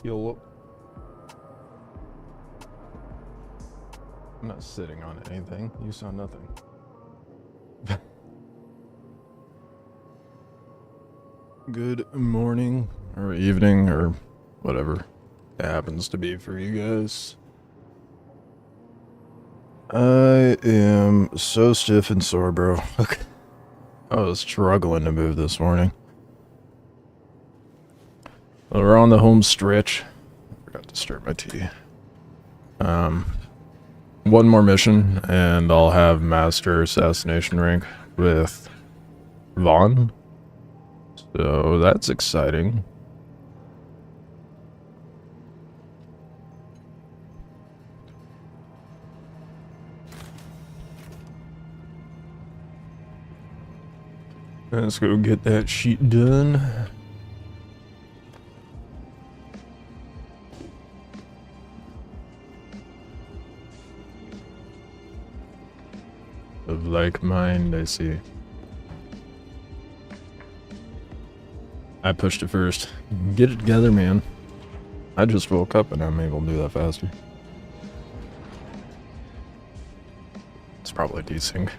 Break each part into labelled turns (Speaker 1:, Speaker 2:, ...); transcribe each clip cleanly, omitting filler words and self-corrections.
Speaker 1: Yo. I'm not sitting on anything. You saw nothing. Good morning, or evening, or whatever it happens to be for you guys. I am so stiff and sore, bro. I was struggling to move this morning. Well, we're on the home stretch. Forgot to start my tea. One more mission, and I'll have Master Assassination rank with Vaughn. So that's exciting. Let's go get that sheet done. Of like mind, I see. I pushed it first. Get it together, man. I just woke up and I'm able to do that faster. It's probably desync.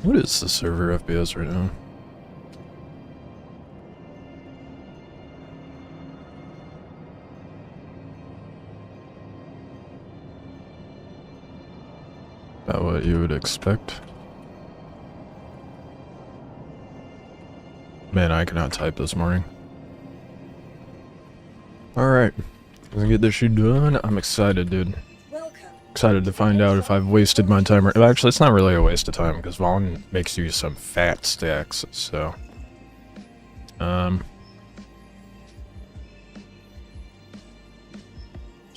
Speaker 1: What is the server FPS right now? About what you would expect. Man, I cannot type this morning. Alright. Let's get this shit done. I'm excited, dude. Excited to find out if I've wasted my time. Actually, it's not really a waste of time, because Vaughn makes you some fat stacks, so... Let's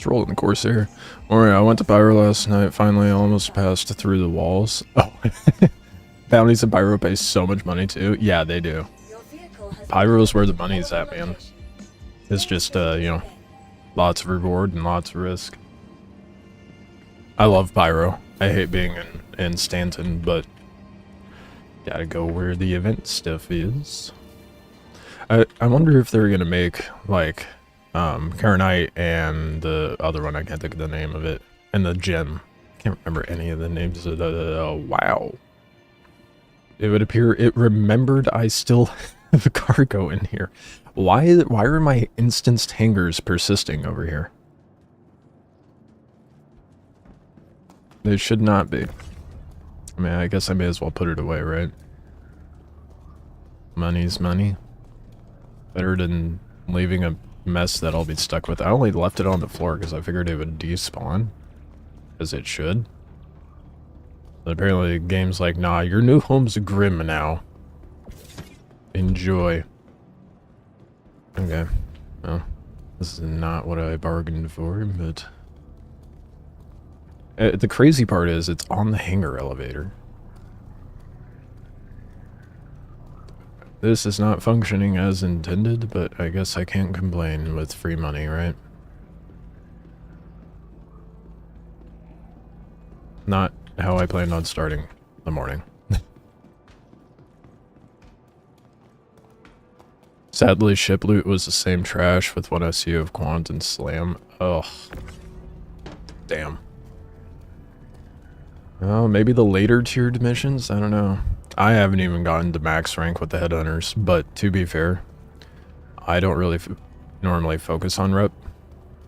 Speaker 1: roll in the Corsair. Alright, I went to Pyro last night. Finally, almost passed through the walls. Oh. Bounties and Pyro pay so much money, too. Yeah, they do. Pyro's where the money's at, man. It's just, you know, lots of reward and lots of risk. I love Pyro. I hate being in Stanton, but gotta go where the event stuff is. I wonder if they're gonna make, like, Karanite and the other one, I can't think of the name of it, and the gem. I can't remember any of the names of the, wow. It would appear it remembered I still have cargo in here. Why are my instanced hangers persisting over here? They should not be. I mean, I guess I may as well put it away, right? Money's money. Better than leaving a mess that I'll be stuck with. I only left it on the floor because I figured it would despawn. As it should. But apparently the game's like, nah, your new home's grim now. Enjoy. Okay. Well, this is not what I bargained for, but... the crazy part is, it's on the hangar elevator. This is not functioning as intended, but I guess I can't complain with free money, right? Not how I planned on starting the morning. Sadly, ship loot was the same trash with one SU of Quant and Slam. Ugh. Damn. Oh, maybe the later tiered missions? I don't know. I haven't even gotten to max rank with the headhunters, but to be fair, I don't really normally focus on rep.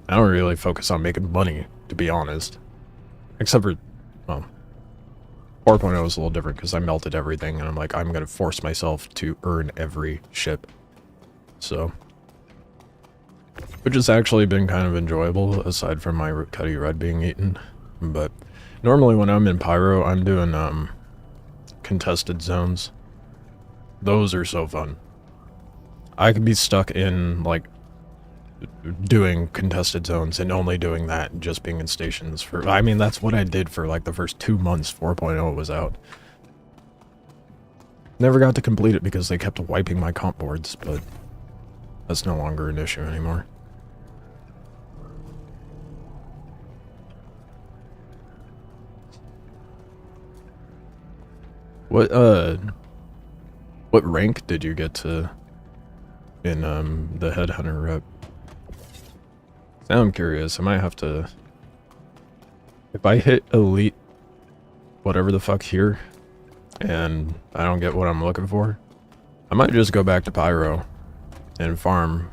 Speaker 1: I don't really focus on making money, to be honest. Except for, well, 4.0 is a little different because I melted everything and I'm like, I'm going to force myself to earn every ship. So, which has actually been kind of enjoyable, aside from my Cuddy Red being eaten. But normally when I'm in Pyro, I'm doing contested zones. Those are so fun. I could be stuck in, like, doing contested zones and only doing that and just being in stations for... I mean, that's what I did for, like, the first 2 months 4.0 was out. Never got to complete it because they kept wiping my comp boards, but... that's no longer an issue anymore. What rank did you get to in the Headhunter rep. Now I'm curious. I might have to... If I hit Elite whatever the fuck here, and I don't get what I'm looking for, I might just go back to Pyro and farm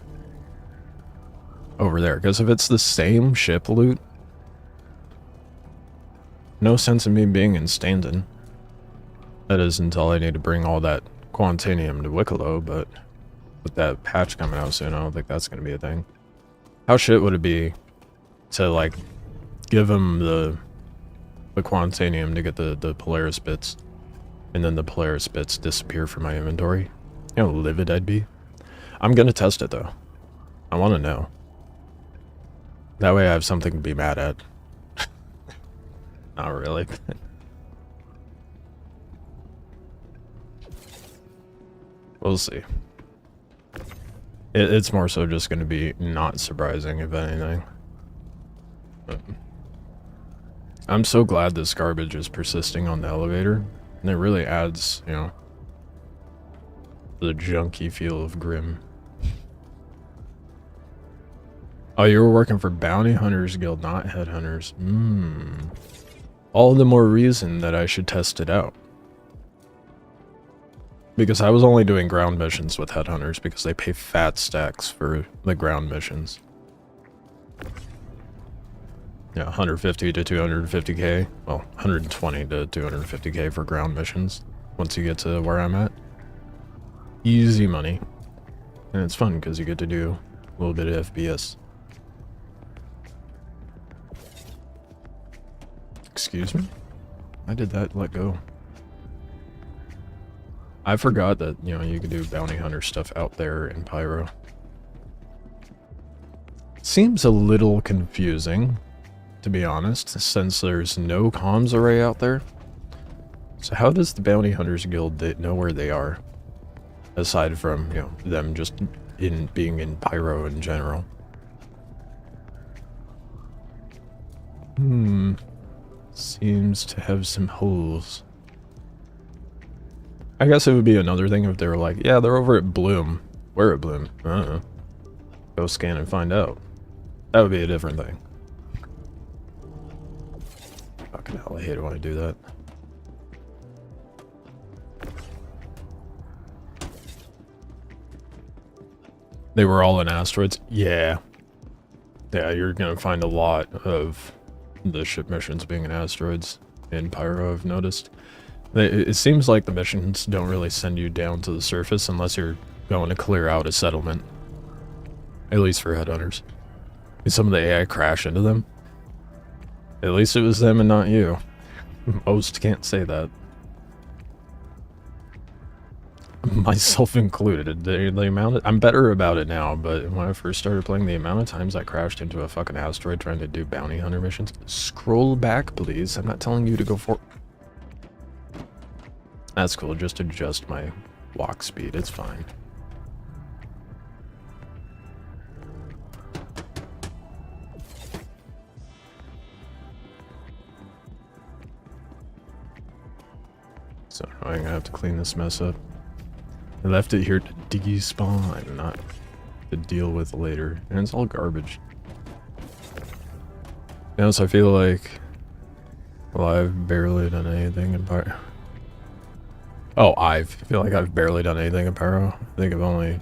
Speaker 1: over there. Because if it's the same ship loot, no sense in me being in Stanton. That is until I need to bring all that Quantanium to Wicklow, but with that patch coming out soon, I don't think that's going to be a thing. How shit would it be to, like, give him the Quantanium to get the Polaris bits, and then the Polaris bits disappear from my inventory? You know how livid I'd be? I'm going to test it, though. I want to know. That way I have something to be mad at. Not really. We'll see. It's more so just going to be not surprising, if anything. But I'm so glad this garbage is persisting on the elevator. And it really adds, you know, the junky feel of Grim. Oh, you were working for Bounty Hunters Guild, not Headhunters. All the more reason that I should test it out. Because I was only doing ground missions with Headhunters because they pay fat stacks for the ground missions. Yeah, 150 to 250k. Well, 120 to 250k for ground missions once you get to where I'm at. Easy money. And it's fun because you get to do a little bit of FPS. Excuse me? Why did that let go? I forgot that, you know, you could do bounty hunter stuff out there in Pyro. Seems a little confusing, to be honest, since there's no comms array out there. So how does the Bounty Hunters Guild know where they are? Aside from, you know, them just being in Pyro in general. Seems to have some holes. I guess it would be another thing if they were like, yeah, they're over at Bloom. Where at Bloom? I don't know. Go scan and find out. That would be a different thing. Fucking hell, I hate it when I do that. They were all in asteroids? Yeah. Yeah, you're gonna find a lot of the ship missions being in asteroids in Pyro, I've noticed. It seems like the missions don't really send you down to the surface unless you're going to clear out a settlement. At least for Headhunters. Did some of the AI crash into them? At least it was them and not you. Most can't say that. Myself included. The amount of, I'm better about it now, but when I first started playing, the amount of times I crashed into a fucking asteroid trying to do bounty hunter missions. Scroll back, please. I'm not telling you to go for... That's cool, just adjust my walk speed, it's fine. So I'm gonna have to clean this mess up. I left it here to despawn, not to deal with later. And it's all garbage. Now, so I feel like... Well, I've barely done anything in Pyro. Oh, I feel like I've barely done anything in Pyro. I think I've only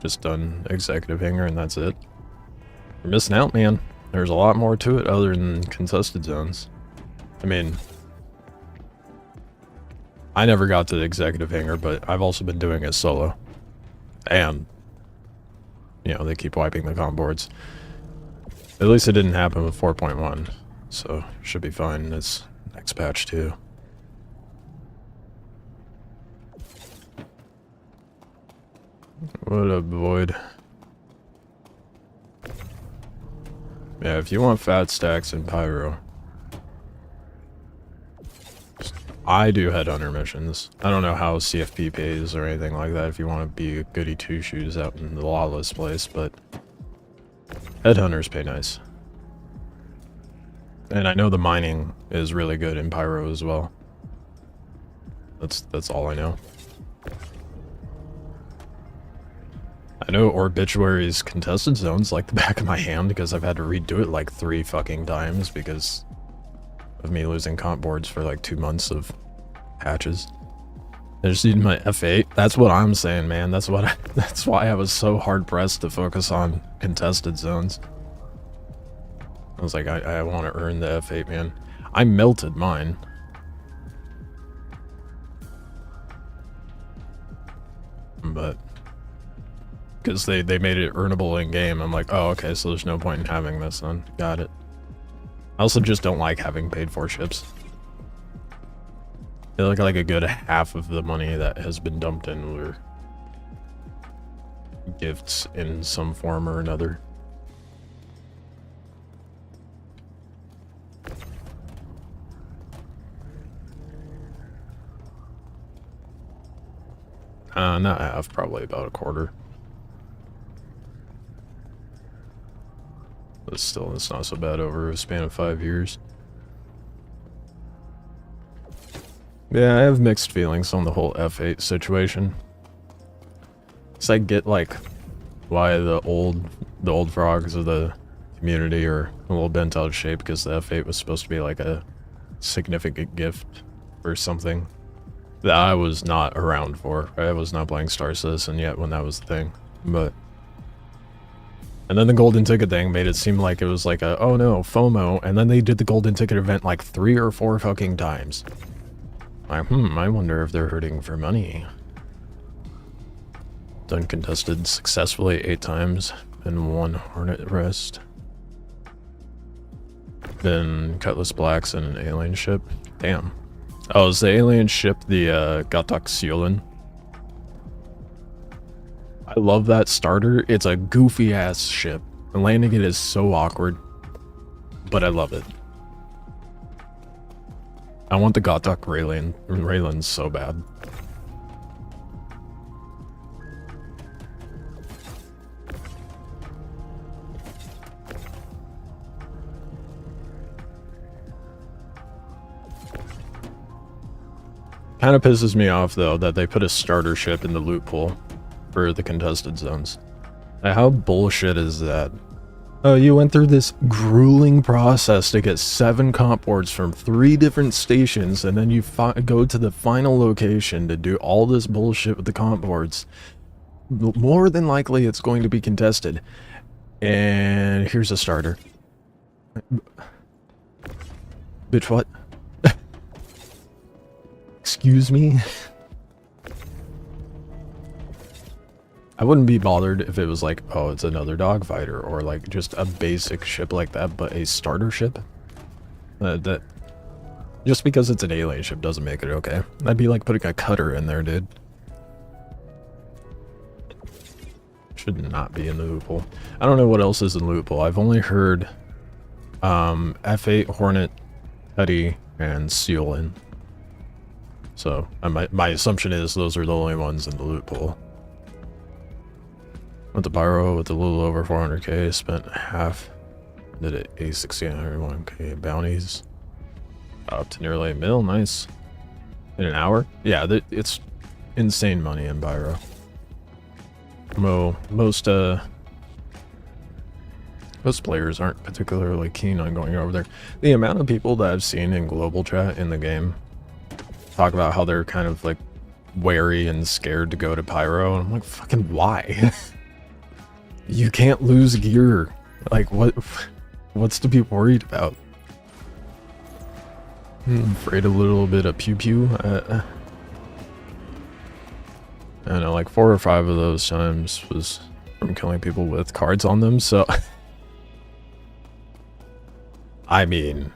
Speaker 1: just done Executive Hangar and that's it. You're missing out, man. There's a lot more to it other than contested zones. I mean... I never got to the Executive Hangar, but I've also been doing it solo. And, you know, they keep wiping the comm boards. At least it didn't happen with 4.1, so should be fine in this next patch too. What up, Void? Yeah, if you want fat stacks in Pyro, I do Headhunter missions. I don't know how CFP pays or anything like that if you want to be a goody two-shoes out in the lawless place, but Headhunters pay nice. And I know the mining is really good in Pyro as well. That's all I know. I know Obituary's contested zones like the back of my hand because I've had to redo it like 3 fucking times because of me losing comp boards for like 2 months of patches. I just need my F8. That's what I'm saying, man. That's why I was so hard pressed to focus on contested zones. I was like, I want to earn the F8, man. I melted mine. But because they made it earnable in game, I'm like, oh, okay, so there's no point in having this then. Got it. I also just don't like having paid for ships. They look like a good half of the money that has been dumped in were gifts in some form or another. Not half, probably about a quarter. But still, it's not so bad over a span of 5 years. Yeah, I have mixed feelings on the whole F8 situation. Cause I get like why the old frogs of the community are a little bent out of shape because the F8 was supposed to be like a significant gift or something that I was not around for. I was not playing Star Citizen yet when that was the thing. But and then the golden ticket thing made it seem like it was like a, oh no, FOMO, and then they did the golden ticket event like 3 or 4 fucking times. Like, I wonder if they're hurting for money. Done contested successfully 8 times and 1 Hornet rest. Then Cutlass Blacks and an alien ship. Damn. Oh, is the alien ship the Gatak Seolin? I love that starter. It's a goofy ass ship. And landing it is so awkward. But I love it. I want the Gatak Raylan so bad. Kind of pisses me off though that they put a starter ship in the loot pool for the contested zones. How bullshit is that? Oh, you went through this grueling process to get 7 comp boards from 3 different stations, and then you go to the final location to do all this bullshit with the comp boards. More than likely, it's going to be contested. And here's a starter. Bitch, what? Excuse me? I wouldn't be bothered if it was like, oh, it's another dogfighter, or like just a basic ship like that, but a starter ship? That just because it's an alien ship doesn't make it okay. That'd be like putting a cutter in there, dude. Should not be in the loot pool. I don't know what else is in the loot pool. I've only heard F8, Hornet, Teddy, and Seolin. So my assumption is those are the only ones in the loot pool. Went to Pyro with a little over 400k, spent half, did it A1601k bounties, up to nearly $1 million, nice. In an hour? Yeah, it's insane money in Pyro. Most players aren't particularly keen on going over there. The amount of people that I've seen in global chat in the game talk about how they're kind of like wary and scared to go to Pyro, and I'm like, fucking why? You can't lose gear. Like, what's to be worried about? I'm afraid a little bit of pew-pew. I don't know, like 4 or 5 of those times was from killing people with cards on them, so... I mean...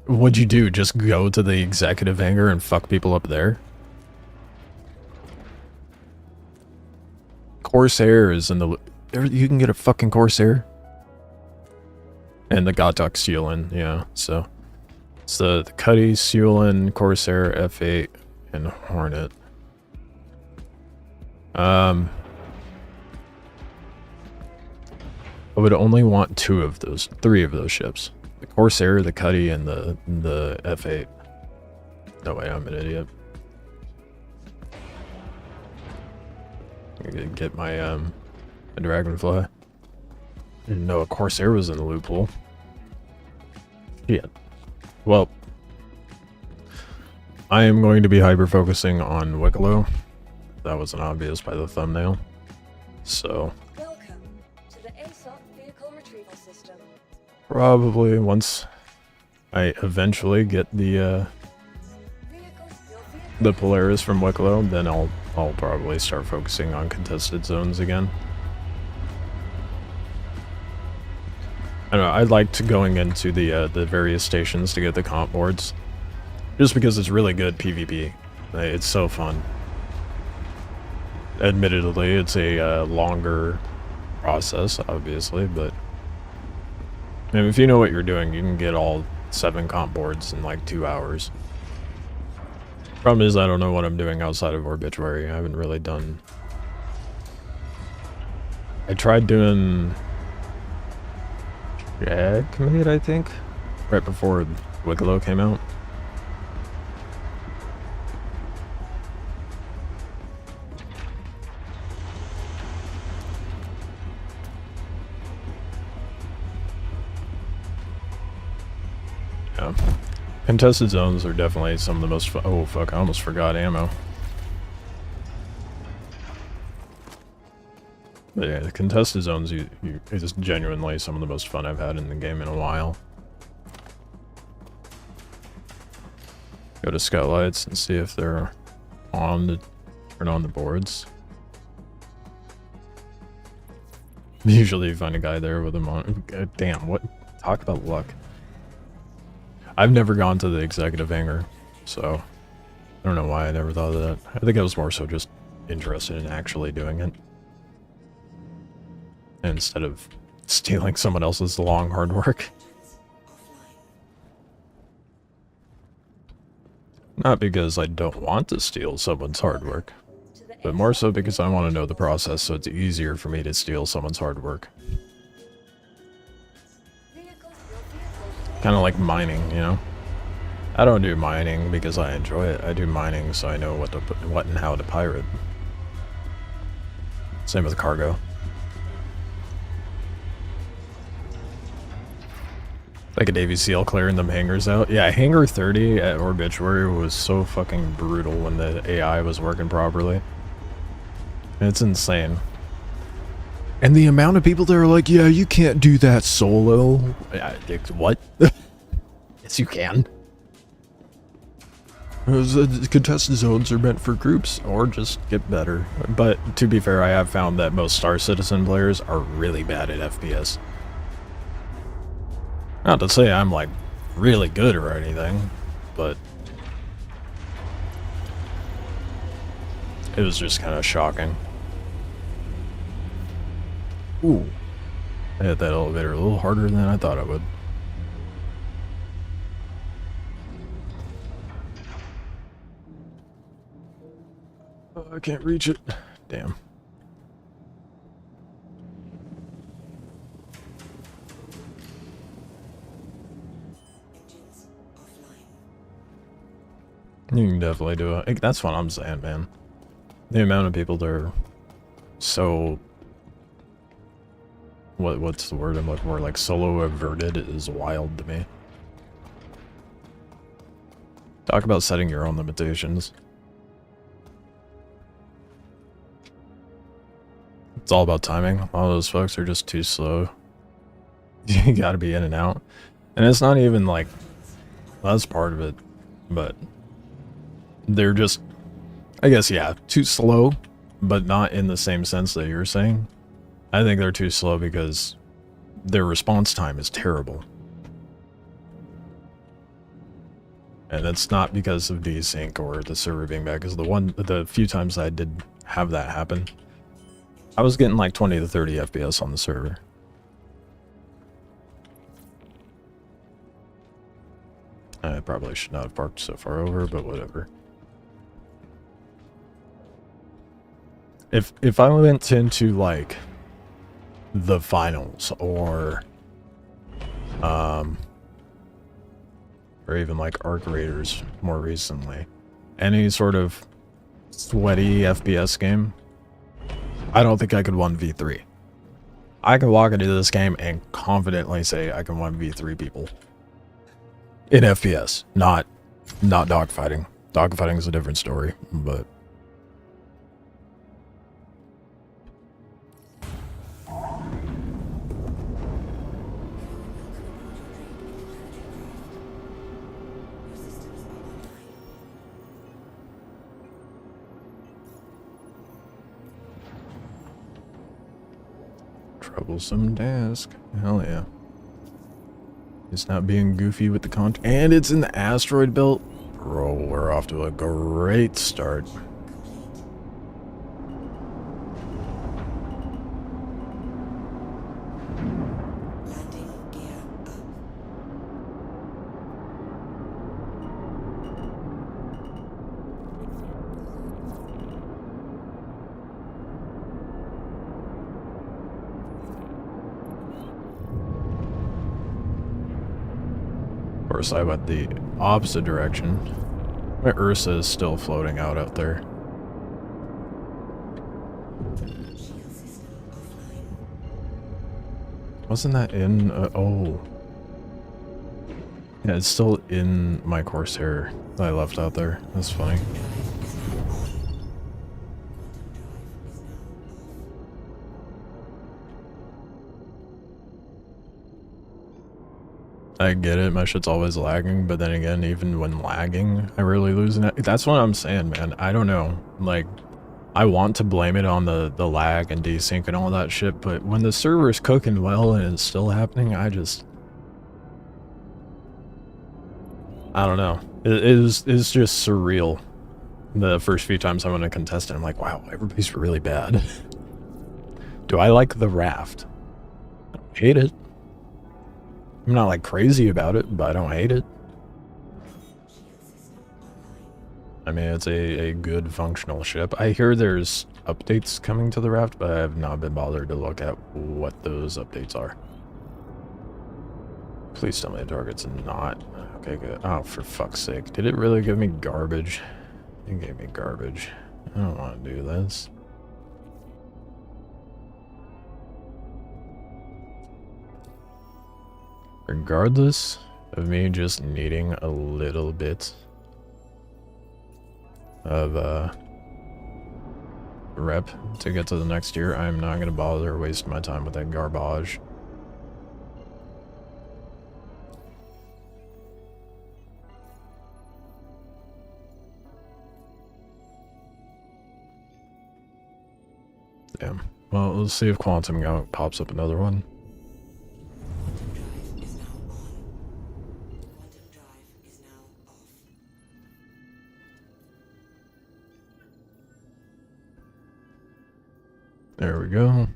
Speaker 1: What'd you do? Just go to the executive hangar and fuck people up there? Corsair is in the... You can get a fucking Corsair. And the Gatak Seolin, yeah, so... It's the Cuddy, Seolin, Corsair, F8, and Hornet. I would only want 3 of those ships. The Corsair, the Cuddy, and the F8. No way, I'm an idiot. get my a dragonfly. Didn't know a Corsair was in the loophole. Shit. Well, I am going to be hyper-focusing on Wicklow. That wasn't obvious by the thumbnail. So,
Speaker 2: Welcome to the ASOC vehicle retrieval system.
Speaker 1: Probably once I eventually get the Polaris from Wicklow, then I'll probably start focusing on contested zones again. I don't know, I liked going into the various stations to get the comp boards, just because it's really good PvP. It's so fun. Admittedly, it's a longer process, obviously, but I mean, if you know what you're doing, you can get all 7 comp boards in like 2 hours. Problem is, I don't know what I'm doing outside of Obituary. I haven't really done... I tried doing... Checkmate, I think? Right before Wicklow came out. Yeah. Contested zones are definitely some of the most oh fuck, I almost forgot ammo. But yeah, the contested zones is genuinely some of the most fun I've had in the game in a while. Go to Scoutlights and see if they're on to turn on the boards. Usually you find a guy there with them on. Damn, what? Talk about luck. I've never gone to the executive hangar, so I don't know why I never thought of that. I think I was more so just interested in actually doing it, instead of stealing someone else's long hard work. Not because I don't want to steal someone's hard work, but more so because I want to know the process so it's easier for me to steal someone's hard work. Kind of like mining, you know? I don't do mining because I enjoy it. I do mining so I know what and how to pirate. Same with cargo. Like a Navy SEAL clearing them hangars out. Yeah, hangar 30 at Obituary was so fucking brutal when the AI was working properly. It's insane. And the amount of people that are like, yeah, you can't do that solo. What? Yes, you can. Contested zones are meant for groups, or just get better. But to be fair, I have found that most Star Citizen players are really bad at FPS. Not to say I'm like really good or anything, but it was just kind of shocking. Ooh, I hit that elevator a little harder than I thought I would. Oh, I can't reach it. Damn. You can definitely do it. That's what I'm saying, man. The amount of people that are so... What's the word I'm looking for? Like, solo averted is wild to me. Talk about setting your own limitations. It's all about timing. A lot of those folks are just too slow. You gotta be in and out. And it's not even like... Well, that's part of it. But... They're just... I guess, yeah, too slow. But not in the same sense that you're saying. I think they're too slow because their response time is terrible. And it's not because of desync or the server being bad, because the few times I did have that happen, I was getting like 20 to 30 FPS on the server. I probably should not have parked so far over, but whatever. If I went into like the finals or even like Arc Raiders more recently, any sort of sweaty FPS game, I don't think I could 1v3. I could walk into this game and confidently say I can 1v3 people. In FPS, not dogfighting. Dogfighting is a different story, but... Troublesome task. Hell yeah. It's not being goofy with the content. And it's in the asteroid belt. Bro, we're off to a great start. Of course, I went the opposite direction. My Ursa is still floating out there. Wasn't that in... oh. Yeah, it's still in my Corsair that I left out there. That's funny. I get it, my shit's always lagging, but then again, even when lagging, I really lose it. That's what I'm saying, man. I don't know. Like, I want to blame it on the lag and desync and all that shit, but when the server's cooking well and it's still happening, I don't know. It's just surreal. The first few times I went to contest it, I'm like, wow, everybody's really bad. Do I like the raft? I don't hate it. I'm not like crazy about it, but I don't hate it. I mean, it's a good functional ship. I hear there's updates coming to the raft, but I have not been bothered to look at what those updates are. Please tell me the target's not. Okay, good. Oh, for fuck's sake. Did it really give me garbage? It gave me garbage. I don't want to do this. Regardless of me just needing a little bit of rep to get to the next tier, I'm not going to bother wasting my time with that garbage. Damn. Well, let's see if Quantum pops up another one. There we go.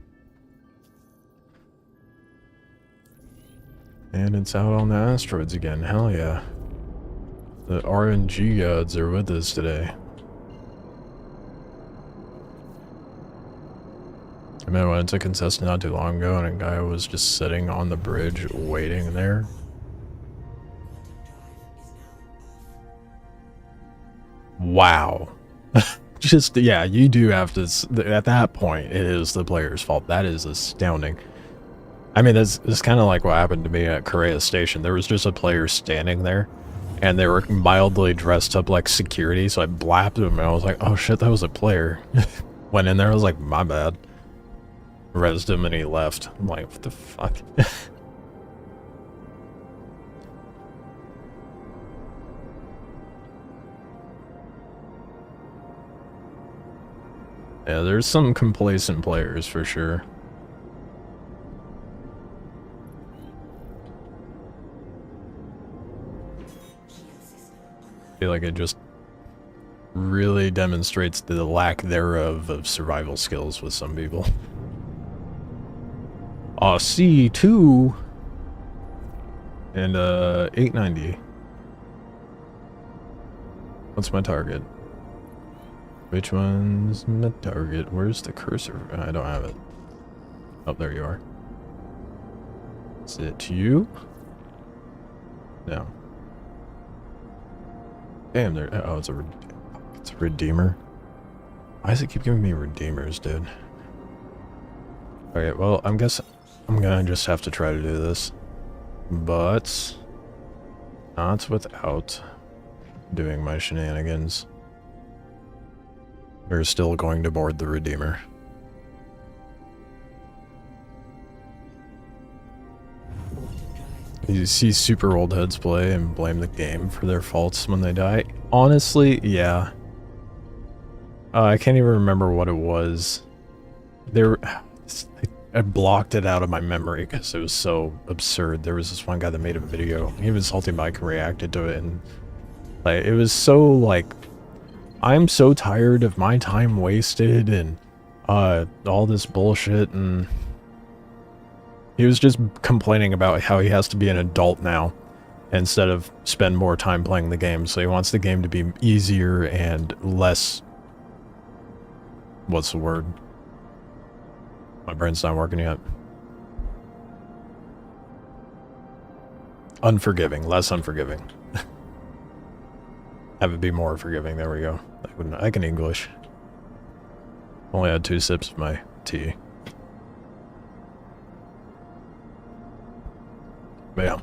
Speaker 1: And it's out on the asteroids again. Hell yeah. The RNG gods are with us today. I mean, I went to contest not too long ago and a guy was just sitting on the bridge waiting there. Wow. Just, yeah, you do have to, at that point, it is the player's fault. That is astounding. I mean, it's kind of like what happened to me at Korea Station. There was just a player standing there, and they were mildly dressed up like security, so I blapped them, and I was like, oh shit, that was a player. Went in there, I was like, my bad. Rezzed him, and he left. I'm like, what the fuck? Yeah, there's some complacent players for sure. I feel like it just really demonstrates the lack thereof of survival skills with some people. C2 and 890. What's my target? Which one's my target? Where's the cursor? I don't have it. Oh, there you are. Is it you? No. Damn, there. Oh, it's a Redeemer. Why does it keep giving me Redeemers, dude? Okay, well, I'm guessing I'm gonna just have to try to do this. But not without doing my shenanigans. We're still going to board the Redeemer. You see super old heads play and blame the game for their faults when they die. Honestly, yeah. I can't even remember what it was. I blocked it out of my memory because it was so absurd. There was this one guy that made a video. He was Salty Mike and reacted to it, and like it was so like, I'm so tired of my time wasted and all this bullshit, and he was just complaining about how he has to be an adult now instead of spend more time playing the game. So he wants the game to be easier and less, what's the word? My brain's not working yet. Unforgiving, less unforgiving. Have it be more forgiving, there we go. I can English. Only had 2 sips of my tea. But yeah.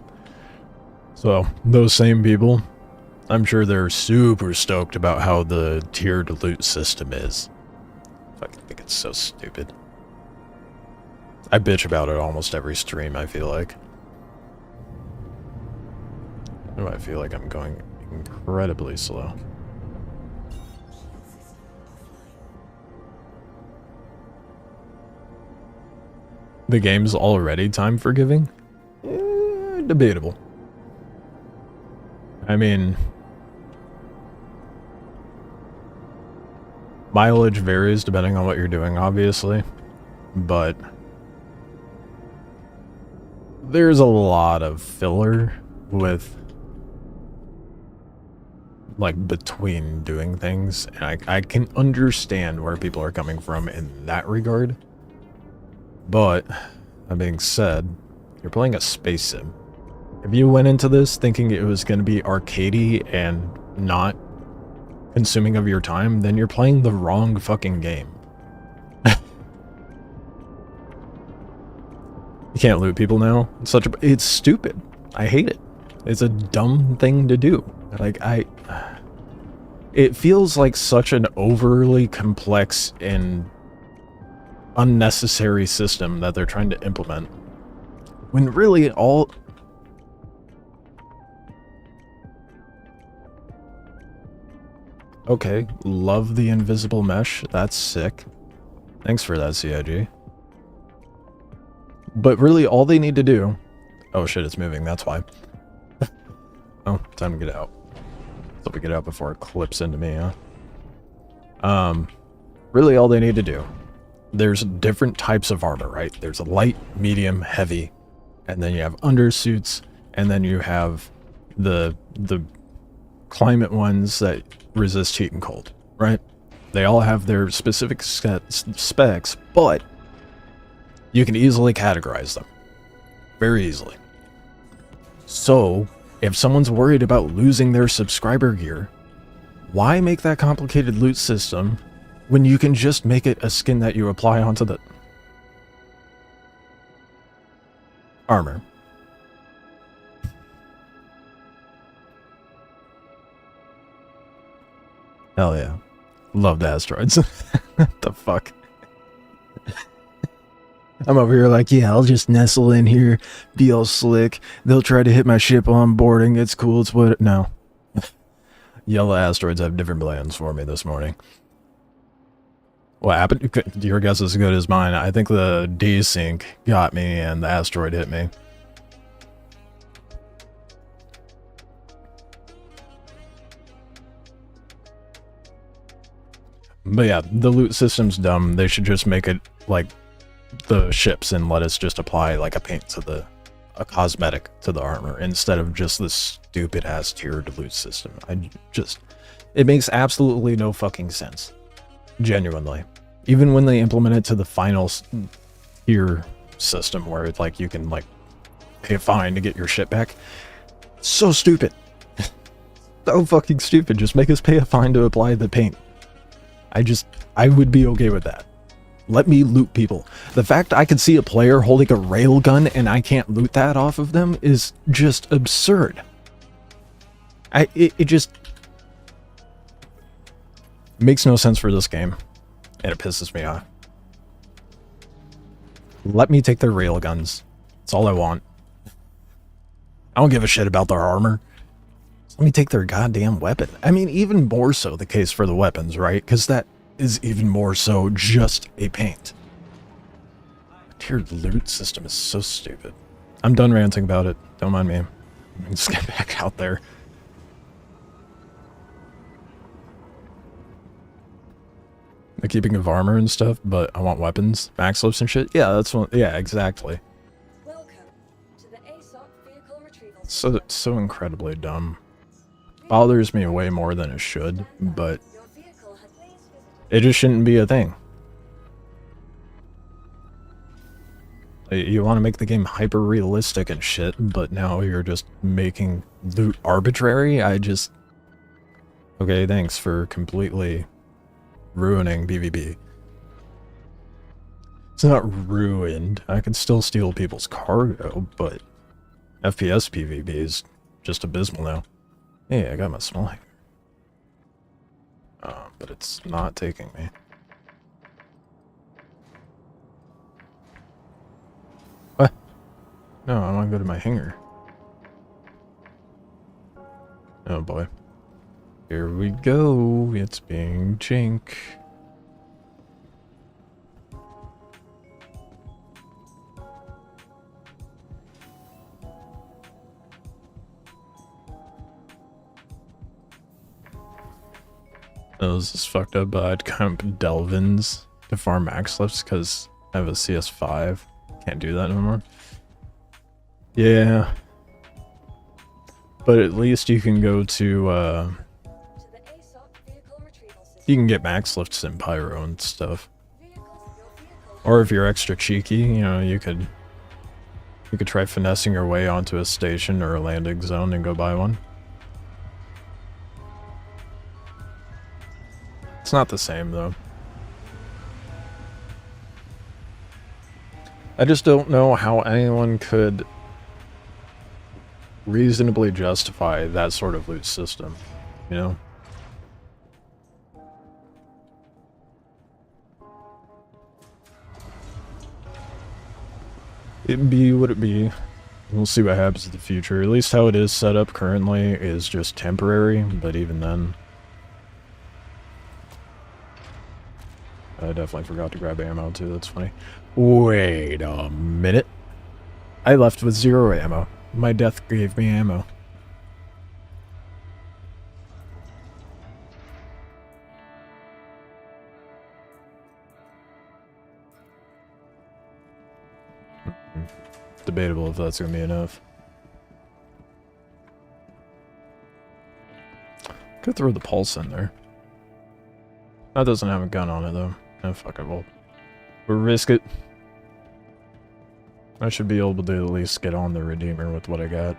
Speaker 1: So, those same people, I'm sure they're super stoked about how the tiered loot system is. I think it's so stupid. I bitch about it almost every stream, I feel like. Oh, I feel like I'm going incredibly slow. The game's already time forgiving? Debatable. I mean, mileage varies depending on what you're doing, obviously, but there's a lot of filler with, like, between doing things, and I can understand where people are coming from in that regard. But, that being said, you're playing a space sim. If you went into this thinking it was going to be arcadey and not consuming of your time, then you're playing the wrong fucking game. You can't loot people now. It's stupid. I hate it. It's a dumb thing to do. Like, it feels like such an overly complex and unnecessary system that they're trying to implement. When really all... Okay, love the invisible mesh. That's sick. Thanks for that, CIG. But really, all they need to do... Oh shit, it's moving, that's why. Oh, time to get out. So we get out before it clips into me, huh? Really all they need to do... There's different types of armor, right? There's a light, medium, heavy, and then you have undersuits, and then you have the climate ones that resist heat and cold, right? They all have their specific specs, but you can easily categorize them. Very easily. So, if someone's worried about losing their subscriber gear, why make that complicated loot system when you can just make it a skin that you apply onto the armor? Hell yeah. Love the asteroids. What the fuck? I'm over here like, yeah, I'll just nestle in here, be all slick. They'll try to hit my ship on boarding. It's cool, it's what... No. Yellow asteroids have different plans for me this morning. What happened? Your guess is as good as mine. I think the desync got me and the asteroid hit me. But yeah, the loot system's dumb. They should just make it like the ships and let us just apply like a paint to a cosmetic to the armor instead of just this stupid ass tiered loot system. It makes absolutely no fucking sense. Genuinely. Even when they implement it to the final tier system where it's like you can like pay a fine to get your shit back. So stupid. So fucking stupid. Just make us pay a fine to apply the paint. I would be okay with that. Let me loot people. The fact I could see a player holding a railgun and I can't loot that off of them is just absurd. It just makes no sense for this game, and it pisses me off. Let me take their railguns. That's all I want. I don't give a shit about their armor. Just let me take their goddamn weapon. I mean, even more so the case for the weapons, right? Because that is even more so just a paint. The tiered loot system is so stupid. I'm done ranting about it. Don't mind me. Let's get back out there. The keeping of armor and stuff, but I want weapons, max lifts and shit. Yeah, that's one. Yeah, exactly.
Speaker 2: Welcome to the ASOC vehicle retrieval system.
Speaker 1: So incredibly dumb. Bothers me way more than it should, but
Speaker 2: Your vehicle has please visited.
Speaker 1: it just shouldn't be a thing. You want to make the game hyper realistic and shit, but now you're just making loot arbitrary. Okay, thanks for completely ruining PvP. It's not ruined. I can still steal people's cargo, but FPS PvP is just abysmal now. Hey, I got my small hanger. But it's not taking me. What? No, I want to go to my hanger. Oh boy. Here we go. It's being Jink. Oh, this is fucked up, but I'd comp Delvins to farm max lifts because I have a CS5. Can't do that no more. Yeah. But at least you can go to,
Speaker 2: To the ASOC vehicle retrieval system.
Speaker 1: you can get max lifts in Pyro and stuff.
Speaker 2: Your vehicle
Speaker 1: Or if you're extra cheeky, you know, you could try finessing your way onto a station or a landing zone and go buy one. It's not the same though. I just don't know how anyone could reasonably justify that sort of loot system, you know? It'd be what it be. We'll see what happens in the future. At least how it is set up currently is just temporary, but even then. I definitely forgot to grab ammo too, that's funny. Wait a minute. I left with 0 ammo. My death gave me ammo. Debatable if that's gonna be enough. Could throw the pulse in there. That doesn't have a gun on it though. Oh, fuck it, we'll risk it. I should be able to at least get on the Redeemer with what I got.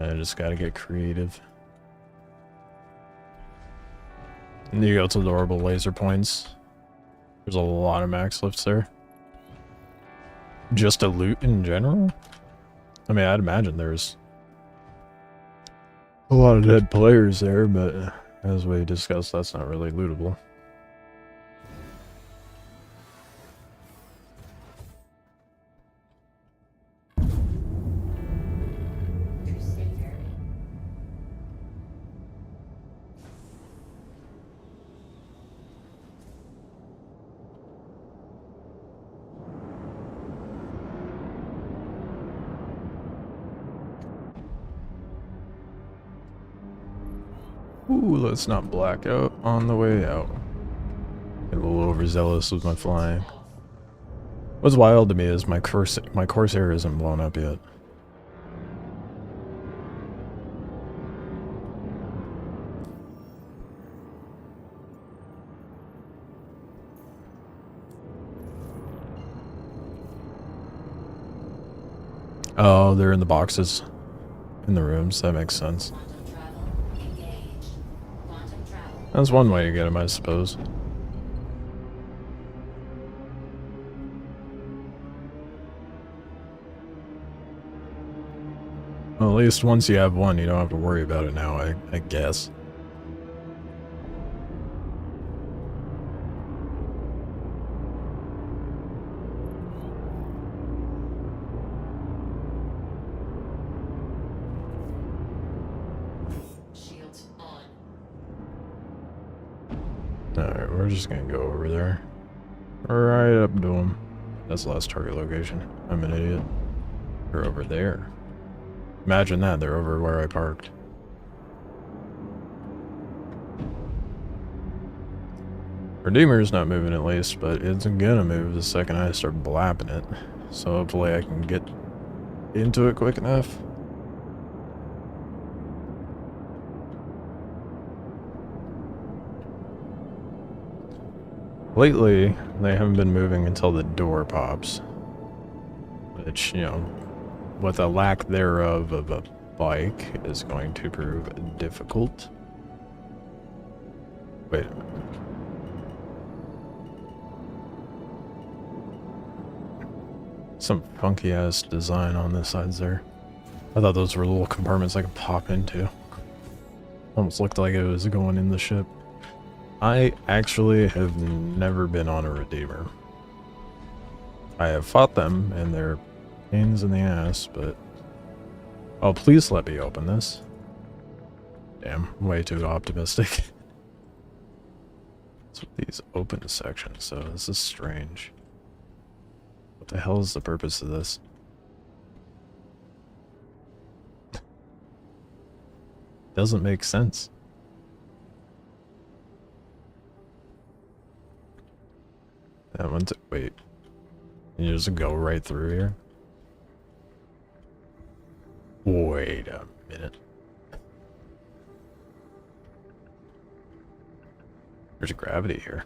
Speaker 1: I just gotta get creative. And you go to the orbital laser points. There's a lot of max lifts there. Just a loot in general? I mean, I'd imagine there's a lot of dead players there, but as we discussed, that's not really lootable. Ooh, let's not black out on the way out. Get a little overzealous with my flying. What's wild to me is my Corsair isn't blown up yet. Oh, they're in the boxes. In the rooms, that makes sense. That's one way to get them, I suppose. Well, at least once you have one, you don't have to worry about it now, I guess.
Speaker 3: Shields on.
Speaker 1: Alright, we're just gonna go over there. Right up to him. That's the last target location. I'm an idiot. They're over there. Imagine that, they're over where I parked. Redeemer's not moving at least, but it's gonna move the second I start blapping it. So hopefully I can get into it quick enough. Lately, they haven't been moving until the door pops. Which, you know, with a lack thereof of a bike is going to prove difficult. Wait a minute. Some funky ass design on the sides there. I thought those were little compartments I could pop into. Almost looked like it was going in the ship. I actually have never been on a Redeemer. I have fought them, and they're pains in the ass, but... Oh, please let me open this. Damn, way too optimistic. What's with these open sections, so this is strange. What the hell is the purpose of this? Doesn't make sense. That one's... Wait. You just go right through here? Wait a minute. There's gravity here.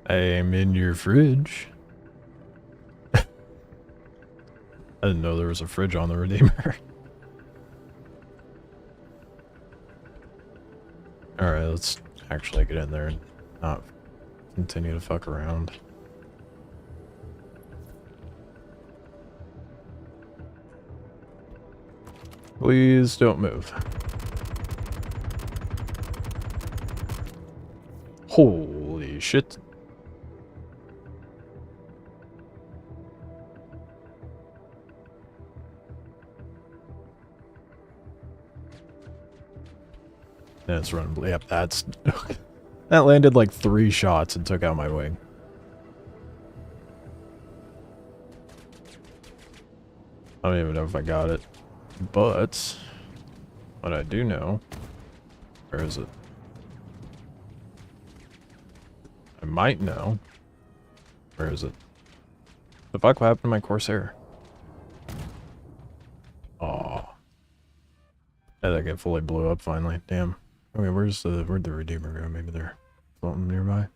Speaker 1: I'm in your fridge. I didn't know there was a fridge on the Redeemer. Alright, let's actually get in there and not continue to fuck around. Please don't move. Holy shit. That's running. Yep, that's... That landed like 3 shots and took out my wing. I don't even know if I got it. But... what I do know... Where is it? I might know. Where is it? The fuck happened to my Corsair? Aw. I think it fully blew up finally. Damn. Okay, where'd the Redeemer go? Maybe they're floating nearby.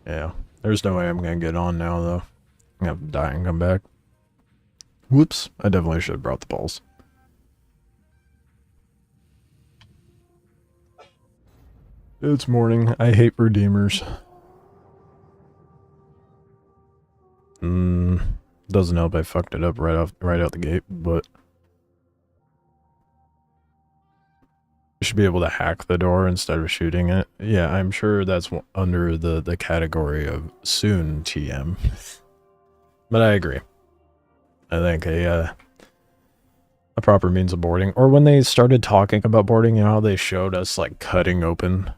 Speaker 1: Yeah. There's no way I'm gonna get on now though. I'm gonna have to die and come back. Whoops. I definitely should have brought the balls. It's morning. I hate Redeemers. Doesn't help I fucked it up right out the gate, but I should be able to hack the door instead of shooting it. Yeah, I'm sure that's under the category of soon TM. But I agree. I think a proper means of boarding, or when they started talking about boarding, you know how they showed us like cutting open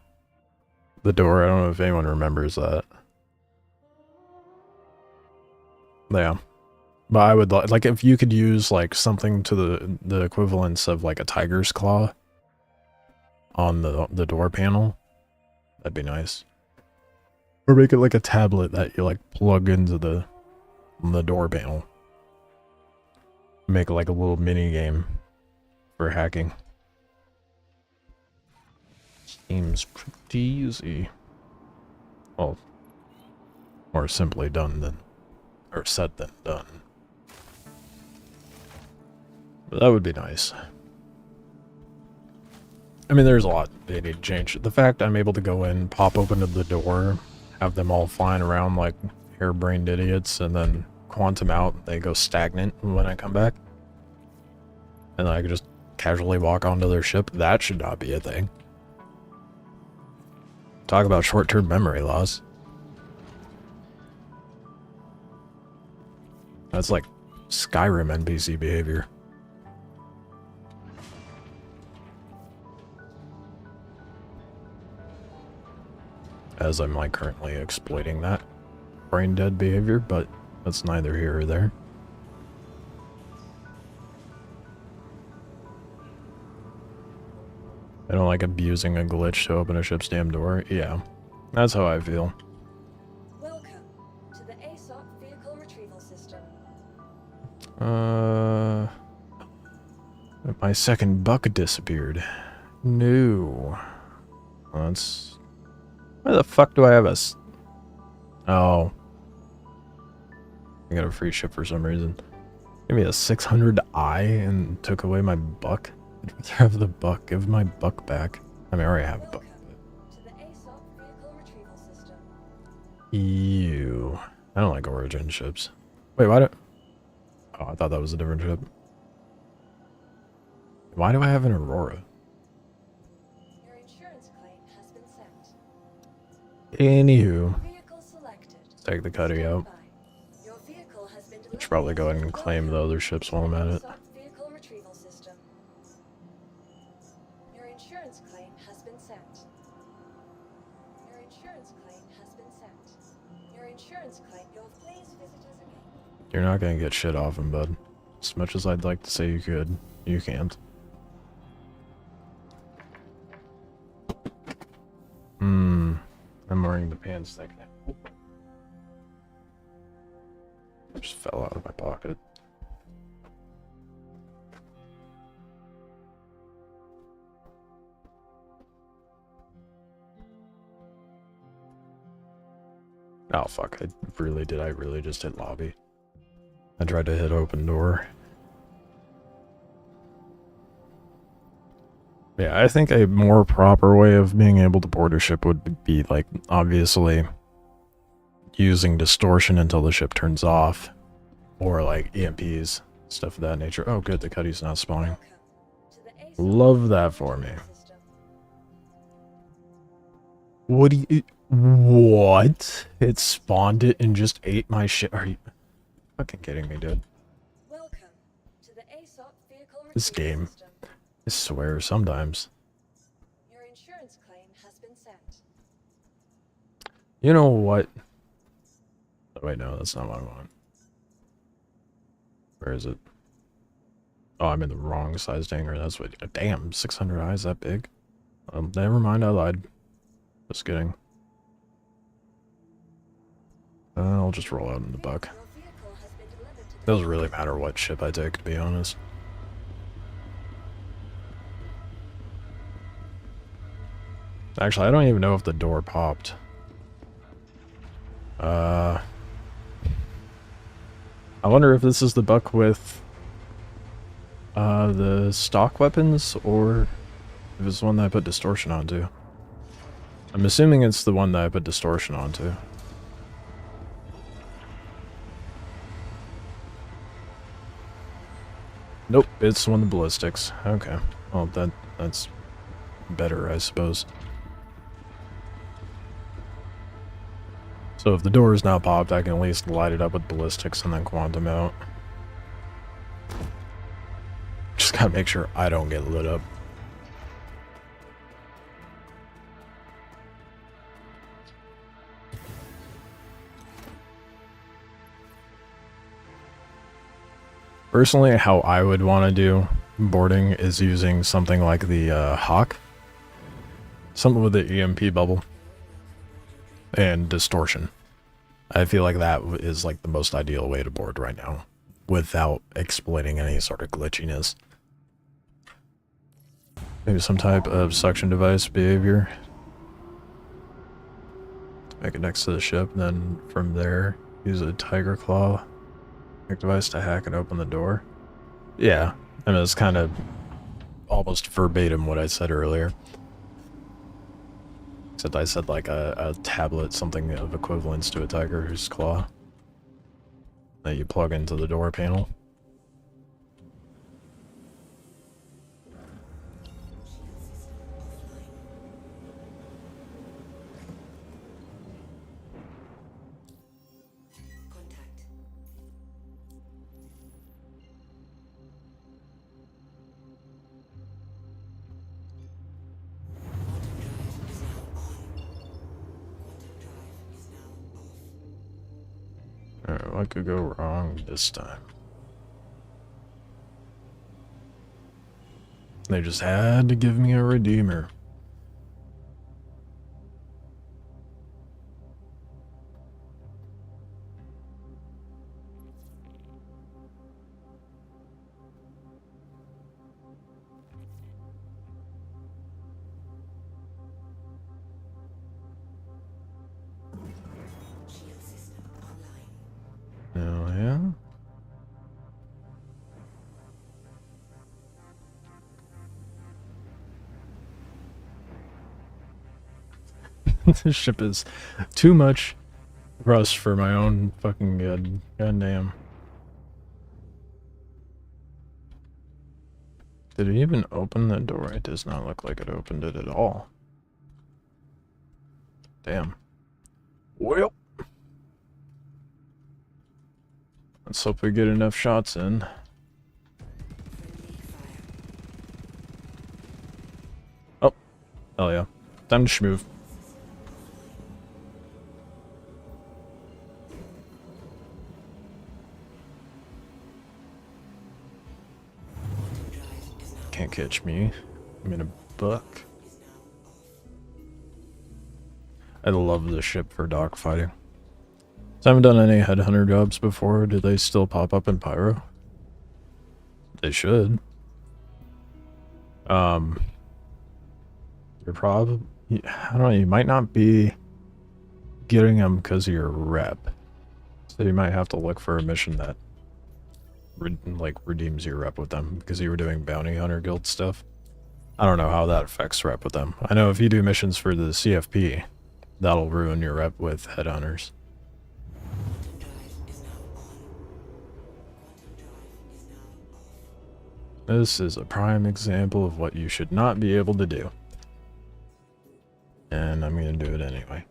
Speaker 1: the door. I don't know if anyone remembers that. Yeah. But I would like if you could use like something to the equivalence of like a tiger's claw on the door panel, that'd be nice. Or make it like a tablet that you like plug into the door panel. Make like a little mini game for hacking. Seems pretty easy. Well, more simply done than, or said than done. But that would be nice. I mean, there's a lot they need to change. The fact I'm able to go in, pop open the door, have them all flying around like harebrained idiots, and then quantum out, they go stagnant when I come back. And then I can just casually walk onto their ship. That should not be a thing. Talk about short-term memory loss. That's like Skyrim NPC behavior. As I'm like currently exploiting that brain dead behavior, but that's neither here or there. I don't like abusing a glitch to open a ship's damn door. Yeah, that's how I feel.
Speaker 2: Welcome to the ASOC vehicle retrieval system.
Speaker 1: My second buck disappeared. No. That's... Why the fuck do I have Oh. I got a free ship for some reason. Give me a 600i and took away my buck. I'd rather have the buck. Give my buck back. I mean, I already have a buck.
Speaker 2: To the ASOC vehicle retrieval system.
Speaker 1: Ew. I don't like origin ships. Wait, why do... Oh, I thought that was a different ship. Why do I have an Aurora?
Speaker 2: Your insurance claim has been sent.
Speaker 1: Anywho.
Speaker 2: Vehicle selected.
Speaker 1: Take the cutty out.
Speaker 2: Your vehicle has been
Speaker 1: I should probably go ahead and claim the other ships while I'm at it.
Speaker 2: Vehicle retrieval system. Your insurance claim has been sent. Your insurance claim has been sent. Your insurance claim. Please visit us again.
Speaker 1: You're not gonna get shit off him, bud. As much as I'd like to say you could, you can't. I'm wearing the pants thing now. Just fell out of my pocket. Oh fuck, I really just hit lobby. I tried to hit open door. Yeah, I think a more proper way of being able to board a ship would be, like, obviously using distortion until the ship turns off. Or, like, EMPs, stuff of that nature. Oh, good, the cutty's not spawning. Love that for me. What do you... What? It spawned it and just ate my shit? Are you fucking kidding me, dude?
Speaker 2: Welcome to the ASOC vehicle
Speaker 1: This game.
Speaker 2: system.
Speaker 1: I swear, sometimes.
Speaker 2: Your insurance claim has been sent.
Speaker 1: You know what? Oh, wait, no, that's not what I want. Where is it? Oh, I'm in the wrong sized hangar. That's what... Damn, 600 eyes that big? Never mind, I lied. Just kidding. I'll just roll out in the buck.
Speaker 2: Your vehicle has been delivered to the
Speaker 1: Doesn't really matter what ship I take, to be honest. Actually, I don't even know if the door popped. I wonder if this is the buck with the stock weapons, or if it's the one that I put distortion onto. I'm assuming it's the one that I put distortion onto. Nope, it's the one with ballistics. Okay. Well, that's better, I suppose. So if the door is now popped, I can at least light it up with ballistics and then quantum out. Just gotta make sure I don't get lit up. Personally, how I would want to do boarding is using something like the Hawk. Something with the EMP bubble. And distortion. I feel like that is like the most ideal way to board right now. Without exploiting any sort of glitchiness. Maybe some type of suction device behavior. Make it next to the ship, then from there, use a tiger claw device to hack and open the door. Yeah, I mean, it's kind of almost verbatim what I said earlier. Except I said like a tablet, something of equivalence to a tiger's claw that you plug into the door panel. Alright, what could go wrong this time? They just had to give me a redeemer. Oh, yeah? This ship is too much rust for my own fucking good. Goddamn. Did it even open the door? It does not look like it opened it at all. Damn. Well. Let's hope we get enough shots in. Oh. Hell yeah. Time to schmove. Can't catch me. I'm in a buck. I love this ship for dogfighting. So I haven't done any headhunter jobs before. Do they still pop up in Pyro? They should. You're probably... I don't know, you might not be getting them because of your rep. So you might have to look for a mission that redeems your rep with them because you were doing bounty hunter guild stuff. I don't know how that affects rep with them. I know if you do missions for the CFP, that'll ruin your rep with headhunters. This is a prime example of what you should not be able to do. And I'm gonna do it anyway.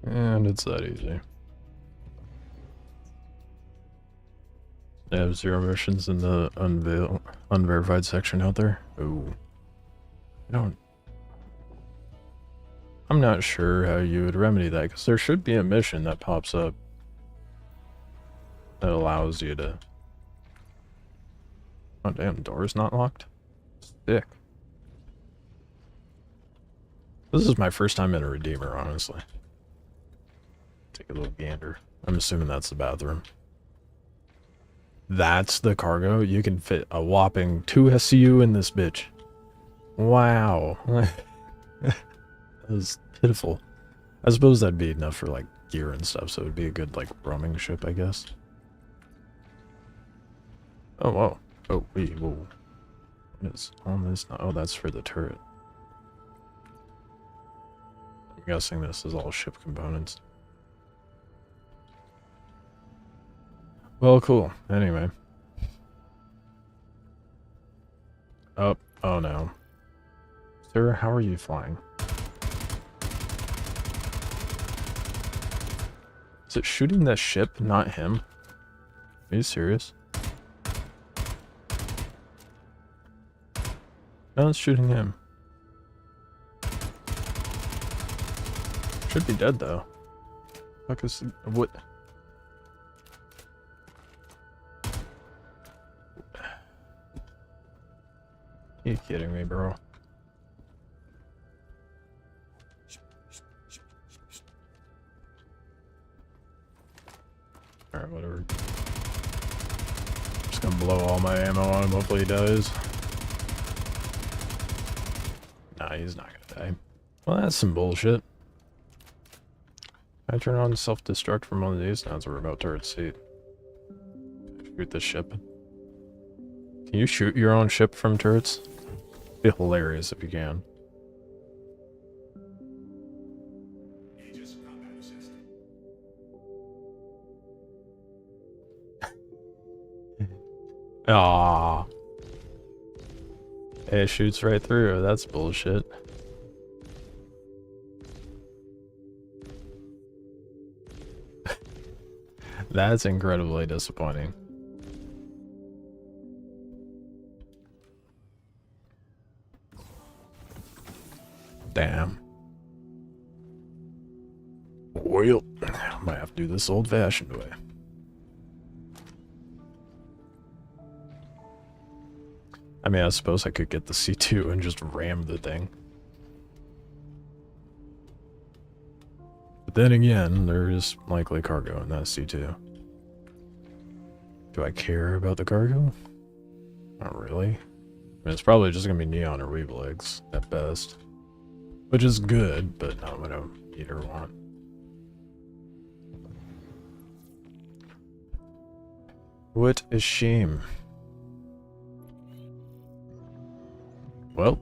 Speaker 1: And it's that easy. I have 0 missions in the unverified section out there. Ooh. I'm not sure how you would remedy that, because there should be a mission that pops up that allows you to... Oh damn, door's not locked? Sick. This is my first time in a Redeemer, honestly. Take a little gander. I'm assuming that's the bathroom. That's the cargo? You can fit a whopping 2 SCU in this bitch. Wow. That was pitiful. I suppose that'd be enough for like gear and stuff, so it'd be a good like roaming ship, I guess. Oh, whoa. Oh, wait, whoa. What is on this? Oh, that's for the turret. I'm guessing this is all ship components. Well, cool. Anyway. Oh no. Sir, how are you flying? Is it shooting the ship, not him? Are you serious? No, it's shooting him. Should be dead though. Fuck is what? You kidding me, bro? Alright, whatever. Just gonna blow all my ammo on him, hopefully he dies. Nah, he's not gonna die. Well, that's some bullshit. I turn on self-destruct from one of these. Now it's a remote turret seat. Shoot the ship. Can you shoot your own ship from turrets? It'd be hilarious if you can. Ah, it shoots right through. That's bullshit. That's incredibly disappointing. Damn. Well, I might have to do this old-fashioned way. I mean, I suppose I could get the C2 and just ram the thing. But then again, there is likely cargo in that C2. Do I care about the cargo? Not really. I mean, it's probably just gonna be neon or weave legs at best. Which is good, but not what I need or want. What a shame. Well,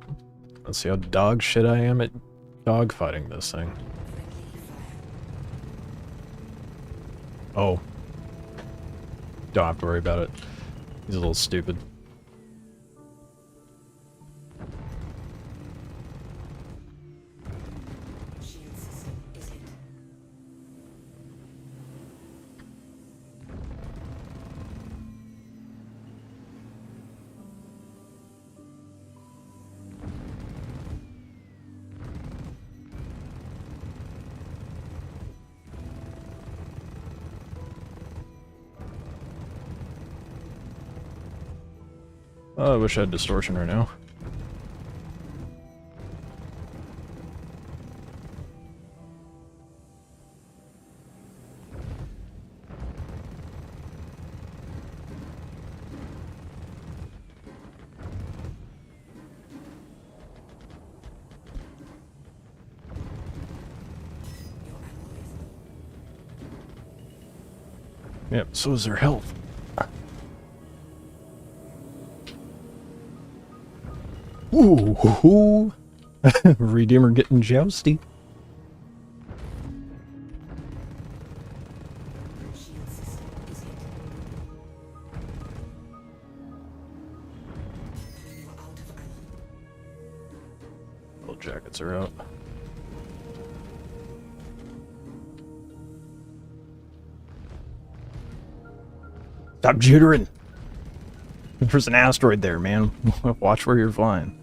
Speaker 1: let's see how dog shit I am at dogfighting this thing. Oh. Don't have to worry about it. He's a little stupid. Oh, I wish I had distortion right now. Yep, so is their health. Ooh, Redeemer getting jousty. All jackets are out. Stop jittering! There's an asteroid there, man. Watch where you're flying.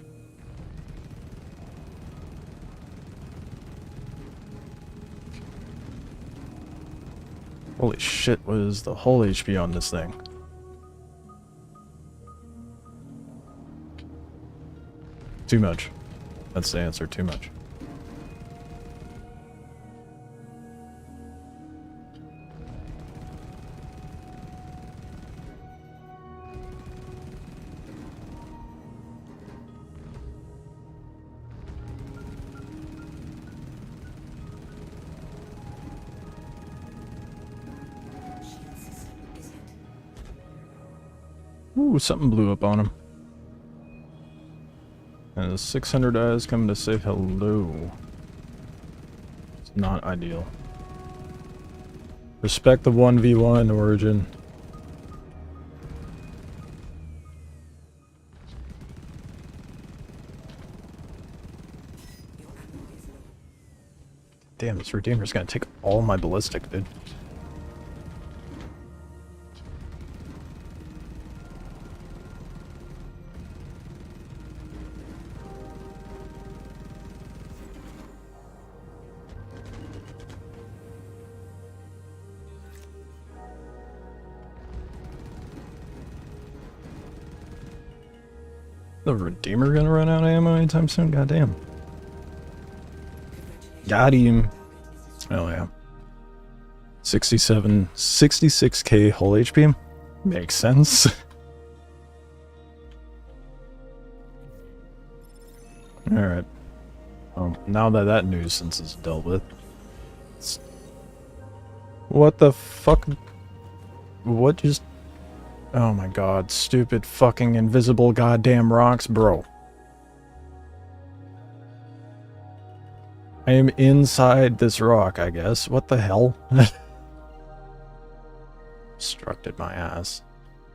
Speaker 1: Holy shit, what is the whole HP on this thing? Too much. That's the answer, too much. Ooh, something blew up on him. And the 600 eyes coming to say hello. It's not ideal. Respect the 1v1 origin. Damn, this Redeemer's gonna take all my ballistic, dude. The Redeemer gonna run out of ammo anytime soon? Goddamn. Got him. Oh yeah. 66k whole HP? Makes sense. Alright. Now that that nuisance is dealt with. What the fuck? What just... Oh my god, stupid fucking invisible goddamn rocks, bro. I am inside this rock, I guess. What the hell? Obstructed my ass.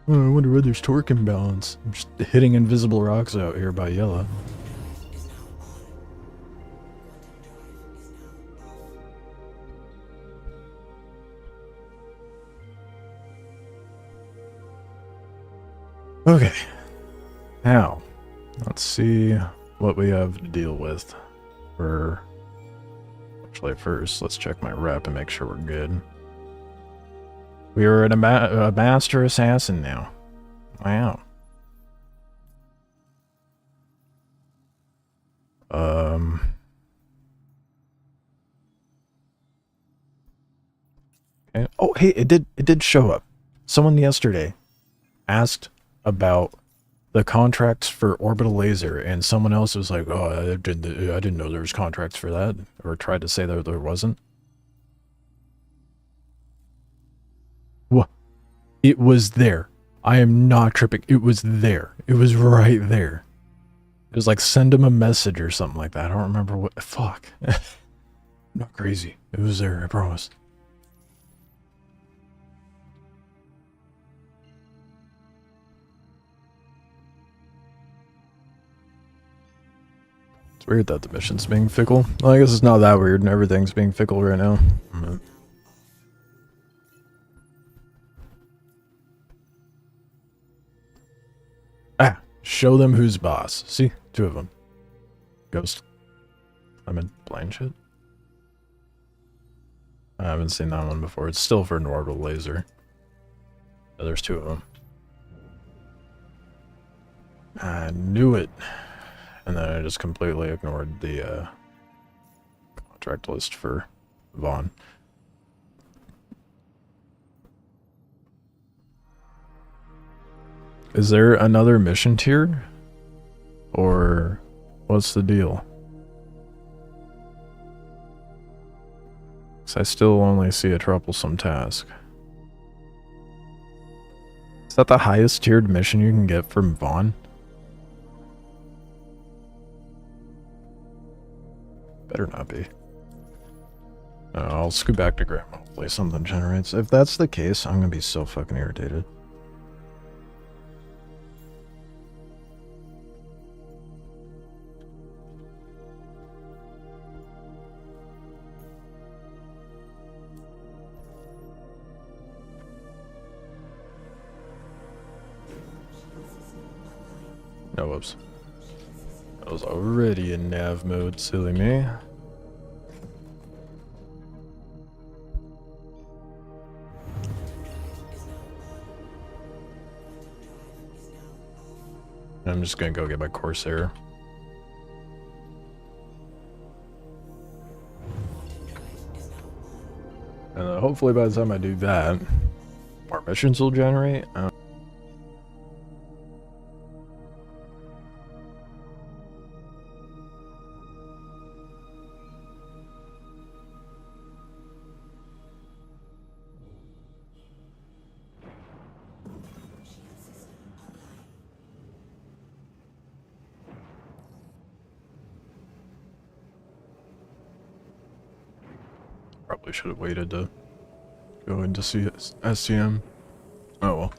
Speaker 1: Oh, I wonder where there's torque imbalance. I'm just hitting invisible rocks out here by yellow. Okay. Now, let's see what we have to deal with. Actually, first, let's check my rep and make sure we're good. We are at a master assassin now. Wow. Okay. Oh, hey, it did show up. Someone yesterday asked about the contracts for orbital laser, and someone else was like, "Oh, I didn't know there was contracts for that," or tried to say that there wasn't. What? It was there. I am not tripping. It was there. It was right there. It was like, send him a message or something like that. I don't remember what. Fuck. I'm not crazy. It was there, I promise. It's weird that the mission's being fickle. Well, I guess it's not that weird, and everything's being fickle right now. Ah, show them who's boss. See? 2 of them. Ghost. I'm in blind shit. I haven't seen that one before. It's still for an orbital laser. Yeah, there's 2 of them. I knew it. And then I just completely ignored the contract list for Vaughn. Is there another mission tier? Or what's the deal? Because I still only see a troublesome task. Is that the highest tiered mission you can get from Vaughn? Better not be. I'll scoot back to Grandma. Hopefully something generates. If that's the case, I'm gonna be so fucking irritated. No, whoops. I was already in nav mode, silly me. I'm just gonna go get my Corsair. And hopefully by the time I do that, more missions will generate. Probably should have waited to go into SCM. Oh well.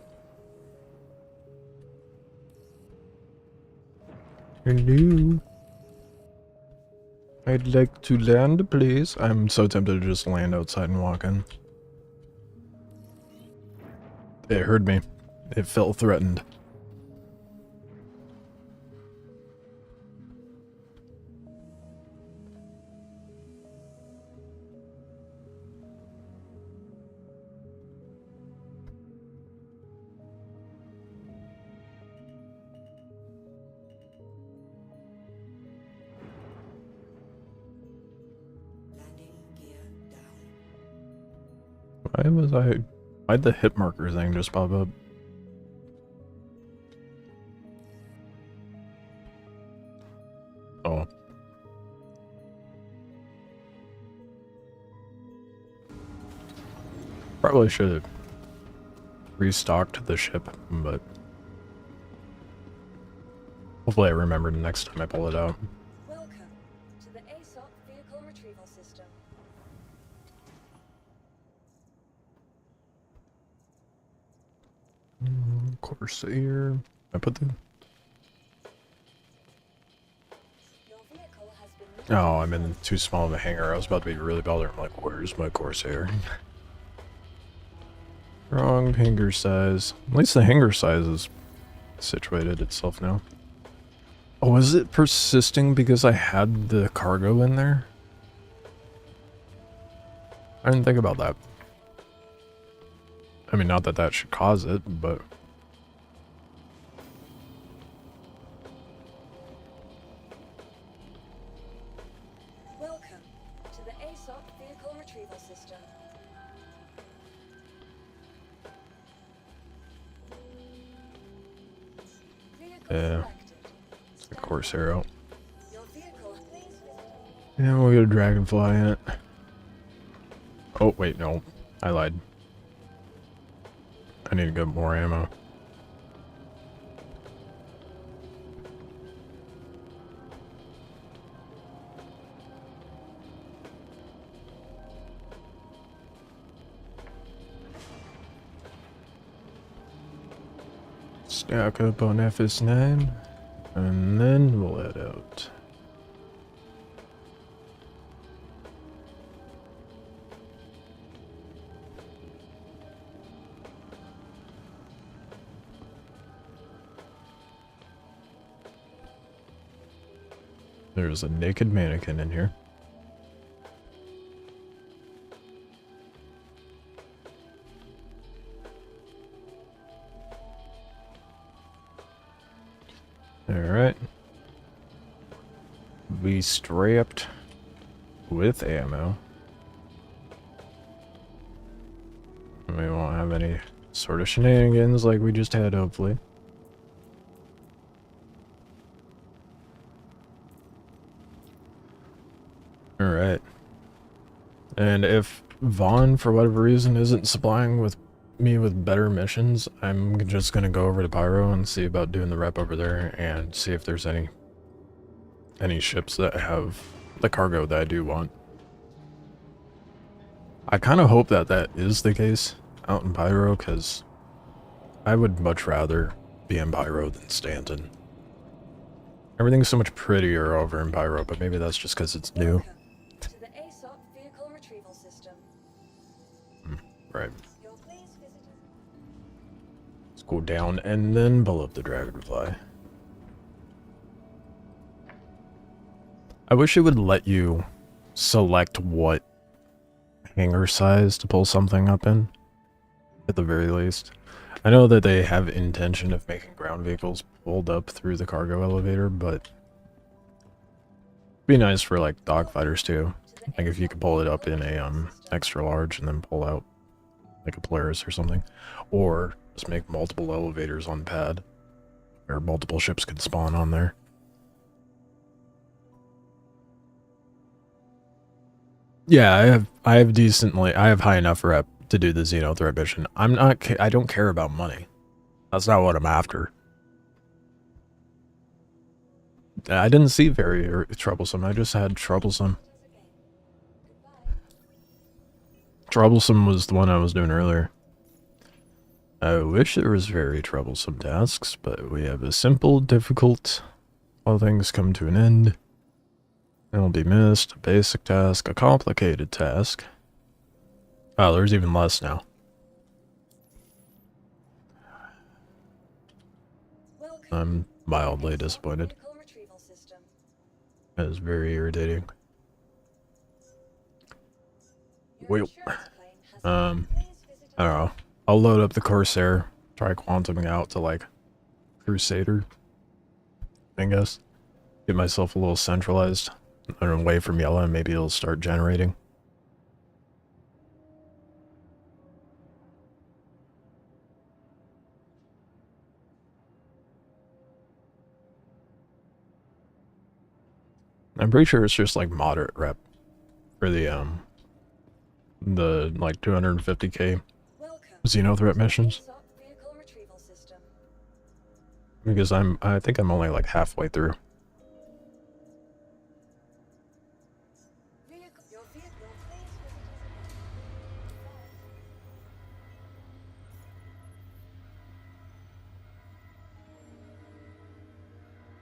Speaker 1: Hello. I'd like to land, please. I'm so tempted to just land outside and walk in. It heard me. It felt threatened. Why'd the hit marker thing just pop up? Oh. Probably should have restocked the ship, but hopefully I remember the next time I pull it out.
Speaker 2: Welcome to the ASOP vehicle retrieval system.
Speaker 1: Corsair. I put the.
Speaker 2: Your vehicle has been
Speaker 1: Oh, I'm in too small of a hangar. I was about to be really bothered. I'm like, where's my Corsair? Wrong hangar size. At least the hangar size is situated itself now. Oh, is it persisting because I had the cargo in there? I didn't think about that. I mean, not that that should cause it, but...
Speaker 2: Welcome to the ASOP vehicle retrieval system. Vehicle
Speaker 1: Yeah.
Speaker 2: selected.
Speaker 1: The Corsair out.
Speaker 2: Your vehicle, please visit.
Speaker 1: Yeah, we'll get a dragonfly in it. Oh, wait, no. I lied. I need to get more ammo. Stack up on FS9, and then we'll head out. There's a naked mannequin in here. Alright. We strapped with ammo. We won't have any sort of shenanigans like we just had, hopefully. Alright. And if Vaughn, for whatever reason, isn't supplying with me with better missions, I'm just gonna go over to Pyro and see about doing the rep over there and see if there's any ships that have the cargo that I do want. I kind of hope that that is the case out in Pyro, because I would much rather be in Pyro than Stanton. Everything's so much prettier over in Pyro, but maybe that's just because it's new.
Speaker 2: Welcome to the ASOP vehicle retrieval system.
Speaker 1: Right.
Speaker 2: Your please visit.
Speaker 1: Let's go down and then pull up the dragonfly. I wish it would let you select what hangar size to pull something up in, at the very least. I know that they have intention of making ground vehicles pulled up through the cargo elevator, but it'd be nice for like dogfighters too. Like if you could pull it up in a extra large and then pull out like a Polaris or something, or just make multiple elevators on pad, or multiple ships could spawn on there. Yeah, I have high enough rep to do the Xeno threat mission. I don't care about money. That's not what I'm after. I didn't see very troublesome. I just had troublesome. Troublesome was the one I was doing earlier. I wish there was very troublesome tasks, but we have a simple, difficult, all things come to an end. It'll be missed, a basic task, a complicated task. Oh, there's even less now. I'm mildly disappointed. That is very irritating. Well, I don't know. I'll load up the Corsair, try quantuming out to like Crusader, I guess. Get myself a little centralized. And wait from yellow and maybe it'll start generating. I'm pretty sure it's just like moderate rep for the like 250k
Speaker 2: Welcome
Speaker 1: Xeno threat missions.
Speaker 2: ASOP vehicle retrieval system.
Speaker 1: Because I think I'm only like halfway through.
Speaker 2: Your vehicle, please visit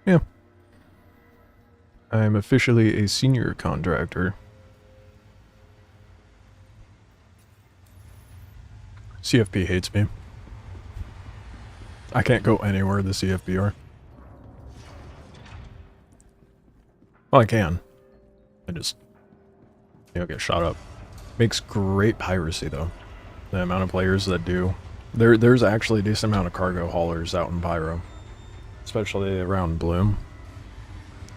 Speaker 1: Yeah. I'm officially a senior contractor. CFP hates me. I can't go anywhere the CFP are. Well, I can. I just, get shot up. Makes great piracy, though. The amount of players that do. There's actually a decent amount of cargo haulers out in Pyro. Especially around Bloom.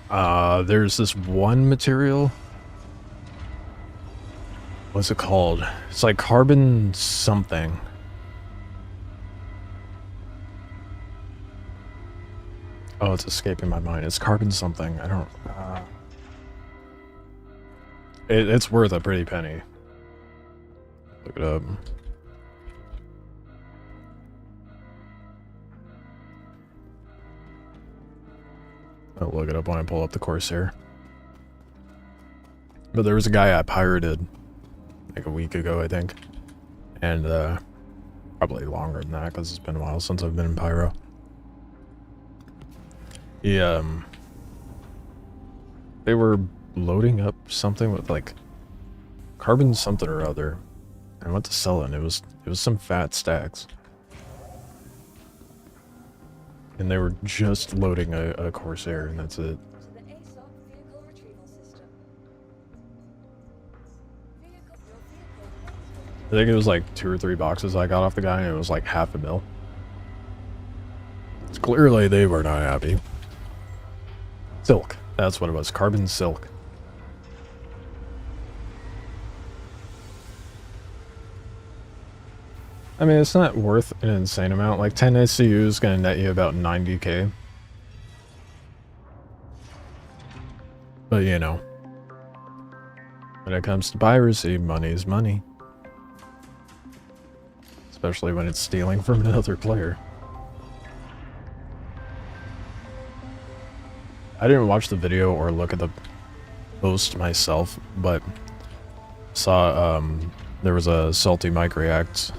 Speaker 1: There's this one material. What's it called? It's like carbon something. Oh, it's escaping my mind. It's carbon something. I don't... It's worth a pretty penny. Look it up. I'll look it up when I pull up the Corsair. But there was a guy I pirated like a week ago, I think. And, probably longer than that, because it's been a while since I've been in Pyro. He, they were loading up something with, like, carbon something or other. I went to sell it, and it was some fat stacks. And they were just loading a Corsair, and that's it.
Speaker 2: the ASOP vehicle retrieval system.
Speaker 1: I think it was like 2 or 3 boxes I got off the guy, and it was like $500,000. Clearly, they were not happy. Silk. That's what it was. Carbon silk. I mean, it's not worth an insane amount. Like, 10 SCU is going to net you about 90k. But, you know. When it comes to piracy, money is money. Especially when it's stealing from another player. I didn't watch the video or look at the post myself, but saw there was a Salty Mike React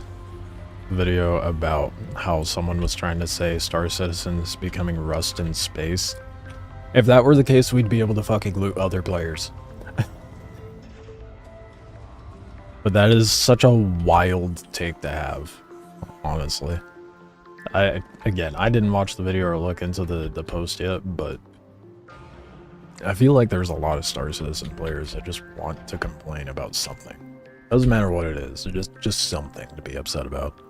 Speaker 1: video about how someone was trying to say Star Citizen is becoming Rust in space. If that were the case, we'd be able to fucking loot other players. But that is such a wild take to have, honestly. Again, I didn't watch the video or look into the post yet, but I feel like there's a lot of Star Citizen players that just want to complain about something. Doesn't matter what it is, just something to be upset about.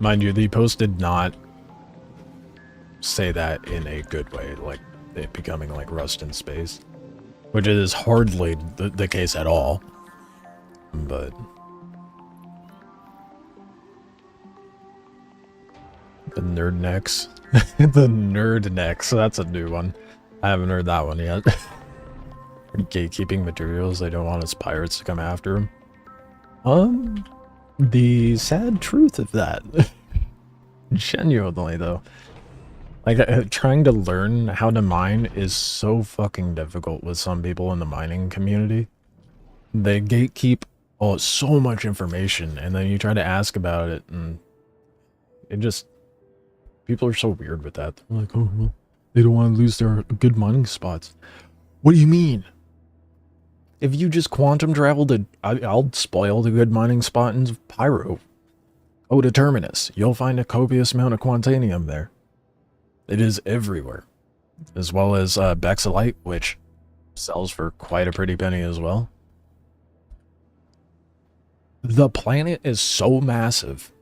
Speaker 1: Mind you, the post did not say that in a good way, like it becoming like Rust in space, which is hardly the case at all, but the nerd necks. The nerd necks, that's a new one. I haven't heard that one yet. Gatekeeping materials, they don't want us pirates to come after them. The sad truth of that. Genuinely, though. Like, trying to learn how to mine is so fucking difficult with some people in the mining community. They gatekeep so much information, and then you try to ask about it, and it just... People are so weird with that. They're like, oh, well, they don't want to lose their good mining spots. What do you mean? If you just quantum travel I'll spoil the good mining spot in Pyro. Go to Terminus. You'll find a copious amount of Quantanium there. It is everywhere. As well as Bexalite, which sells for quite a pretty penny as well. The planet is so massive.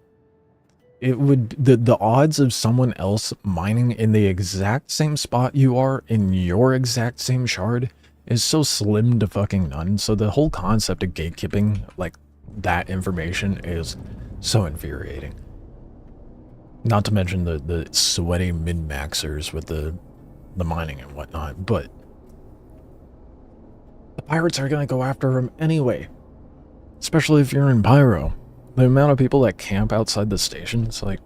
Speaker 1: It would... The odds of someone else mining in the exact same spot you are in your exact same shard is so slim to fucking none. So the whole concept of gatekeeping, like, that information is so infuriating. Not to mention the sweaty min-maxers with the mining and whatnot, but the pirates are gonna go after him anyway. Especially if you're in Pyro. The amount of people that camp outside the station, it's like,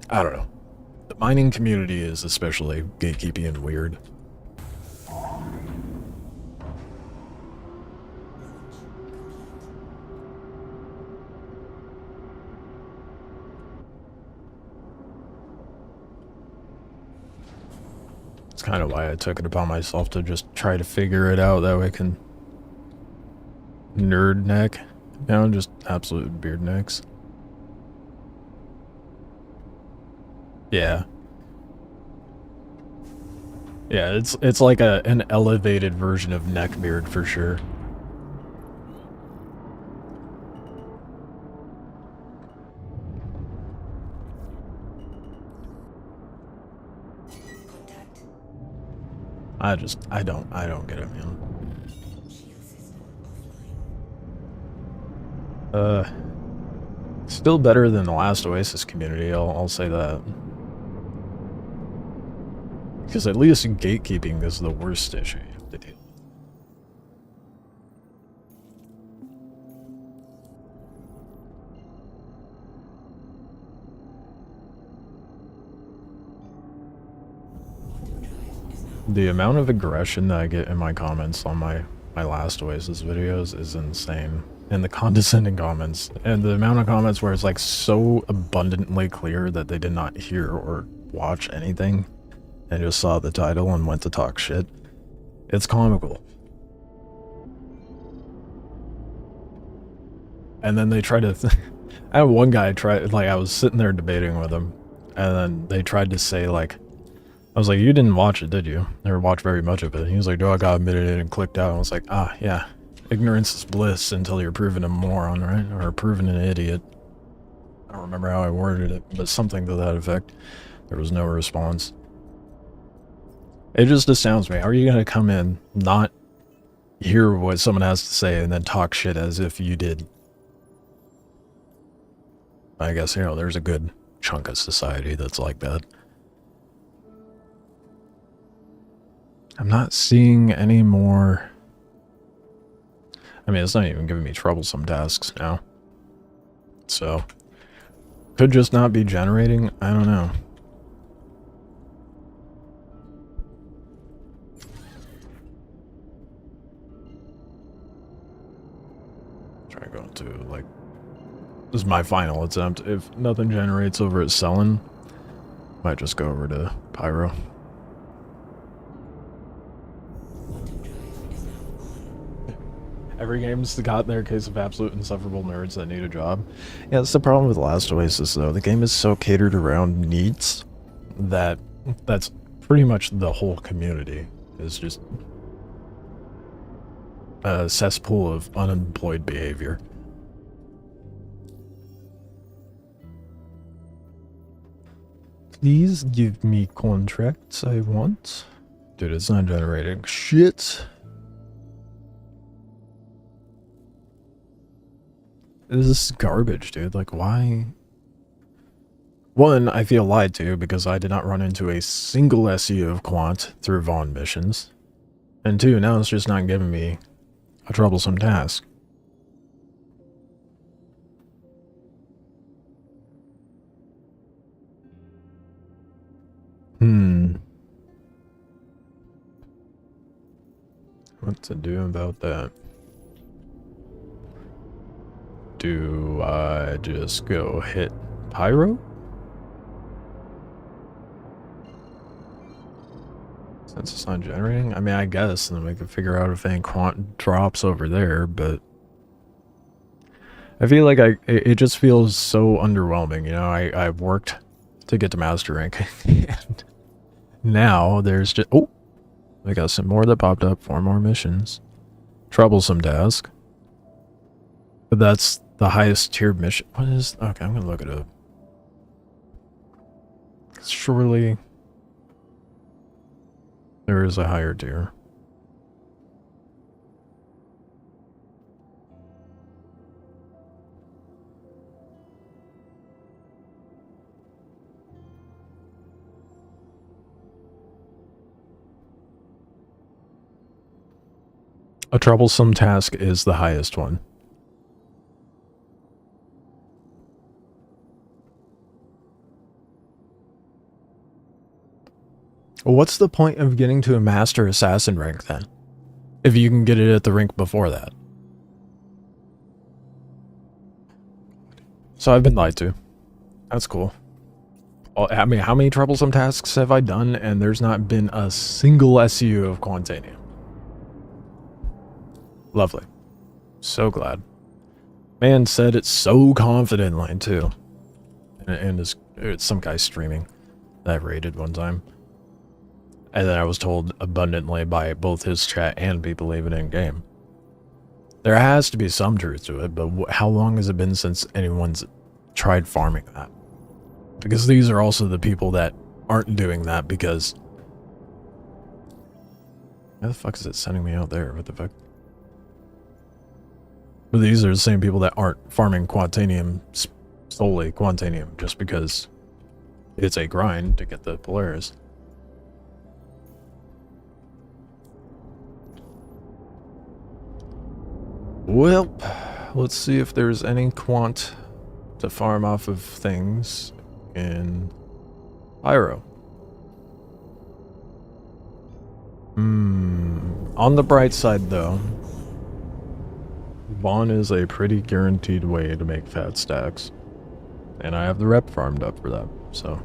Speaker 1: I don't know. The mining community is especially gatekeepy and weird. It's kind of why I took it upon myself to just try to figure it out. That way I can nerd neck. You know, just absolute beard necks. Yeah. Yeah, it's like an elevated version of neckbeard for sure. I don't get it, man. Still better than the last Oasis community, I'll say that. Because at least gatekeeping is the worst issue you have to deal with. The amount of aggression that I get in my comments on my last Oasis videos is insane. And the condescending comments. And the amount of comments where it's like so abundantly clear that they did not hear or watch anything and just saw the title and went to talk shit. It's comical. And then they try to... I had one guy try... Like, I was sitting there debating with him. And then they tried to say, like... I was like, you didn't watch it, did you? Never watched very much of it. He was like, oh, I got admitted in and clicked out. I was like, ah, yeah. Ignorance is bliss until you're proven a moron, right? Or proven an idiot. I don't remember how I worded it, but something to that effect. There was no response. It just astounds me. How are you going to come in, not hear what someone has to say, and then talk shit as if you did? I guess, you know, there's a good chunk of society that's like that. I'm not seeing any more... I mean, it's not even giving me troublesome tasks now. So, could just not be generating? I don't know. Try going to, like... This is my final attempt. If nothing generates over at Selin, might just go over to Pyro. Every game's got their case of absolute insufferable nerds that need a job. Yeah, that's the problem with Last Oasis, though. The game is so catered around needs that that's pretty much the whole community is just a cesspool of unemployed behavior. Please give me contracts I want. Dude, it's not generating shit. This is garbage, dude. Like, why? One, I feel lied to because I did not run into a single SE of Quant through Vaughn missions. And two, now it's just not giving me a troublesome task. What to do about that? Do I just go hit Pyro? Since it's not generating? I mean, I guess, and then we can figure out if any quant drops over there, but... I feel like it just feels so underwhelming, you know? I worked to get to Master Rank, and now there's just... Oh! We got some more that popped up, 4 more missions. Troublesome task. But that's the highest tier mission. What is... Okay, I'm gonna look it up. Surely... there is a higher tier. A troublesome task is the highest one. What's the point of getting to a master assassin rank then? If you can get it at the rank before that. So I've been lied to. That's cool. I mean, how many troublesome tasks have I done and there's not been a single SU of Quantanium? Lovely. So glad. Man said it so confidently too. And it's some guy streaming that I raided one time. And then I was told abundantly by both his chat and people even in game. There has to be some truth to it, but how long has it been since anyone's tried farming that? Because these are also the people that aren't doing that because... Why the fuck is it sending me out there? What the fuck? But these are the same people that aren't farming Quantanium, solely Quantanium, just because it's a grind to get the Polaris. Well, let's see if there's any quant to farm off of things in Pyro. On the bright side though, Vaughn is a pretty guaranteed way to make fat stacks. And I have the rep farmed up for that, so.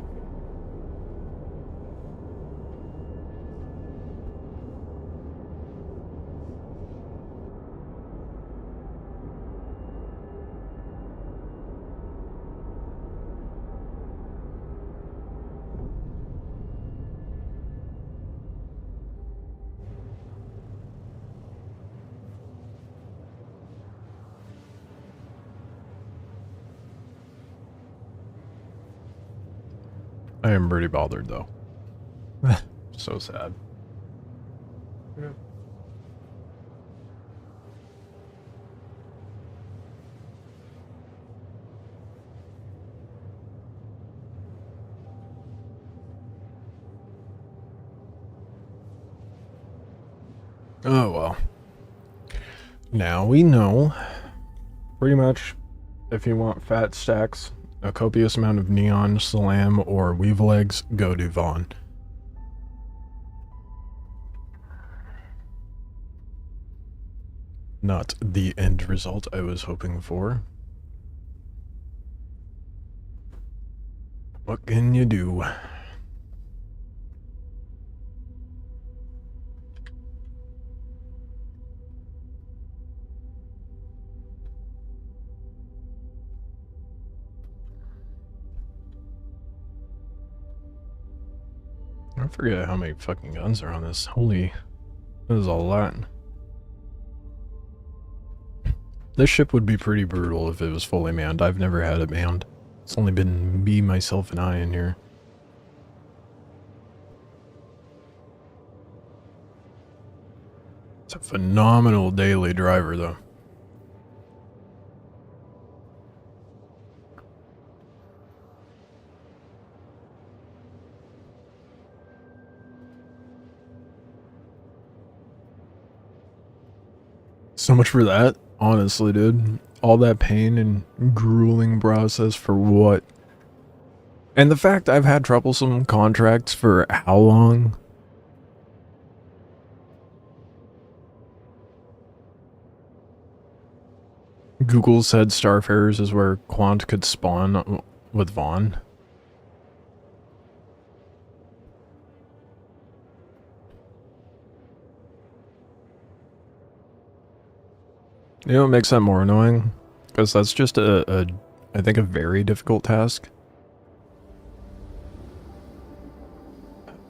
Speaker 1: I am pretty bothered though. So sad. Yeah. Oh well. Now we know. Pretty much, if you want fat stacks, a copious amount of neon, slam, or weevil eggs, go to Vaughn. Not the end result I was hoping for. What can you do? I forget how many fucking guns are on this. Holy, this is a lot. This ship would be pretty brutal if it was fully manned. I've never had it manned. It's only been me, myself, and I in here. It's a phenomenal daily driver, though. So much for that, honestly, dude. All that pain and grueling process for what? And the fact I've had troublesome contracts for how long? Google said Starfarers is where Quant could spawn with Vaughn. You know what makes that more annoying? Because that's just I think a very difficult task.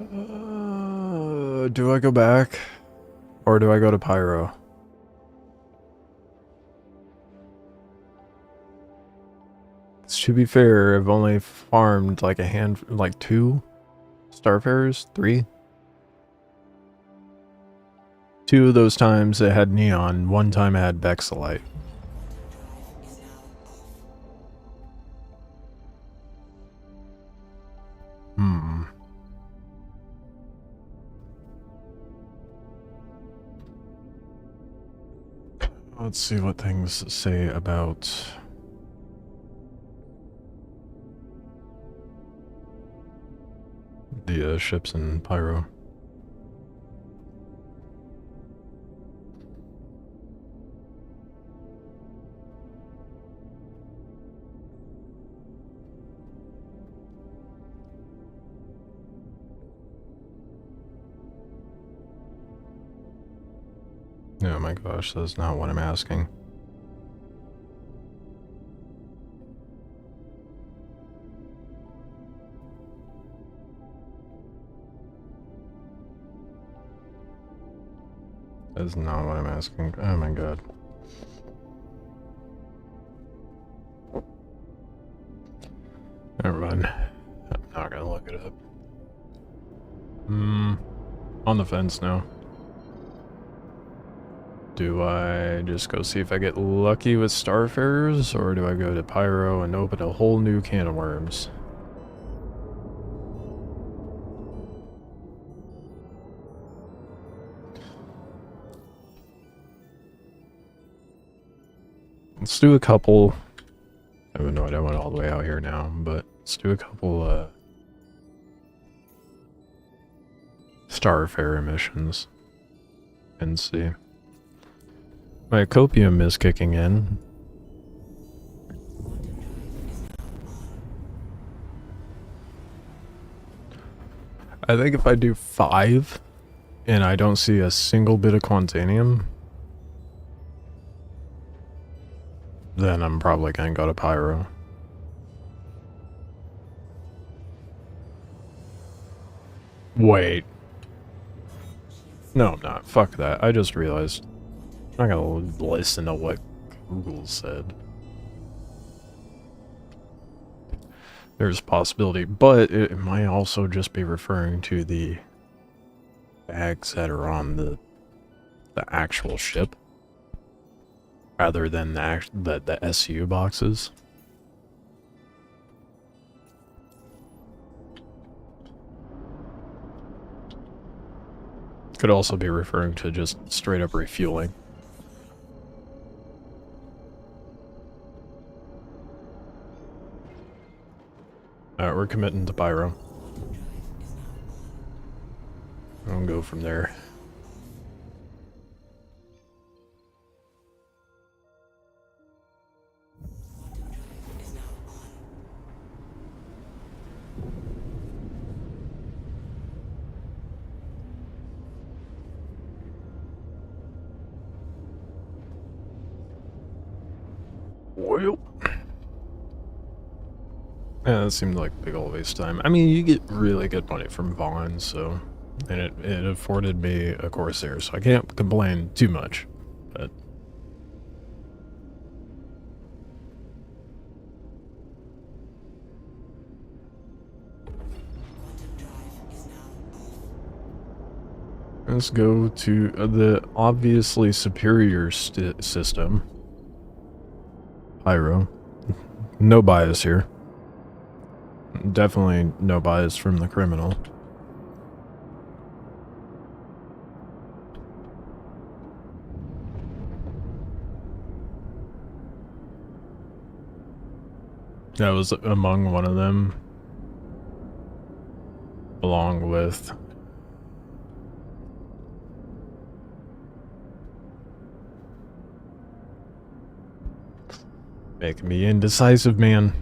Speaker 1: Do I go back? Or do I go to Pyro? To be fair, I've only farmed like a hand, like 2 Starfarers, 3. 2 of those times it had neon, 1 time it had Bexelite. Let's see what things say about the ships in Pyro. Oh my gosh, that's not what I'm asking. That's not what I'm asking. Oh my god. Never mind. I'm not gonna look it up. On the fence now. Do I just go see if I get lucky with Starfarers, or do I go to Pyro and open a whole new can of worms? Let's do a couple. I don't know, I went all the way out here now, but let's do a couple Starfarer missions and see. My copium is kicking in. I think if I do 5 and I don't see a single bit of Quantanium, then I'm probably gonna go to Pyro. Wait. No, I'm not. Fuck that. I just realized. I'm not gonna listen to what Google said. There's a possibility, but it might also just be referring to the bags that are on the actual ship, rather than the SU boxes. Could also be referring to just straight up refueling. Alright, we're committing to Pyro. I'll go from there. Well, yeah, that seemed like a big old waste of time. I mean, you get really good money from Vaughn, so, and it afforded me a Corsair, so I can't complain too much, but let's go to the obviously superior system. Pyro. No bias here. Definitely no bias from the criminal. That was among one of them, along with making me indecisive, man.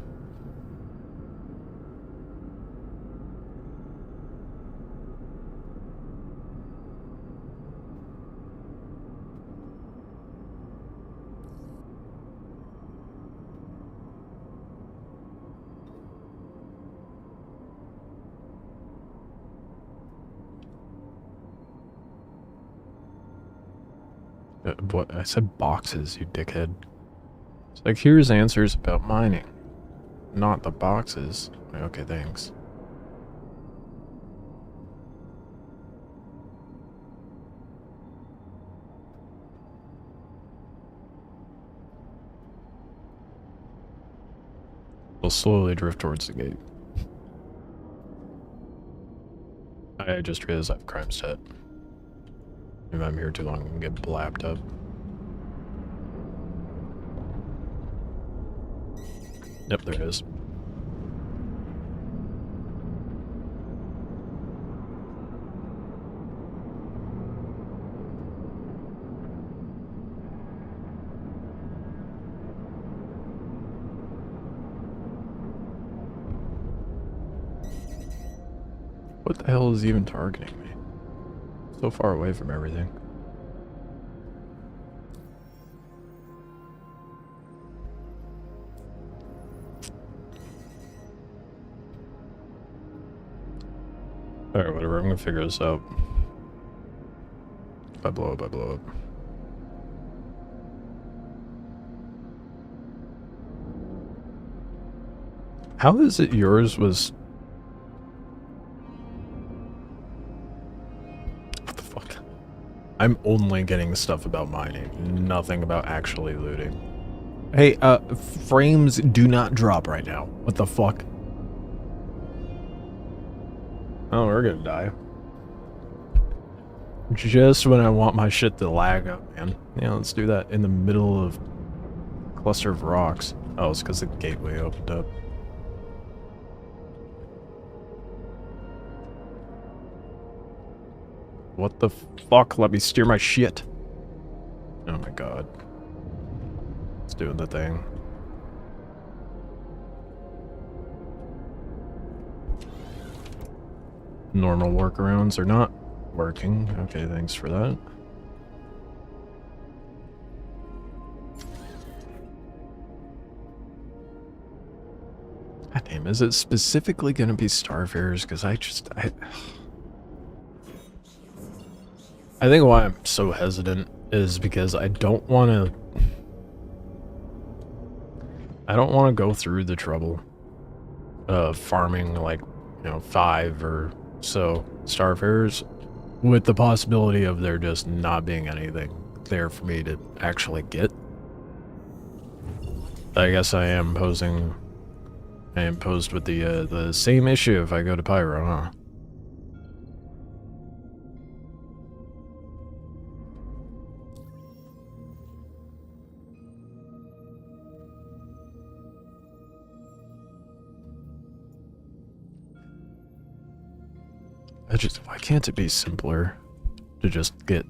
Speaker 1: What? I said boxes, you dickhead. It's like, here's answers about mining, not the boxes. Okay, thanks. We'll slowly drift towards the gate. I just realized I have crime stat. If I'm here too long, I'm gonna get blapped up. Yep, there it is. What the hell is even targeting me? So far away from everything. Alright, whatever, I'm gonna figure this out. If I blow up, I blow up. How is it yours was... What the fuck? I'm only getting stuff about mining, nothing about actually looting. Hey, frames do not drop right now. What the fuck? Oh, we're gonna die. Just when I want my shit to lag up, man. Yeah, let's do that in the middle of a cluster of rocks. Oh, it's because the gateway opened up. What the fuck? Let me steer my shit. Oh my god. It's doing the thing. Normal workarounds are not working. Okay, thanks for that. God damn, is it specifically going to be Starfarers? Because I think why I'm so hesitant is because I don't want to go through the trouble of farming like, 5 or so Starfarers with the possibility of there just not being anything there for me to actually get. I guess I am posed with the same issue if I go to Pyro, huh? Why can't it be simpler to just get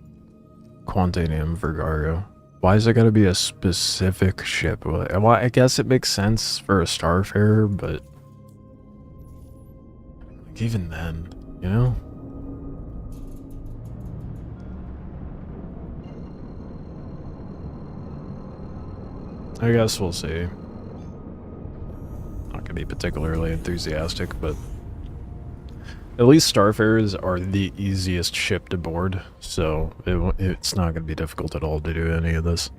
Speaker 1: Quantanium for Gargo? Why is it gotta be a specific ship? Well, I guess it makes sense for a Starfarer, but like, even then, you know? I guess we'll see. Not gonna be particularly enthusiastic, but at least Starfarers are the easiest ship to board, so it's not gonna be difficult at all to do any of this.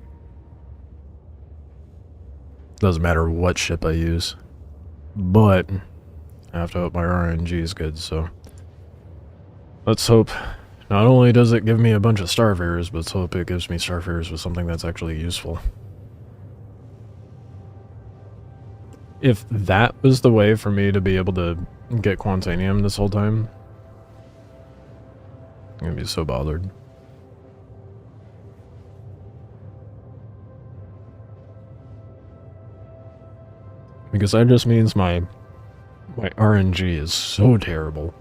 Speaker 1: Doesn't matter what ship I use. But I have to hope my RNG is good, so let's hope not only does it give me a bunch of Starfarers, but let's hope it gives me Starfarers with something that's actually useful. If that was the way for me to be able to get Quantanium this whole time, I'm gonna be so bothered. Because that just means my RNG is so terrible.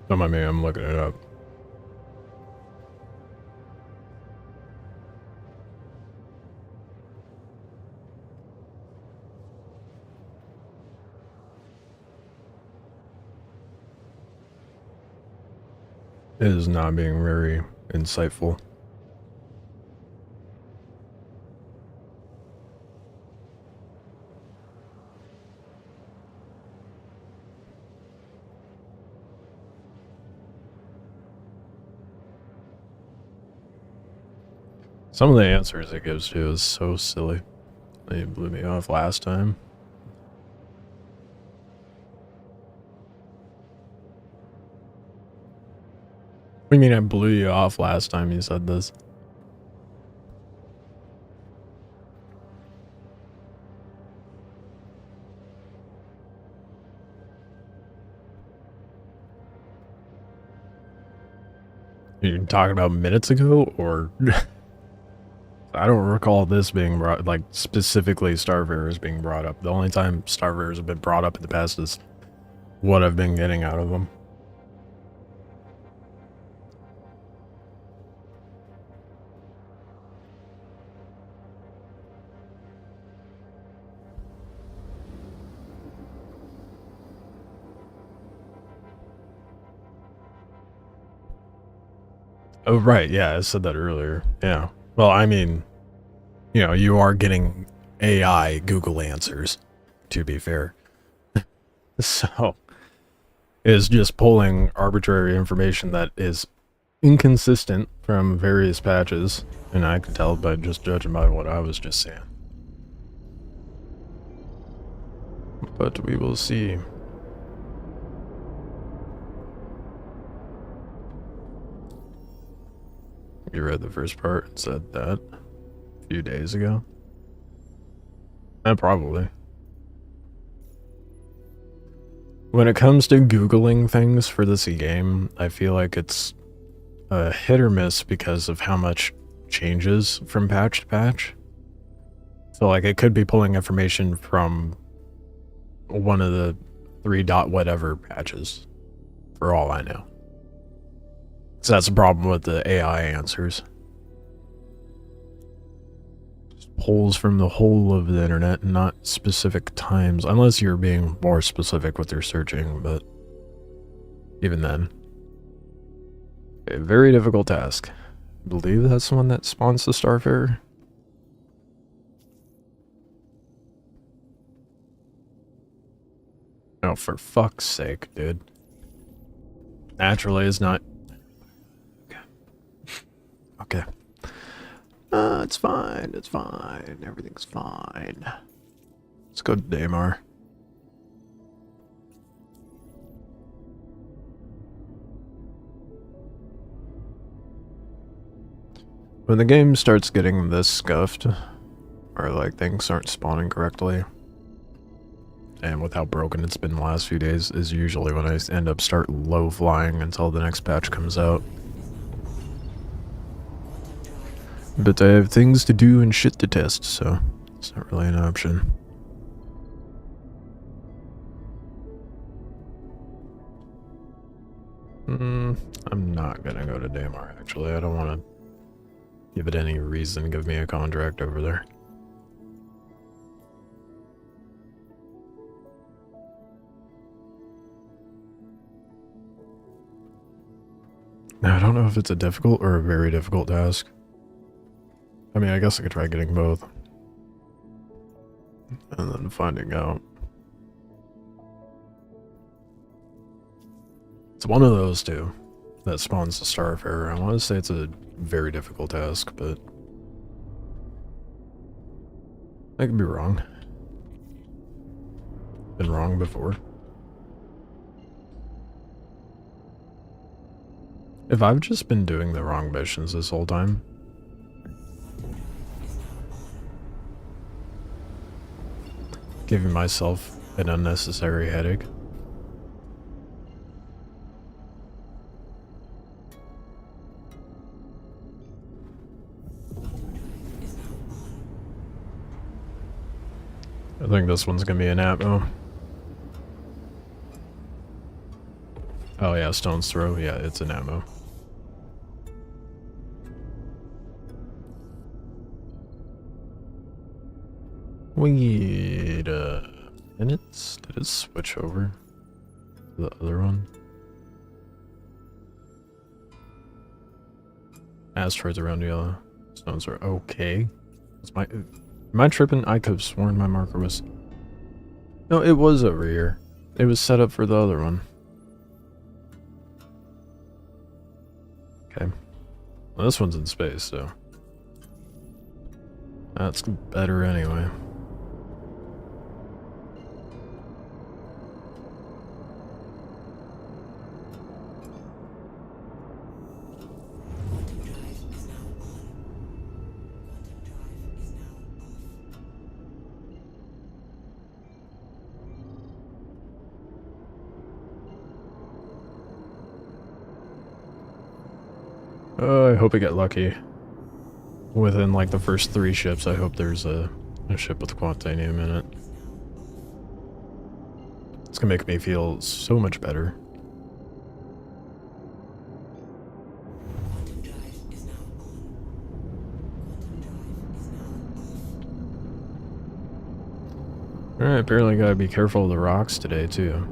Speaker 1: Don't mind me, I'm looking it up. It is not being very insightful. Some of the answers it gives to is so silly. They blew me off last time. What do you mean I blew you off last time you said this? You're talking about minutes ago, or I don't recall this being brought, like specifically Starfarers being brought up. The only time Starfarers have been brought up in the past is what I've been getting out of them. Oh, right. Yeah, I said that earlier. Yeah. Well, I mean, you know, you are getting AI Google answers, to be fair. So, it's just pulling arbitrary information that is inconsistent from various patches, and I could tell by just judging by what I was just saying. But we will see. You read the first part and said that a few days ago? Probably. When it comes to Googling things for this game, I feel like it's a hit or miss because of how much changes from patch to patch. So like it could be pulling information from one of the 3 dot whatever patches, for all I know. So that's the problem with the AI answers. Just pulls from the whole of the internet and not specific times, unless you're being more specific with your searching, but even then. A very difficult task. I believe that's the one that spawns the Starfarer. Oh, for fuck's sake, dude. Naturally is not... Okay. It's fine, it's fine. Everything's fine. Let's go to Daymar. When the game starts getting this scuffed, or like things aren't spawning correctly, and with how broken it's been the last few days, is usually when I end up start low flying until the next patch comes out. But I have things to do and shit to test, so it's not really an option. I'm not gonna go to Daymar, actually. I don't want to give it any reason to give me a contract over there. Now, I don't know if it's a difficult or a very difficult task. I mean, I guess I could try getting both. And then finding out. It's one of those two that spawns the Starfarer. I want to say it's a very difficult task, but I could be wrong. Been wrong before. If I've just been doing the wrong missions this whole time, giving myself an unnecessary headache. I think this one's gonna be an ammo. Oh yeah, Stone's Throw. Yeah, it's an ammo. Wait a minute. Did it switch over to the other one? Asteroids around yellow. Stones are okay. Am I tripping? I could have sworn my marker was... No, it was over here. It was set up for the other one. Okay. Well, this one's in space, so... That's better anyway. I hope I get lucky. Within like the first 3 ships, I hope there's a ship with Quantanium in it. It's gonna make me feel so much better. Alright, apparently gotta be careful of the rocks today too.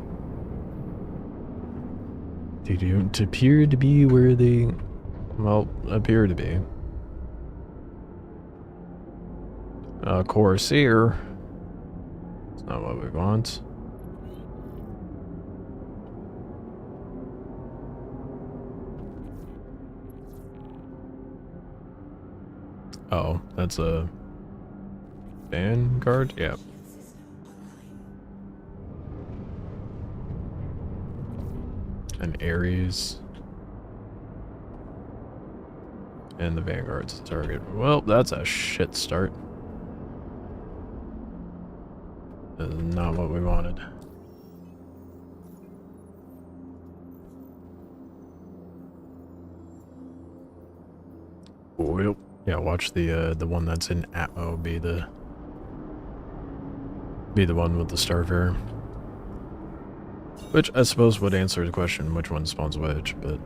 Speaker 1: They don't appear to be where they, well, appear to be. Corsair. It's not what we want. Oh, that's a Vanguard? Yeah. An Ares. And the Vanguard's the target. Well, that's a shit start. This is not what we wanted. Well, yeah, watch the one that's in Atmo be the one with the Starfarer. Which I suppose would answer the question which one spawns which, but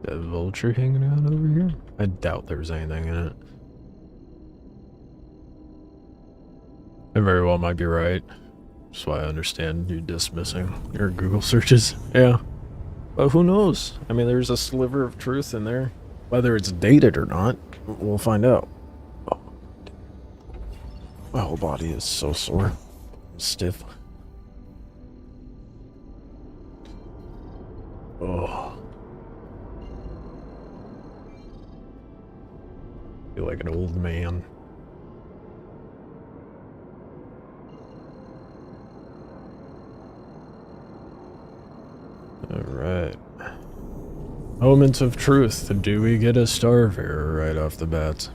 Speaker 1: a vulture hanging out over here? I doubt there's anything in it. I very well might be right. That's why I understand you dismissing your Google searches. Yeah. But who knows? I mean, there's a sliver of truth in there. Whether it's dated or not, we'll find out. Oh. My whole body is so sore. Stiff. Oh. Feel like an old man. Alright. Moment of truth. Do we get a Starfarer right off the bat?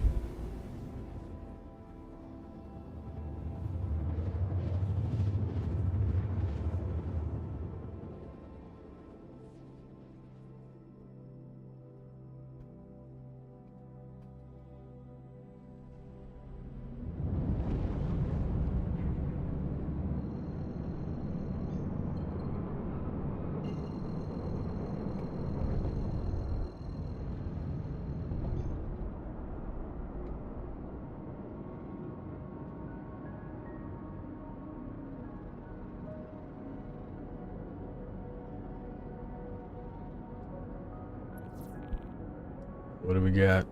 Speaker 1: What do we got?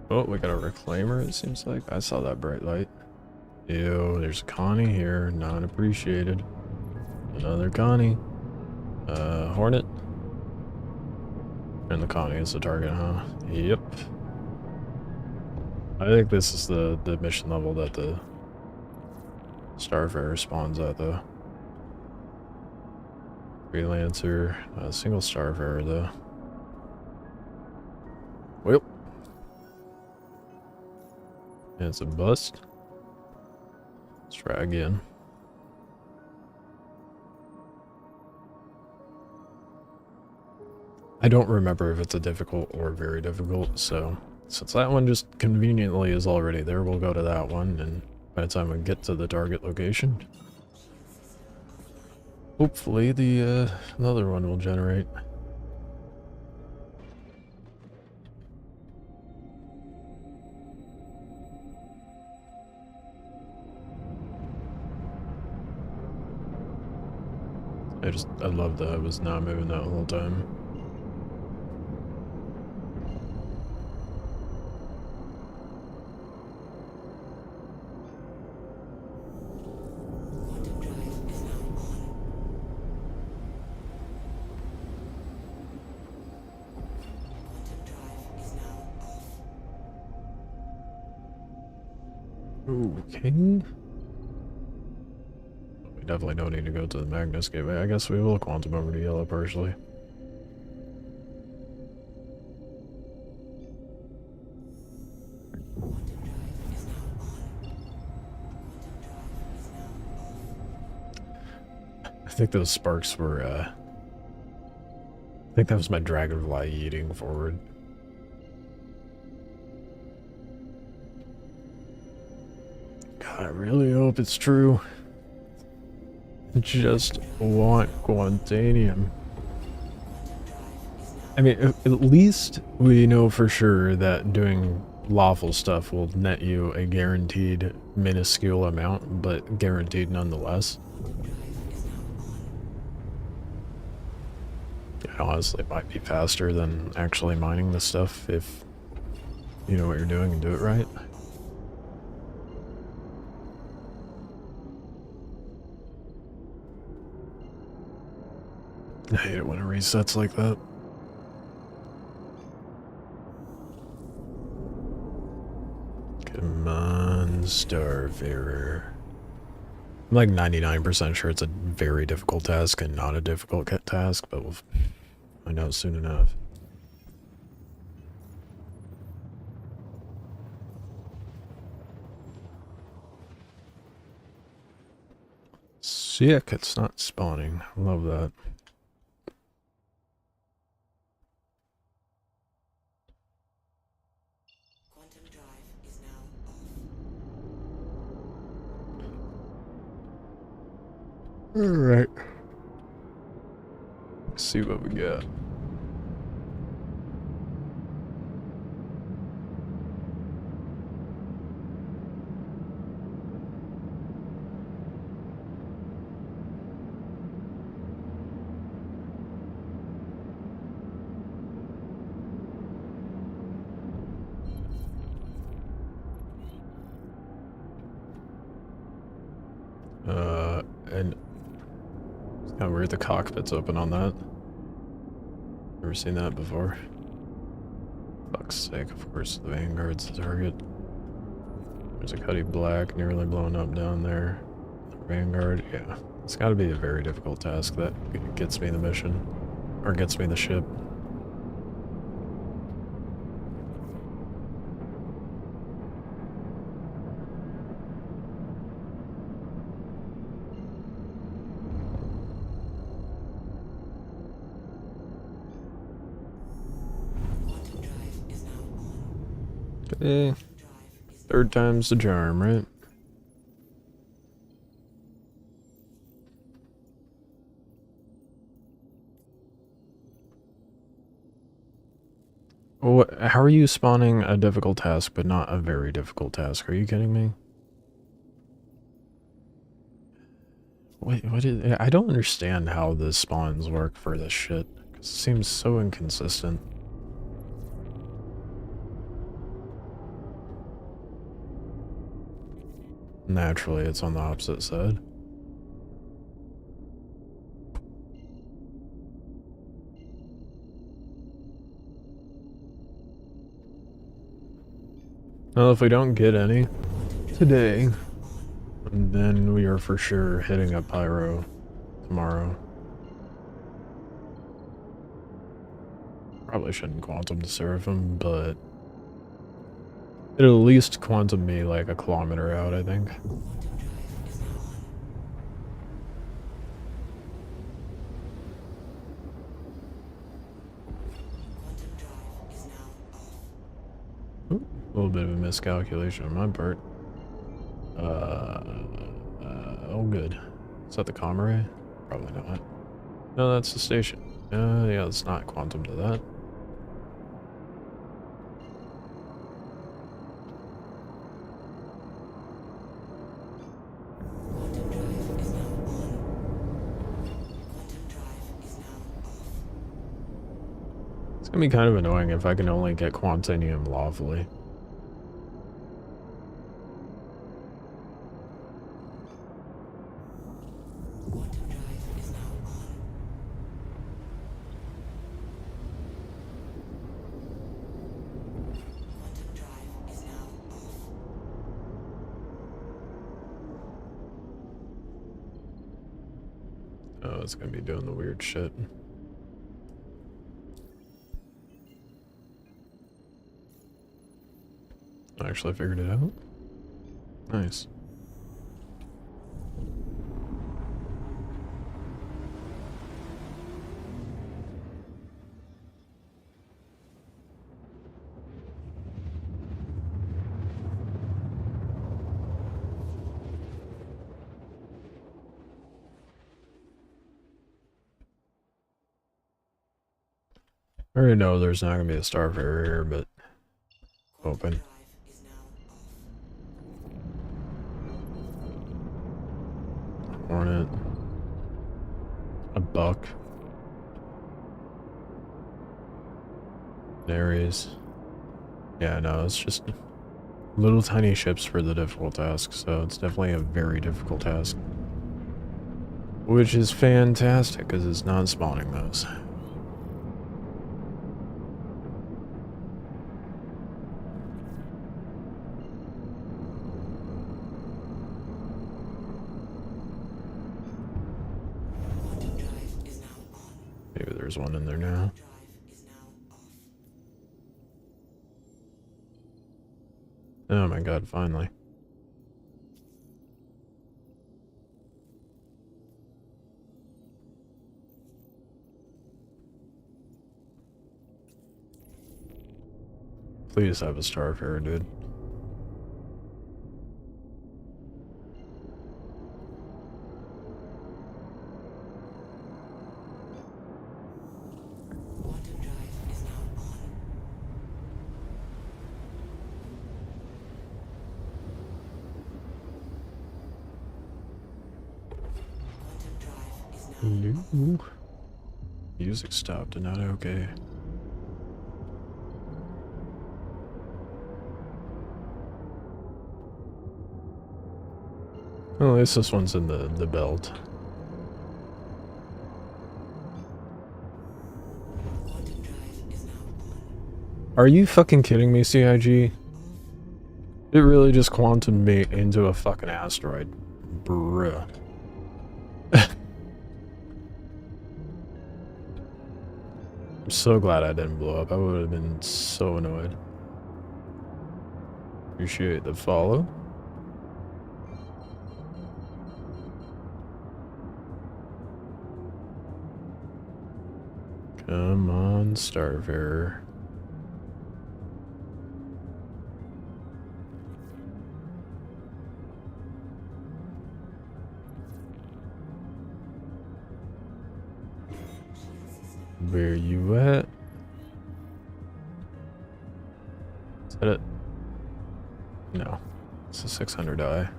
Speaker 1: Oh, we got a reclaimer, it seems like. I saw that bright light. Ew, there's a Connie here. Not appreciated. Another Connie. Hornet. And the Connie is the target, huh? Yep. I think this is the mission level that the Starfarer spawns at, though. Freelancer. Single Starfarer, though. Well. It's a bust. Let's try again. I don't remember if it's a difficult or very difficult, so since that one just conveniently is already there, we'll go to that one, and by the time we get to the target location, hopefully the another one will generate. I love that I was not moving that whole time. Okay. We definitely don't need to go to the Magnus Gateway. I guess we will quantum over to yellow partially. I think those sparks were, I think that was my dragonfly eating forward. God, I really hope it's true. I just want Quantanium. I mean, at least we know for sure that doing lawful stuff will net you a guaranteed minuscule amount, but guaranteed nonetheless. Honestly, it might be faster than actually mining the stuff if you know what you're doing and do it right. I hate it when it resets like that. Come on, Starfarer. I'm like 99% sure it's a very difficult task and not a difficult task, but we'll find out soon enough. Sick, it's not spawning. Love that. Alright. Let's see what we got. And it's kind of weird the cockpit's open on that. Never seen that before. Fuck's sake, of course, the Vanguard's the target. There's a Cuddy Black nearly blown up down there. The Vanguard, yeah. It's gotta be a very difficult task that gets me the mission. Or gets me the ship. Okay. Third time's the charm, right? What, how are you spawning a difficult task but not a very difficult task? Are you kidding me? Wait, what is... I don't understand how the spawns work for this shit. It seems so inconsistent. Naturally, it's on the opposite side. Well, if we don't get any today, then we are for sure hitting a pyro tomorrow. Probably shouldn't quantum to Seraphim, but it'll at least quantum me like a kilometer out, I think. Ooh, a little bit of a miscalculation on my part. Oh good. Is that the comm array? Probably not. No, that's the station. Yeah, let's not quantum to that. It's gonna be kind of annoying if I can only get Quantanium lawfully. Oh, it's gonna be doing the weird shit. I actually figured it out. Nice. I already know there's not gonna be a Starfarer here, but open. Hornet. A buck. Ares. Yeah, no, it's just little tiny ships for the difficult task, so it's definitely a very difficult task. Which is fantastic, because it's not spawning those. Maybe there's one in there now. Oh my god, finally. Please have a Starfarer, dude. No. Music stopped and not okay. Well, at least this one's in the belt. Are you fucking kidding me, CIG? It really just quantumed me into a fucking asteroid. Bruh. I'm so glad I didn't blow up. I would have been so annoyed. Appreciate the follow. Come on, Starfarer. Where you at? Is that it? No. It's a 600i.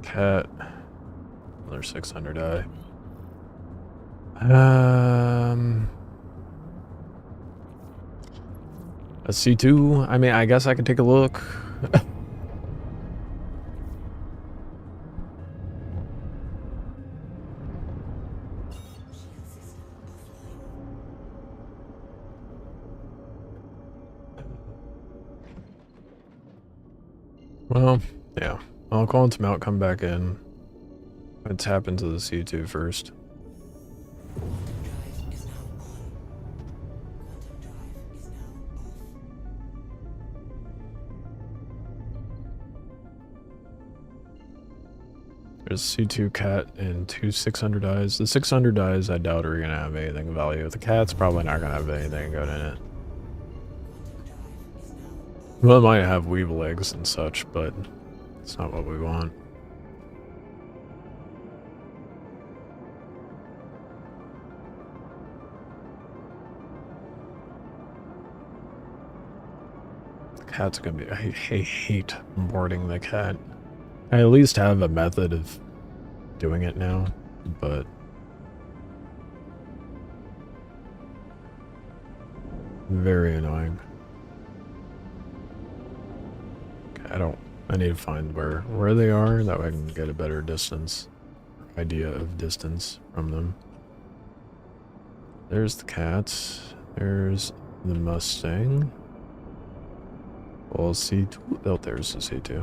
Speaker 1: Cat. Another 600i. A C2? I mean, I guess I could take a look. Well, yeah. I'll call him out, come back in. I tap into the C2 first. There's C2 cat and 2 600 eyes. The 600 eyes I doubt are gonna have anything of value. The cat's probably not gonna have anything good in it. Well, it might have weevil eggs and such, but it's not what we want. The cat's gonna be... I hate boarding the cat. I at least have a method of doing it now, but Very annoying. Okay, I need to find where they are, that way I can get a better idea of distance from them. There's the cats. There's the Mustang. Well, C2. Oh, there's the C2.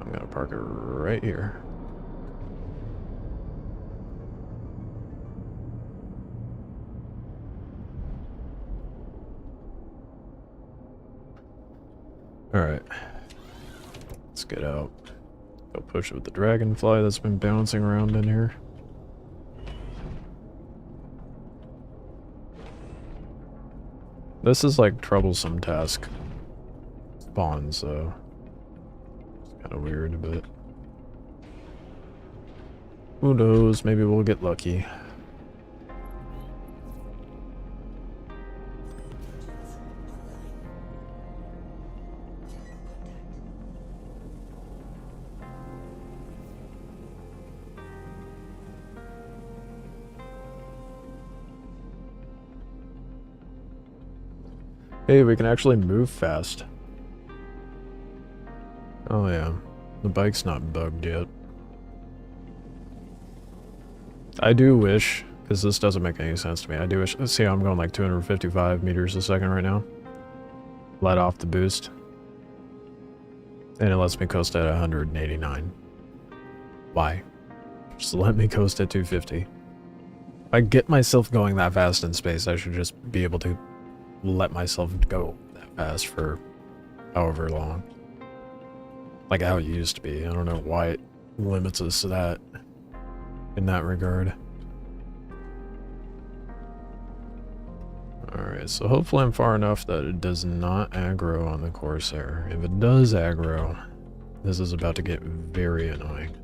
Speaker 1: I'm gonna park it right here. Alright. Let's get out. Go push it with the dragonfly that's been bouncing around in here. This is like troublesome task spawn, so it's kind of weird, but who knows, maybe we'll get lucky. Hey, we can actually move fast. Oh yeah, the bike's not bugged yet. I do wish, because this doesn't make any sense to me, I do wish, see how I'm going like 255 meters a second right now? Let off the boost. And it lets me coast at 189. Why? Just let me coast at 250. If I get myself going that fast in space, I should just be able to let myself go that fast for however long. Like how it used to be. I don't know why it limits us to that in that regard. Alright, so hopefully I'm far enough that it does not aggro on the Corsair. If it does aggro, this is about to get very annoying.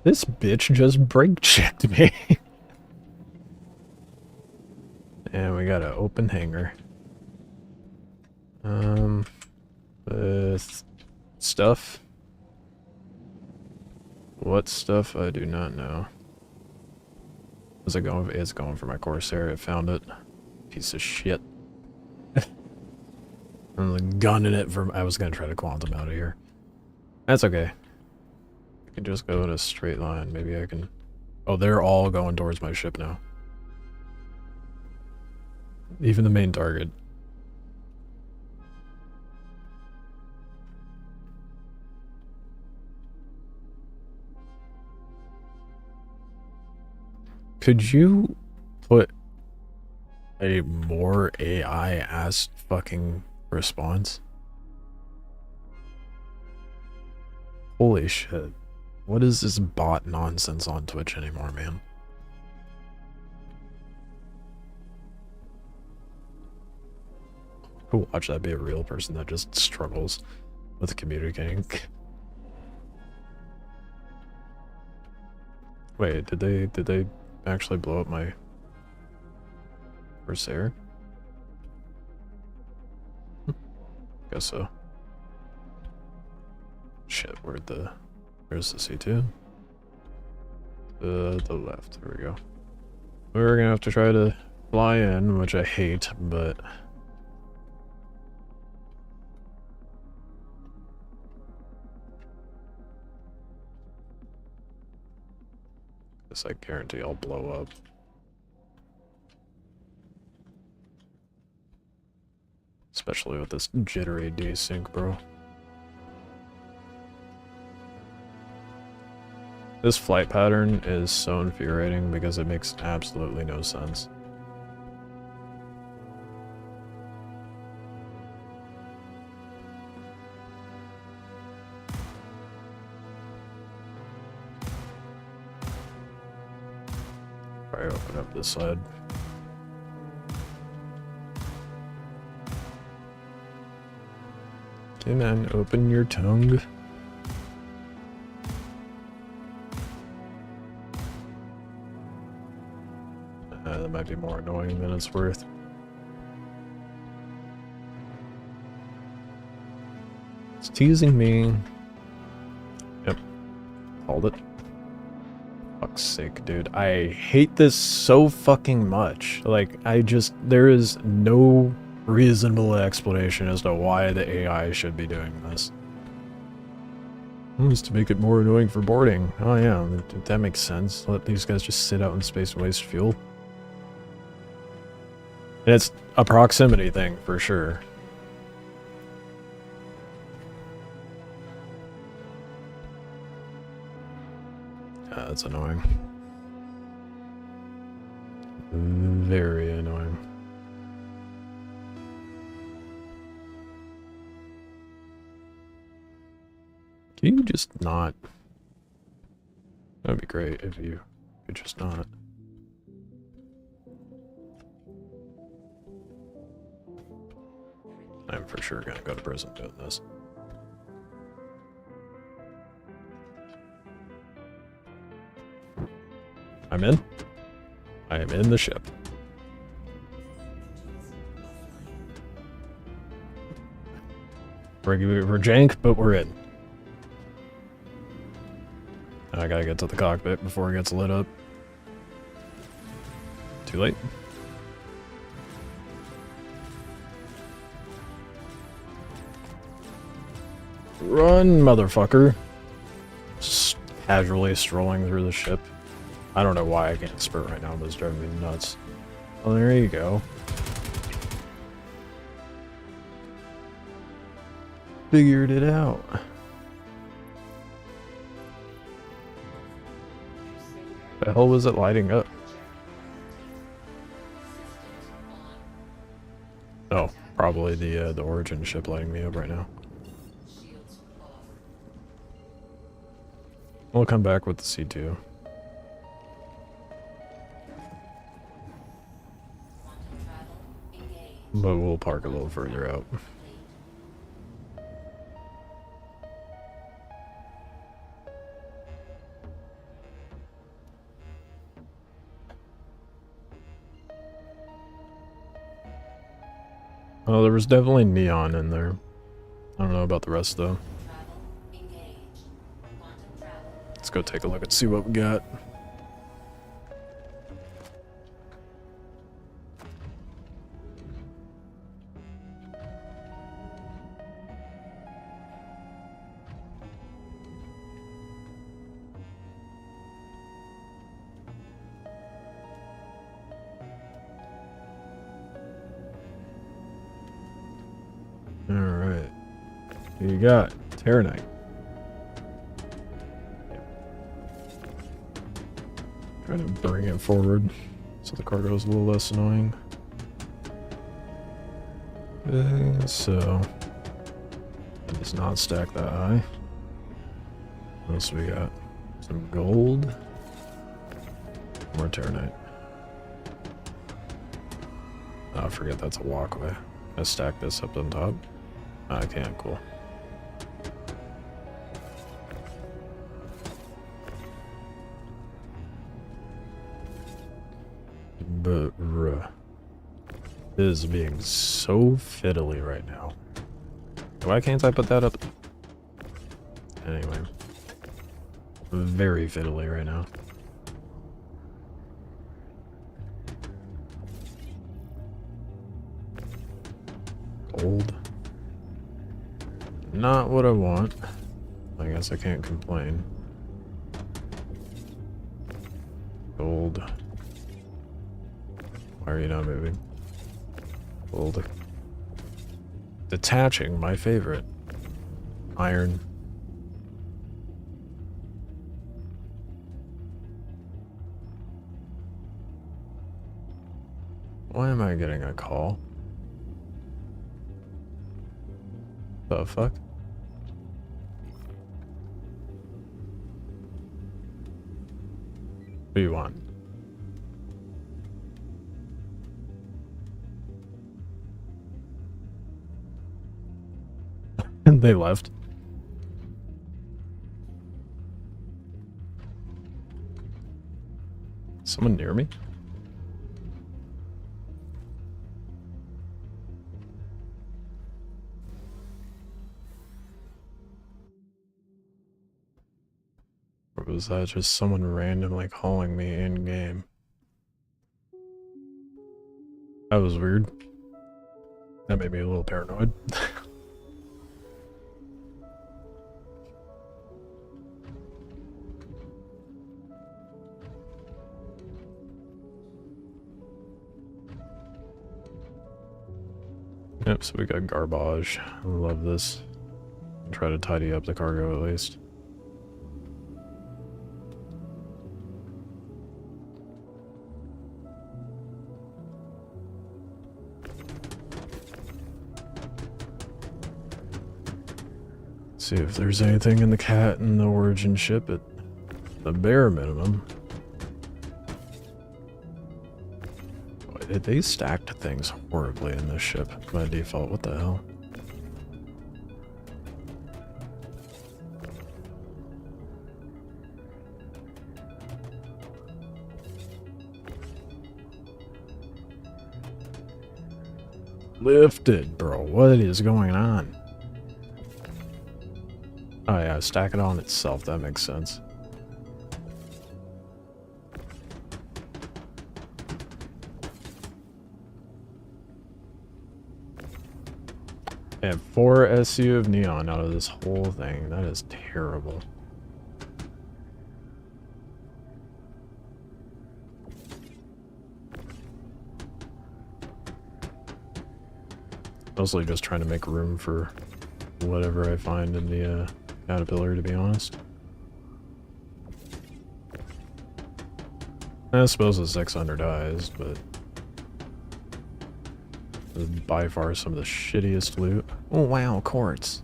Speaker 1: This bitch just brake checked me. And we got an open hangar. Stuff. What stuff? I do not know. Is it going? It's going for my Corsair. I found it. Piece of shit. I'm gunning it for. I was gonna try to quantum out of here. That's okay. I can just go in a straight line. Maybe I can... Oh, they're all going towards my ship now. Even the main target. Could you put a more AI-ass fucking response? Holy shit. What is this bot nonsense on Twitch anymore, man? Who watch that be a real person that just struggles with communicating? Wait, did they actually blow up my Corsair? Guess so. Shit, where's the C2? The left, there we go. We're gonna have to try to fly in, which I hate, but... Guess I guarantee I'll blow up. Especially with this jittery desync, bro. This flight pattern is so infuriating because it makes absolutely no sense. Probably open up this side. Okay, man, open your tongue. That might be more annoying than it's worth. It's teasing me. Yep, called it. Fuck's sake, dude. I hate this so fucking much. Like, there is no reasonable explanation as to why the AI should be doing this. It's to make it more annoying for boarding. Oh yeah, that makes sense. Let these guys just sit out in space and waste fuel. And it's a proximity thing, for sure. That's annoying. Very annoying. Can you just not? That'd be great if you could just not. I'm for sure gonna go to prison doing this. I'm in. I am in the ship. We're jank, but we're in. I gotta get to the cockpit before it gets lit up. Too late. Run, motherfucker. Just casually strolling through the ship. I don't know why I can't spurt right now, but it's driving me nuts. Oh, there you go. Figured it out. The hell was it lighting up? Oh, probably the origin ship lighting me up right now. We'll come back with the C2. But we'll park a little further out. Oh, there was definitely neon in there. I don't know about the rest though. Let's go take a look and see what we got. Alright. What you got? Terranite. Trying to bring it forward so the cargo is a little less annoying. So, it does not stack that high. What else we got? Some gold. More terranite. Oh, I forget that's a walkway. I stack this up on top. I can't, cool. But this is being so fiddly right now. Why can't I put that up? Anyway. Very fiddly right now. Gold. Not what I want. I guess I can't complain. Gold. Why are you not moving? Gold. Detaching, my favorite. Iron. Why am I getting a call? The fuck? What do you want? They left. Someone near me? Or was that just someone randomly calling me in-game? That was weird. That made me a little paranoid. Yep, so we got garbage. I love this. Try to tidy up the cargo at least. See if there's anything in the cat and the origin ship at the bare minimum. They stacked things horribly in this ship by default. What the hell? Lifted, bro. What is going on? Oh yeah, stack it on itself. That makes sense. And 4 SU of neon out of this whole thing. That is terrible. Mostly just trying to make room for whatever I find in the caterpillar, to be honest. I suppose the 600 dies, but this is by far some of the shittiest loot. Oh wow, quartz.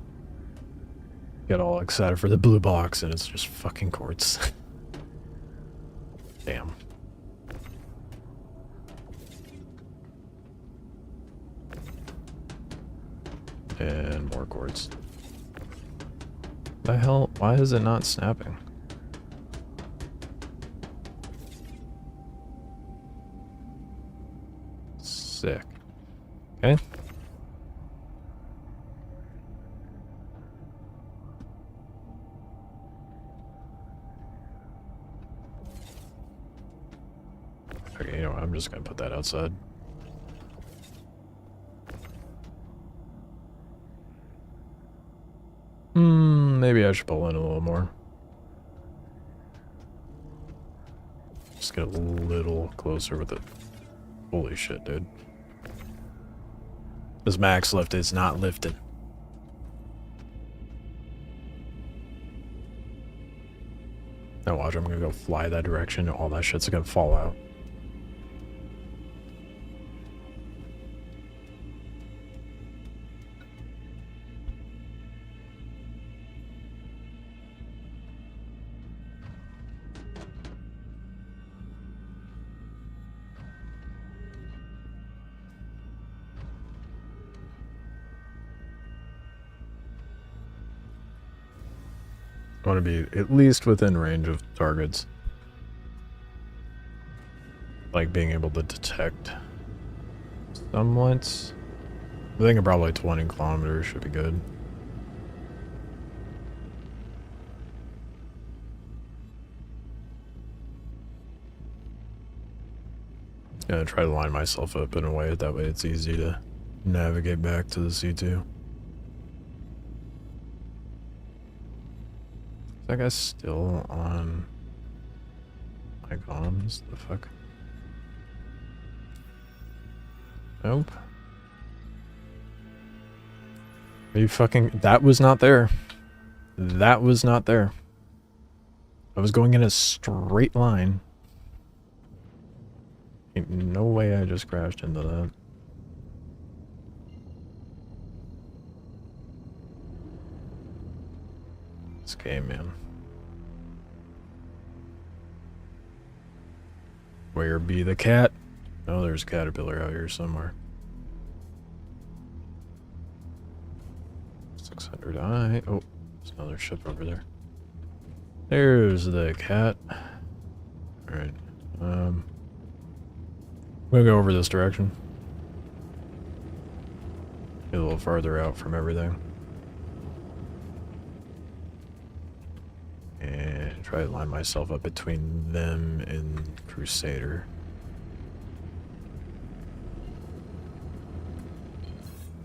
Speaker 1: Get all excited for the blue box and it's just fucking quartz. Damn. And more quartz. The hell? Why is it not snapping? Sick. Okay. Okay, you know what? I'm just gonna put that outside. Maybe I should pull in a little more. Just get a little closer with it. Holy shit, dude. This max lift is not lifted. Now watch, I'm gonna go fly that direction and all that shit's gonna fall out. I want to be at least within range of targets. Like being able to detect somewhat. I think probably 20 kilometers should be good. Gonna try to line myself up in a way that way it's easy to navigate back to the C2. That guy's still on my comms? The fuck? Nope. Are you fucking... That was not there. That was not there. I was going in a straight line. Ain't no way I just crashed into that. This game, man. Where be the cat? Oh, there's a caterpillar out here somewhere. 600. Or did I? Oh, there's another ship over there. There's the cat. Alright. I'm gonna go over this direction. Get a little farther out from everything. And try to line myself up between them and Crusader.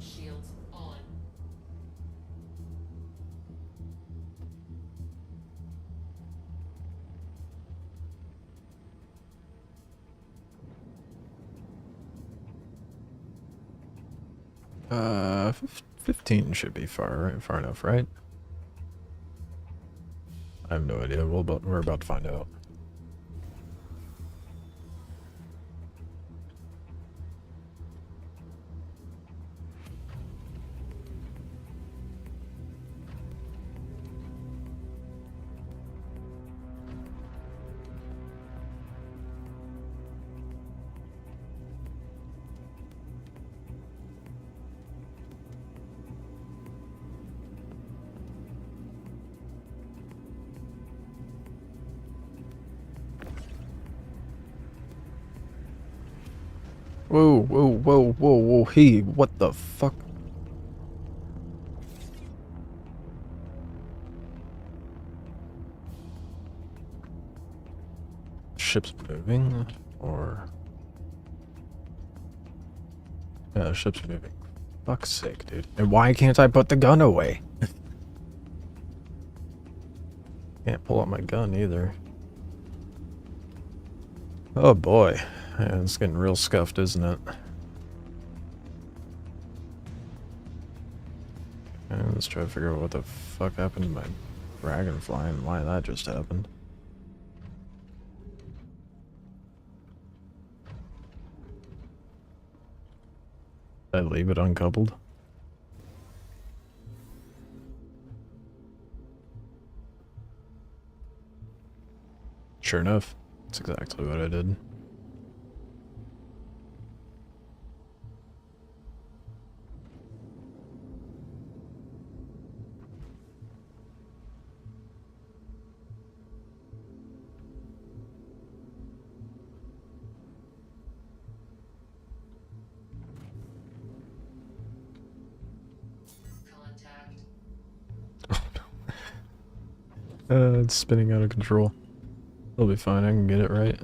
Speaker 3: Shields on.
Speaker 1: Uh, 15 should be far enough, right? I have no idea. We're about to find out. Whoa, whoa, whoa, whoa, whoa, hey, what the fuck? Ship's moving? Or... yeah, the ship's moving. Fuck's sake, dude. And why can't I put the gun away? Can't pull out my gun either. Oh boy. Yeah, it's getting real scuffed, isn't it? And let's try to figure out what the fuck happened to my dragonfly and why that just happened. Did I leave it uncoupled? Sure enough, that's exactly what I did.
Speaker 3: Contact.
Speaker 1: It's spinning out of control. It'll be fine, I can get it right.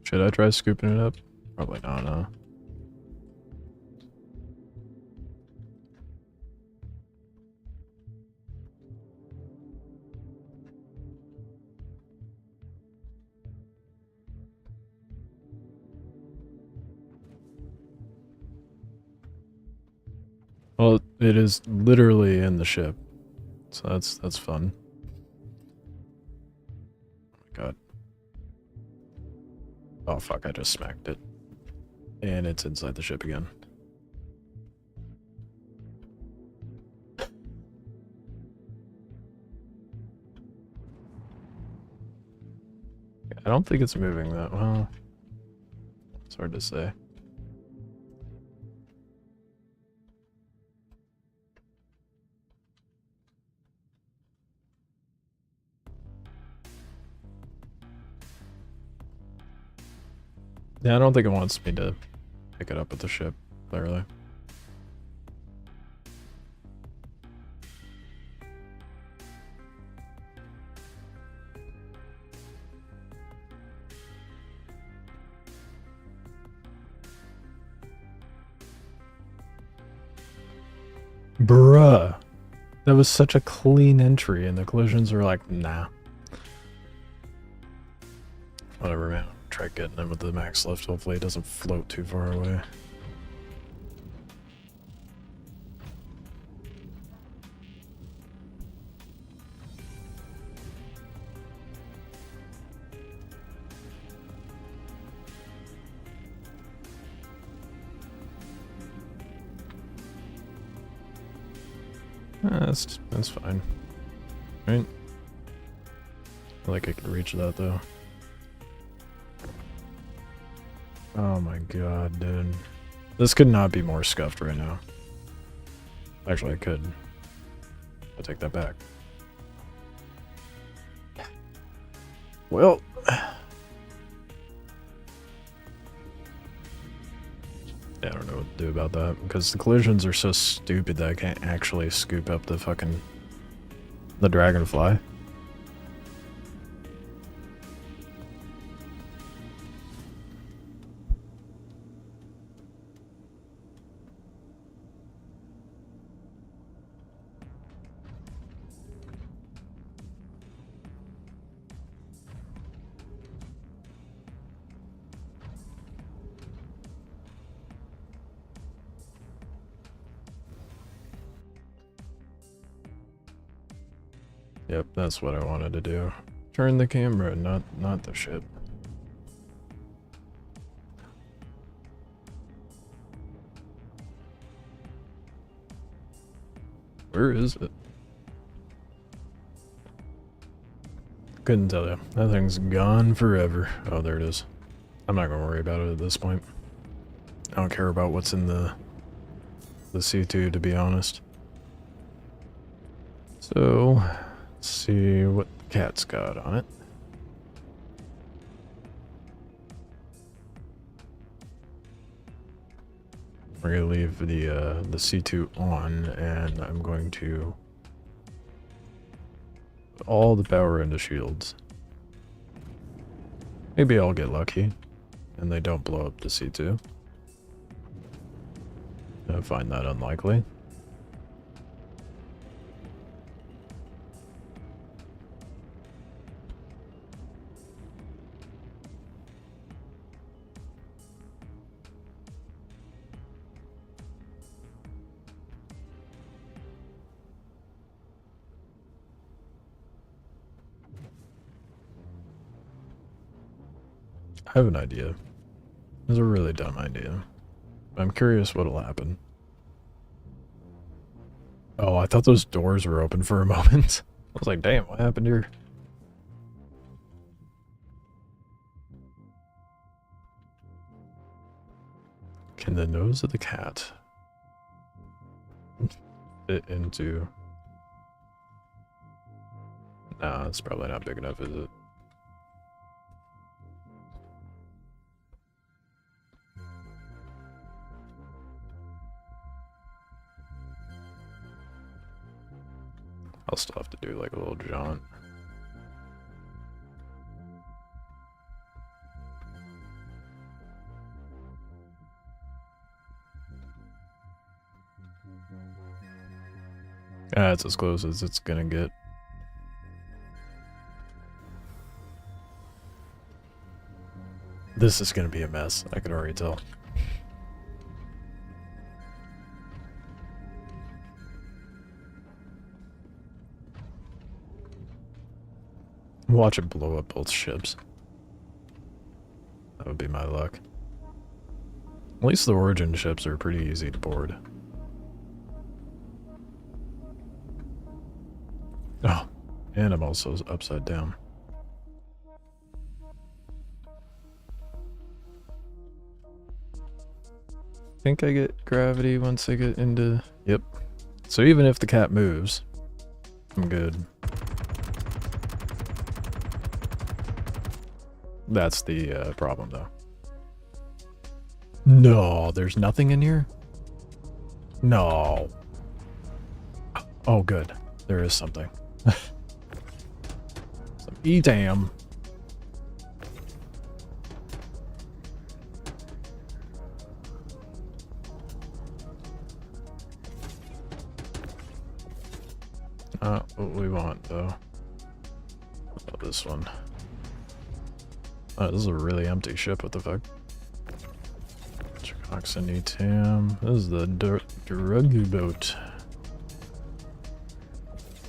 Speaker 1: Should I try scooping it up? Probably not, no. Well, it is literally in the ship, so that's fun. Oh my god. Oh fuck, I just smacked it. And it's inside the ship again. I don't think it's moving that well. It's hard to say. Yeah, I don't think it wants me to pick it up with the ship, clearly. Bruh. That was such a clean entry, and the collisions are like, nah. Whatever, man. Try getting him with the max lift. Hopefully it doesn't float too far away. That's fine. Right? I feel like I could reach that though. Oh my god, dude. This could not be more scuffed right now. Actually, I could. I'll take that back. Well... I don't know what to do about that, because the collisions are so stupid that I can't actually scoop up the fucking... the dragonfly. Yep, that's what I wanted to do. Turn the camera, not the ship. Where is it? Couldn't tell you. That thing's gone forever. Oh, there it is. I'm not gonna worry about it at this point. I don't care about what's in the C2, to be honest. So, let's see what the cat's got on it. We're gonna leave the C2 on, and I'm going to put all the power into shields. Maybe I'll get lucky, and they don't blow up the C2. I find that unlikely. I have an idea. It's a really dumb idea. I'm curious what'll happen. Oh, I thought those doors were open for a moment. I was like, damn, what happened here? Can the nose of the cat fit into... Nah, it's probably not big enough, is it? I'll still have to do like a little jaunt. That's as close as it's gonna get. This is gonna be a mess, I can already tell. Watch it blow up both ships. That would be my luck. At least the origin ships are pretty easy to board. Oh, and I'm also upside down. Think I get gravity once I get into... Yep. So even if the cat moves, I'm good. That's the problem, though. No, there's nothing in here? No. Oh, good. There is something. Some E-damn. What we want, though. Oh, this one. Oh, this is a really empty ship. What the fuck? Oxen E-tam. This is the drug boat.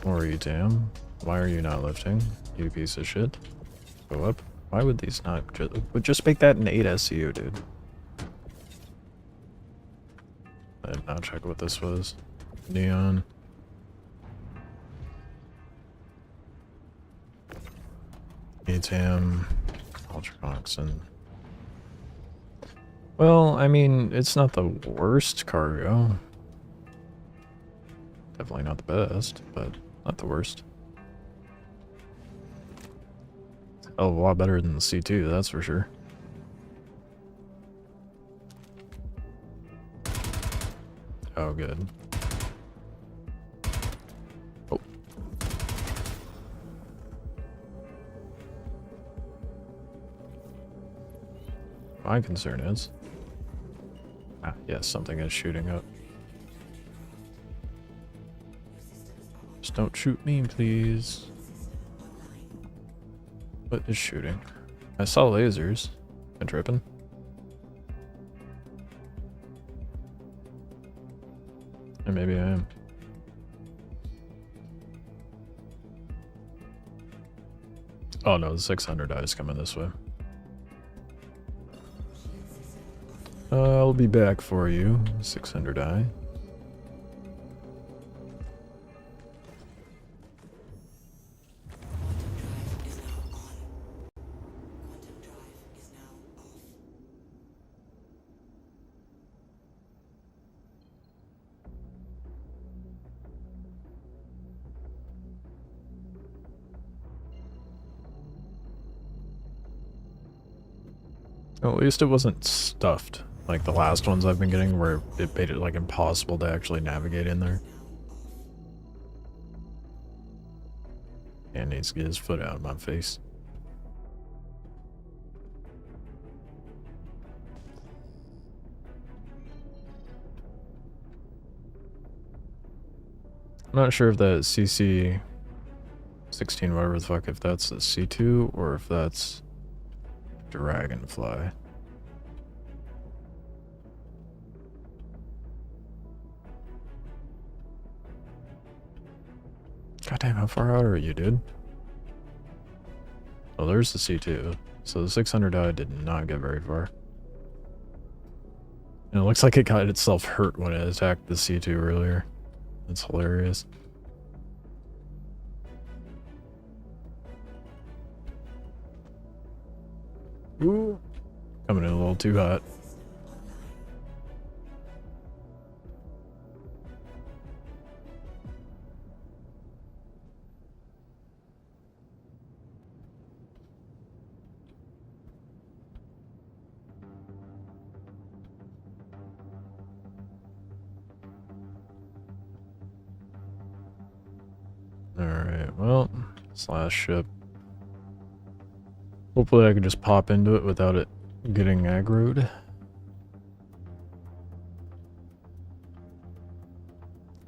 Speaker 1: Or E-tam. Why are you not lifting? You piece of shit. Go up. Why would these not just make that an 8 SCU, dude? I did not check what this was. Neon. E-tam. Ultra Oxen. Well, I mean, it's not the worst cargo. Definitely not the best, but not the worst. It's a hell of a lot better than the C2, that's for sure. Oh, good. Oh. My concern is... Ah, yes, something is shooting up. Just don't shoot me, please. What is shooting? I saw lasers. Been tripping. And maybe I am. Oh no, the 600 die is coming this way. I'll be back for you, 600 die. At least it wasn't stuffed like the last ones I've been getting where it made it like impossible to actually navigate in there. And needs to get his foot out of my face. I'm not sure if that CC 16, whatever the fuck, if that's the C2 or if that's Dragonfly. Goddamn, how far out are you, dude? Oh, there's the C2. So the 600 die did not get very far. And it looks like it got itself hurt when it attacked the C2 earlier. That's hilarious. Ooh. Coming in a little too hot. Alright, well, this last ship. Hopefully I can just pop into it without it getting aggroed.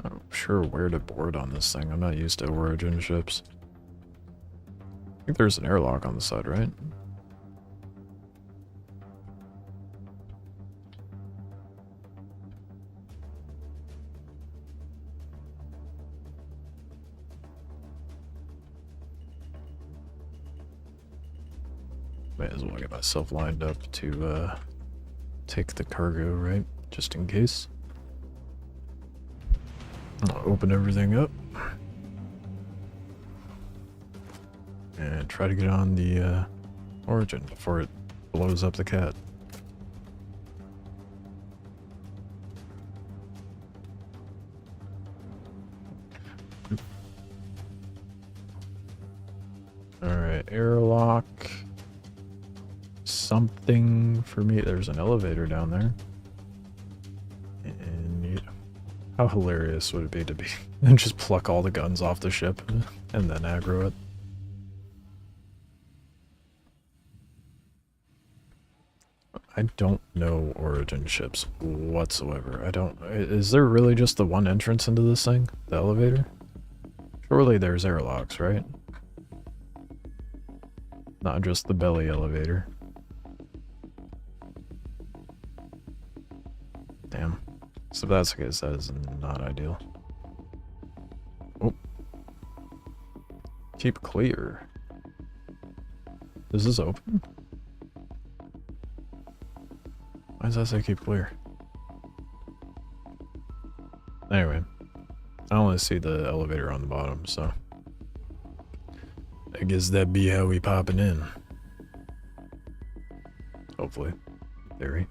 Speaker 1: I'm not sure where to board on this thing. I'm not used to origin ships. I think there's an airlock on the side, right? Might as well get myself lined up to take the cargo, right? Just in case. I'll open everything up. And try to get on the origin before it blows up the cat. Alright, airlock. Something for me. There's an elevator down there. And how hilarious would it be to be and just pluck all the guns off the ship and then aggro it? I don't know origin ships whatsoever. I don't... Is there really just the one entrance into this thing? The elevator? Surely there's airlocks, right? Not just the belly elevator. Damn. So if that's the case, that is not ideal. Oh. Keep clear. Is this open? Why does that say keep clear? Anyway. I only see the elevator on the bottom, so... I guess that'd be how we popping in. Hopefully. In theory.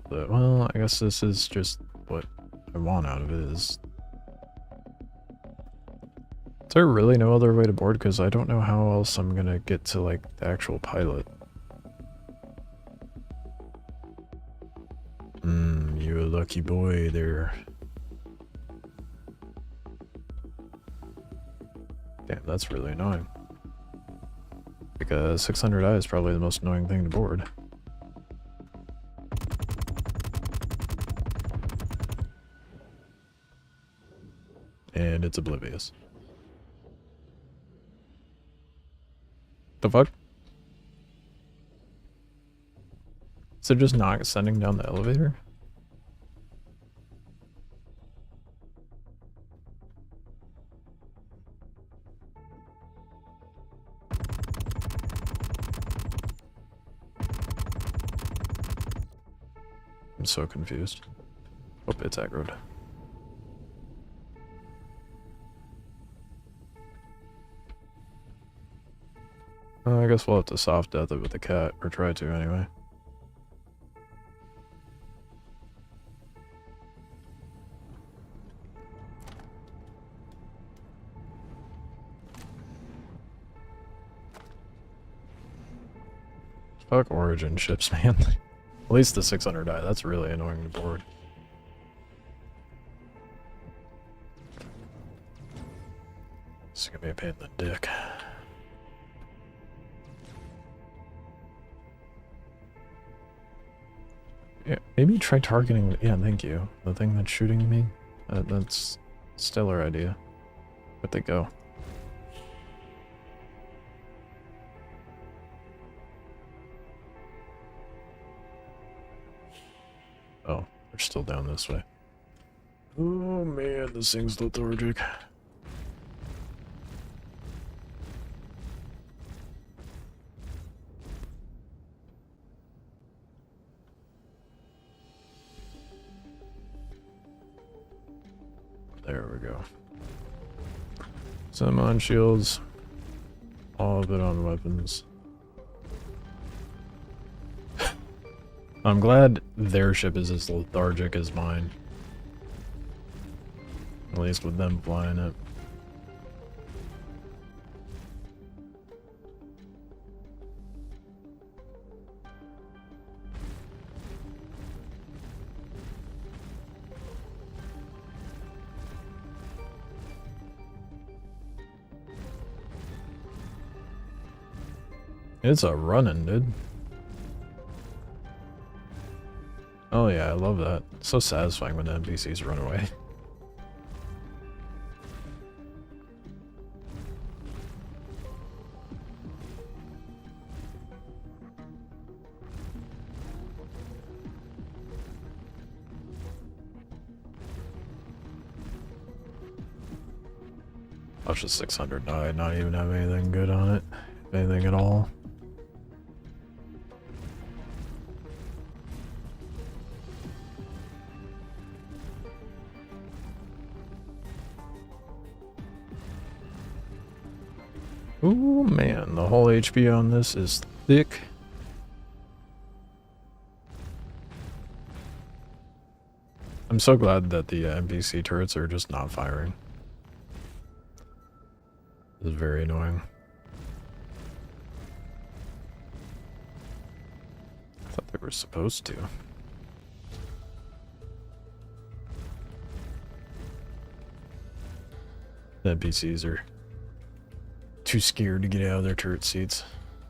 Speaker 1: Well, I guess this is just what I want out of it is... Is there really no other way to board? Because I don't know how else I'm gonna get to, like, the actual pilot. You a lucky boy there. Damn, that's really annoying. Because 600i is probably the most annoying thing to board. And it's oblivious. The fuck? Is it just not sending down the elevator? I'm so confused. Oh, it's aggroed. I guess we'll have to soft death it with the cat, or try to anyway. Fuck origin ships, man. At least the 600 die, that's really annoying to board. This is gonna be a pain in the dick. Yeah, maybe try targeting. Yeah, thank you. The thing that's shooting me. That's a stellar idea. Where'd they go? Oh, they're still down this way. Oh man, this thing's lethargic. There we go. Some on shields. All of it on weapons. I'm glad their ship is as lethargic as mine. At least with them flying it. It's a running, dude. Oh yeah, I love that. It's so satisfying when the NPCs run away. Watch the 600 die, not even have anything good on it. Anything at all. Ooh, man, the whole HP on this is thick. I'm so glad that the NPC turrets are just not firing. This is very annoying. I thought they were supposed to. The NPCs are too scared to get out of their turret seats,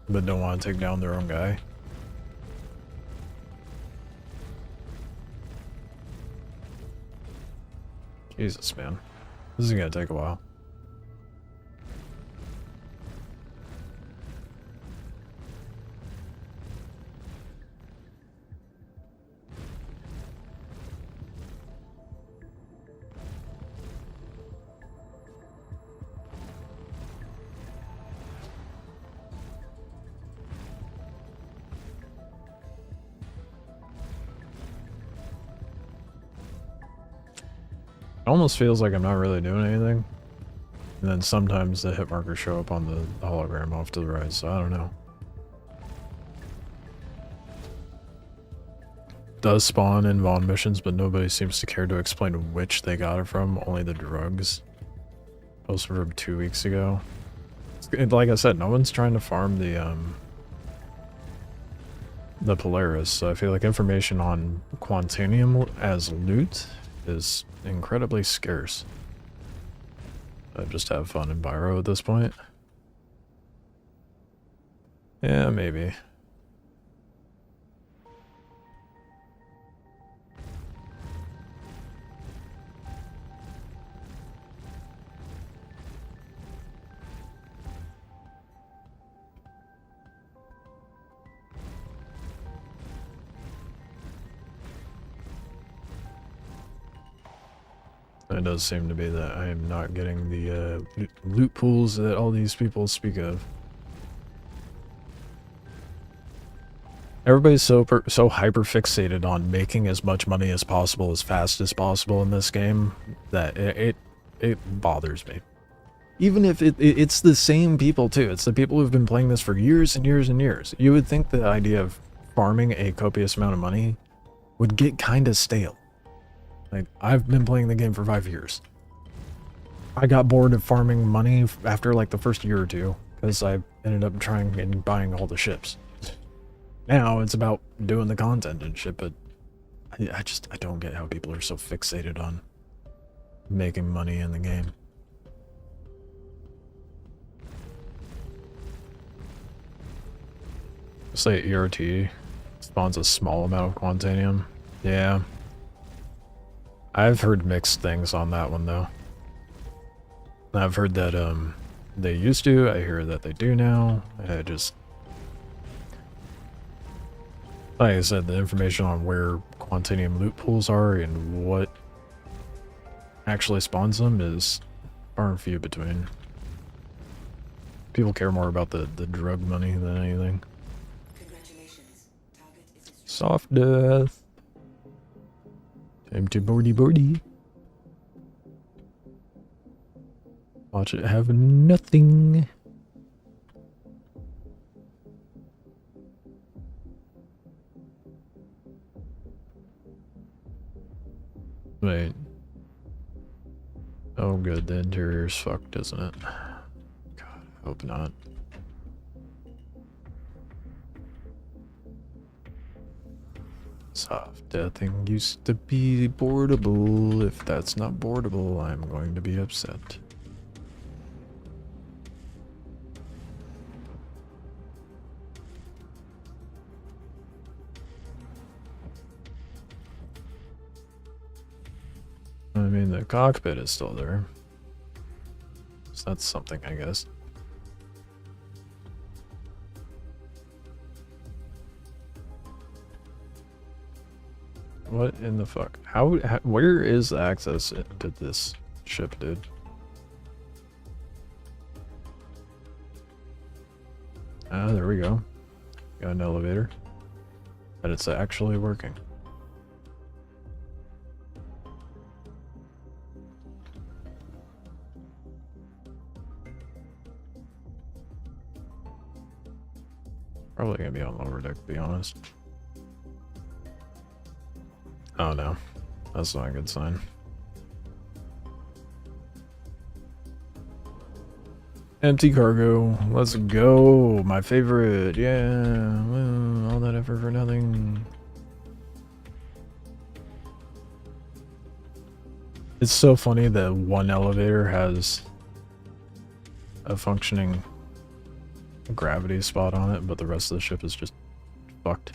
Speaker 1: but don't want to take down their own guy. Jesus, man. This is gonna take a while. It almost feels like I'm not really doing anything. And then sometimes the hit markers show up on the hologram off to the right, so I don't know. does spawn in Vaughn missions, but nobody seems to care to explain which they got it from. Only the drugs. Posted from 2 weeks ago. Like I said, no one's trying to farm the Polaris, so I feel like information on Quantanium as loot is incredibly scarce. I just have fun in Pyro at this point. Yeah, maybe. It does seem to be that I am not getting the loot pools that all these people speak of. Everybody's so hyper fixated on making as much money as possible as fast as possible in this game that it bothers me. Even if it's the same people too. It's the people who've been playing this for years and years and years. You would think the idea of farming a copious amount of money would get kind of stale. Like, I've been playing the game for 5 years. I got bored of farming money after like the first year or two because I ended up trying and buying all the ships. Now it's about doing the content and shit, but I don't get how people are so fixated on making money in the game. Say ERT spawns a small amount of Quantanium. Yeah. I've heard mixed things on that one though. I've heard that they used to, I hear that they do now. I just, like I said, the information on where Quantanium loot pools are and what actually spawns them is far and few between. People care more about the drug money than anything. Soft death. Time to boardy. Watch it have nothing. Wait. Oh good, the interior's fucked, isn't it? God, I hope not. Soft deathing used to be boardable. If that's not boardable, I'm going to be upset. I mean, the cockpit is still there. So that's something, I guess. What in the fuck? How where is the access to this ship, dude? Ah, there we go. Got an elevator. But it's actually working. Probably gonna be on lower deck, to be honest. Oh no, that's not a good sign. Empty cargo, let's go. My favorite, yeah. Well, all that effort for nothing. It's so funny that one elevator has a functioning gravity spot on it, but the rest of the ship is just fucked.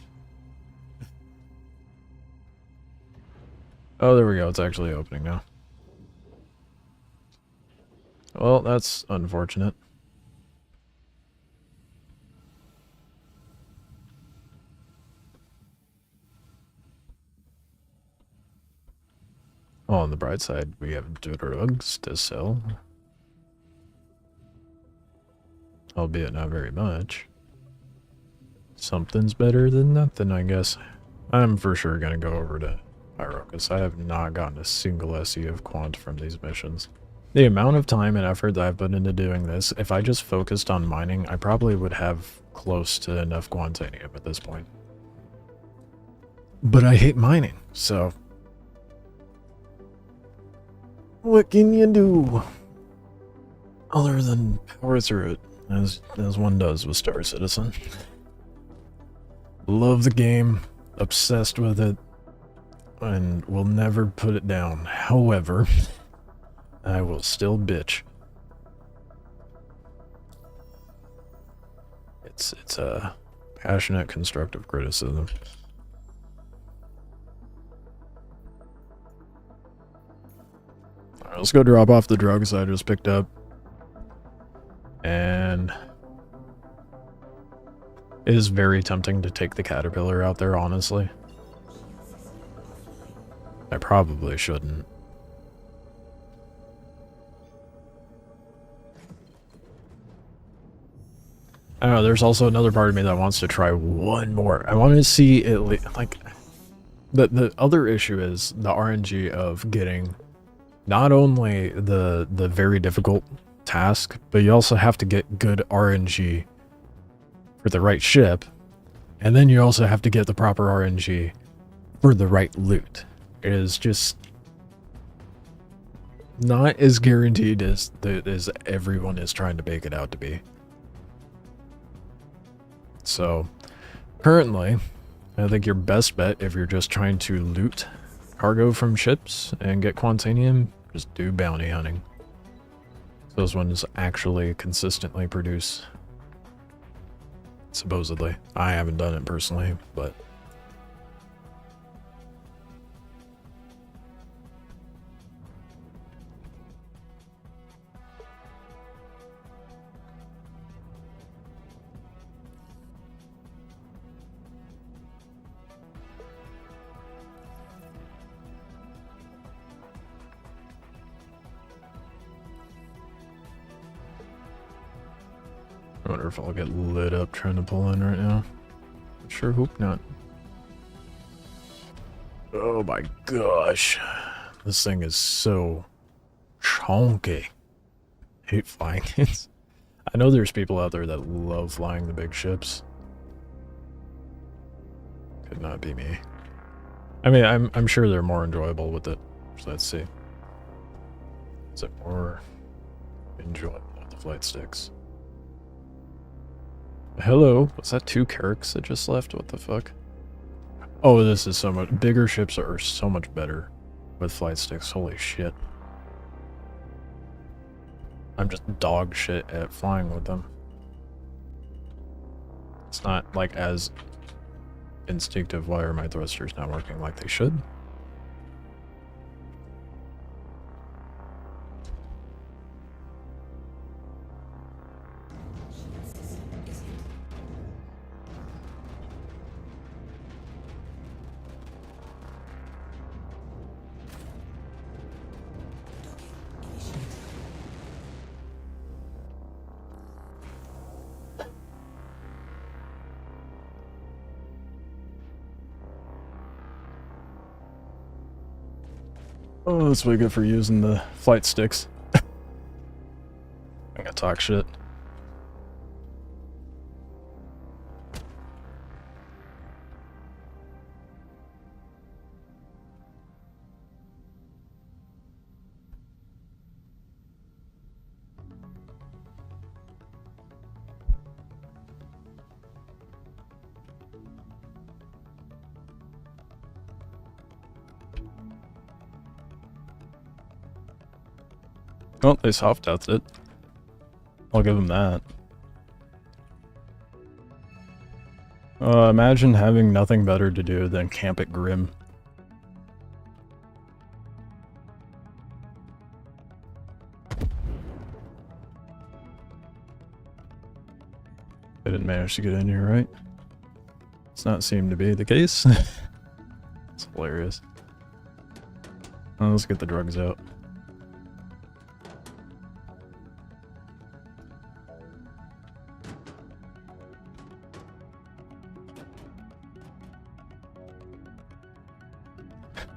Speaker 1: Oh, there we go. It's actually opening now. Well, that's unfortunate. Oh, on the bright side, we have drugs to sell. Albeit not very much. Something's better than nothing, I guess. I'm for sure gonna go over to Pyro, because I have not gotten a single SE of Quant from these missions. The amount of time and effort that I've put into doing this, if I just focused on mining, I probably would have close to enough Quantanium at this point. But I hate mining, so what can you do other than power through it, as one does with Star Citizen? Love the game, obsessed with it, and will never put it down. However, I will still bitch. It's a passionate, constructive criticism. Alright, let's go drop off the drugs I just picked up. And it is very tempting to take the caterpillar out there, honestly. I probably shouldn't. I don't know, there's also another part of me that wants to try one more. I want to see it, like, the other issue is the RNG of getting not only the very difficult task, but you also have to get good RNG for the right ship, and then you also have to get the proper RNG for the right loot. It is just not as guaranteed as everyone is trying to make it out to be. So, currently, I think your best bet if you're just trying to loot cargo from ships and get Quantanium, just do bounty hunting. Those ones actually consistently produce. Supposedly. I haven't done it personally, but... I wonder if I'll get lit up trying to pull in right now. Sure hope not. Oh my gosh. This thing is so chonky. Hate flying it. I know there's people out there that love flying the big ships. Could not be me. I mean, I'm sure they're more enjoyable with it. So let's see. Is it more enjoyable with the flight sticks? Hello? Was that 2 Kirks that just left? What the fuck? Oh, this is so much... Bigger ships are so much better with flight sticks. Holy shit. I'm just dog shit at flying with them. It's not, like, as instinctive. Why are my thrusters not working like they should? Oh, that's way good for using the flight sticks. I'm gonna talk shit. Well, they soft-outed it. I'll give them that. Imagine having nothing better to do than camp at Grim. I didn't manage to get in here, right? Does not seem to be the case. It's hilarious. Well, let's get the drugs out.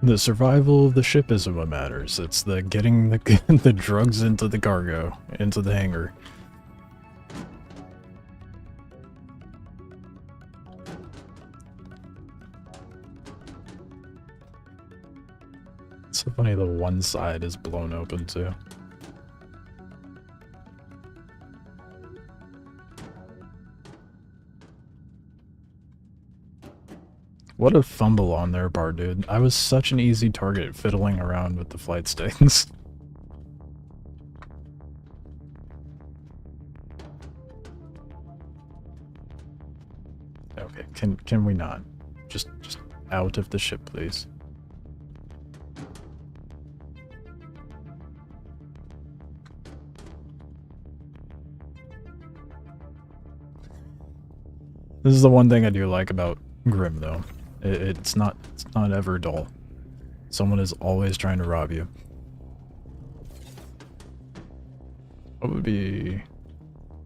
Speaker 1: The survival of the ship isn't what matters. It's the getting the drugs into the cargo, into the hangar. Funny, the one side is blown open too. What a fumble on their part, dude. I was such an easy target fiddling around with the flight sticks. Okay, can we not? Just out of the ship, please. This is the one thing I do like about Grim, though. It's not ever dull. Someone is always trying to rob you. What would be...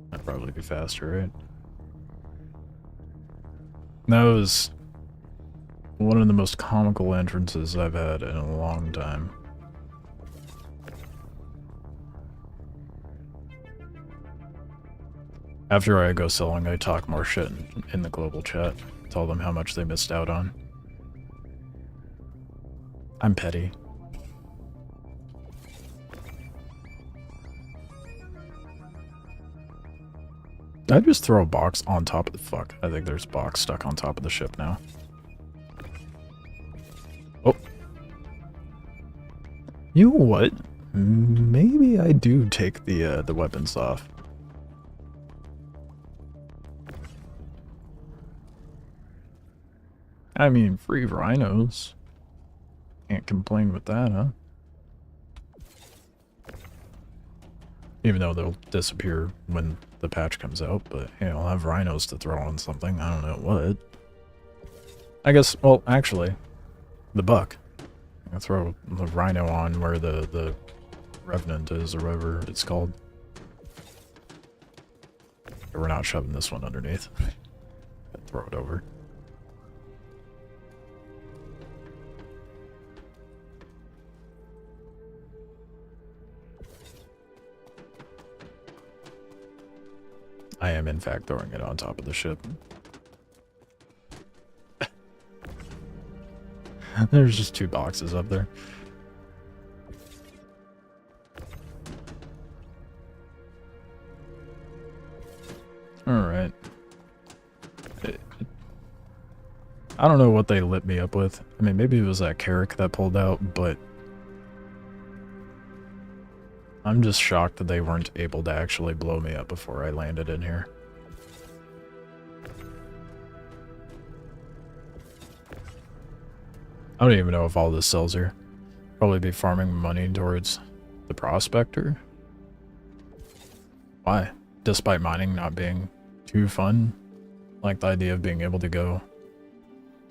Speaker 1: That'd probably be faster, right? That was one of the most comical entrances I've had in a long time. After I go selling, I talk more shit in the global chat. Tell them how much they missed out on. I'm petty. Did I just throw a box on top of the fuck? I think there's a box stuck on top of the ship now. Oh. You know what? Maybe I do take the weapons off. I mean, free rhinos. Can't complain with that, huh? Even though they'll disappear when the patch comes out, but hey, I'll have rhinos to throw on something. I don't know what. I guess, well, actually, the buck. I'll throw the rhino on where the revenant is, or whatever it's called. We're not shoving this one underneath. Throw it over. I am, in fact, throwing it on top of the ship. There's just 2 boxes up there. Alright. I don't know what they lit me up with. I mean, maybe it was that Carrick that pulled out, but... I'm just shocked that they weren't able to actually blow me up before I landed in here. I don't even know if all this sells here. Probably be farming money towards the prospector. Why? Despite mining not being too fun. Like the idea of being able to go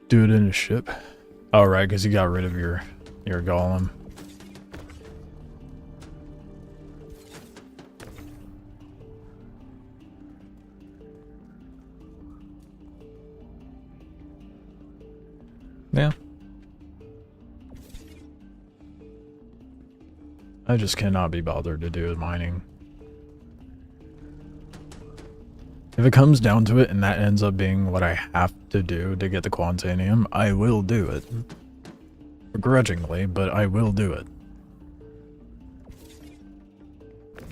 Speaker 1: do it in a ship. Oh, right, because you got rid of your golem. Yeah. I just cannot be bothered to do mining. If it comes down to it and that ends up being what I have to do to get the Quantanium, I will do it. Begrudgingly, but I will do it.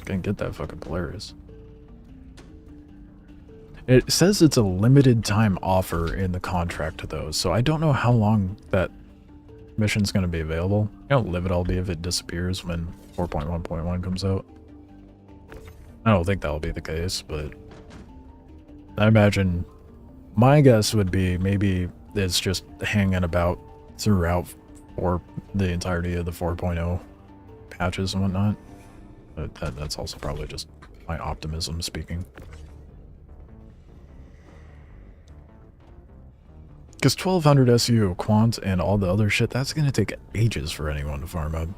Speaker 1: Can't get that fucking Polaris. It says it's a limited time offer in the contract though, so I don't know how long that mission's going to be available. How livid I'll be if it disappears when 4.1.1 comes out. I don't think that'll be the case, but I imagine my guess would be maybe it's just hanging about throughout for the entirety of the 4.0 patches and whatnot. But that's also probably just my optimism speaking. Because 1200 SU, Quant, and all the other shit, that's going to take ages for anyone to farm up.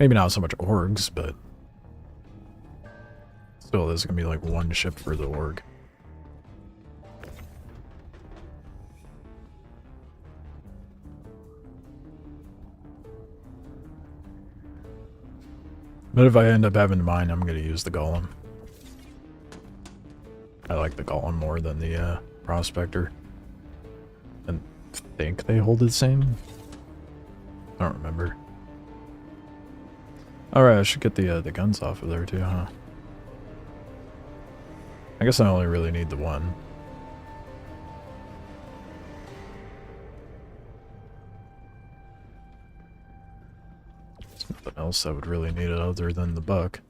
Speaker 1: Maybe not so much orgs, but still, there's going to be like 1 ship for the org. But if I end up having to mine, I'm going to use the golem. I like the golem more than the prospector. And think they hold the same? I don't remember. Alright, I should get the guns off of there too, huh? I guess I only really need the one. There's nothing else I would really need it other than the buck.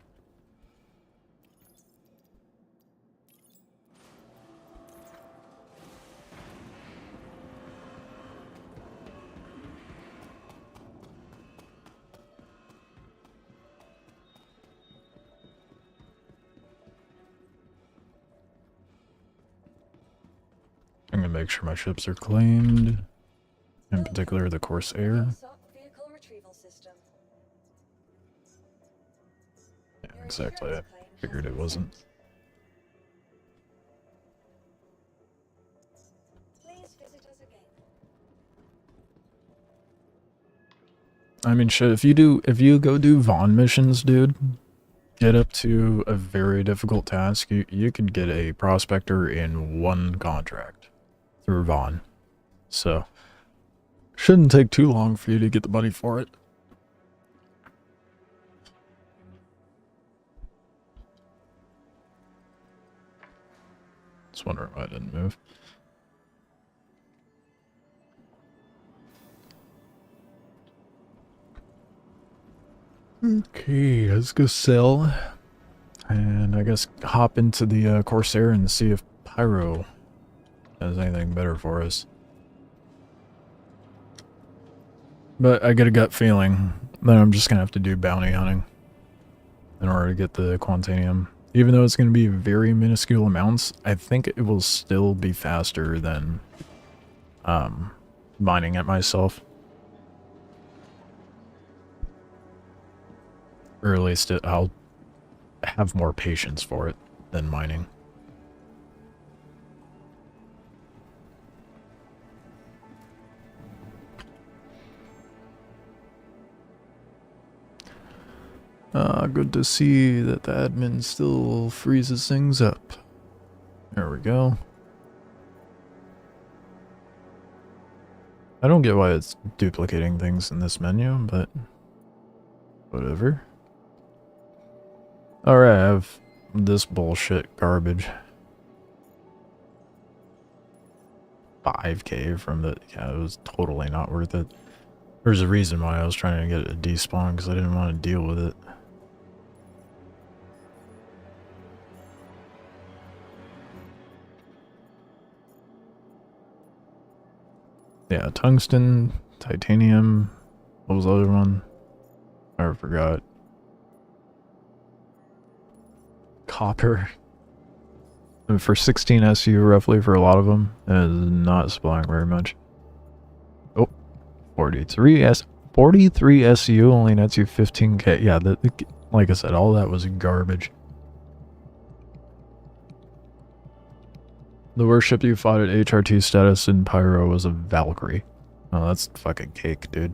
Speaker 1: I'm gonna make sure my ships are claimed. In particular, the Corsair.
Speaker 2: Vehicle retrieval system.
Speaker 1: Yeah, exactly. I figured it wasn't.
Speaker 2: Please visit us again.
Speaker 1: I mean, shit, if you go do Vaughn missions, dude, get up to a very difficult task, you could get a prospector in one contract through Vaughn. So, shouldn't take too long for you to get the money for it. Just wondering why I didn't move. Okay, let's go sell. And I guess hop into the Corsair and see if Pyro has anything better for us. But I get a gut feeling that I'm just going to have to do bounty hunting in order to get the Quantanium. Even though it's going to be very minuscule amounts, I think it will still be faster than mining it myself. Or at least I'll have more patience for it than mining. Good to see that the admin still freezes things up. There we go. I don't get why it's duplicating things in this menu, but whatever. Alright, I have this bullshit garbage. 5k from the... Yeah, it was totally not worth it. There's a reason why I was trying to get it to despawn, because I didn't want to deal with it. Yeah, tungsten, titanium, what was the other one? I forgot. Copper. And for 16 SU roughly for a lot of them, it is not supplying very much. Oh, 43 SU only nets you 15k. Yeah, like I said, all that was garbage. The worst ship you fought at HRT status in Pyro was a Valkyrie. Oh, that's fucking cake, dude.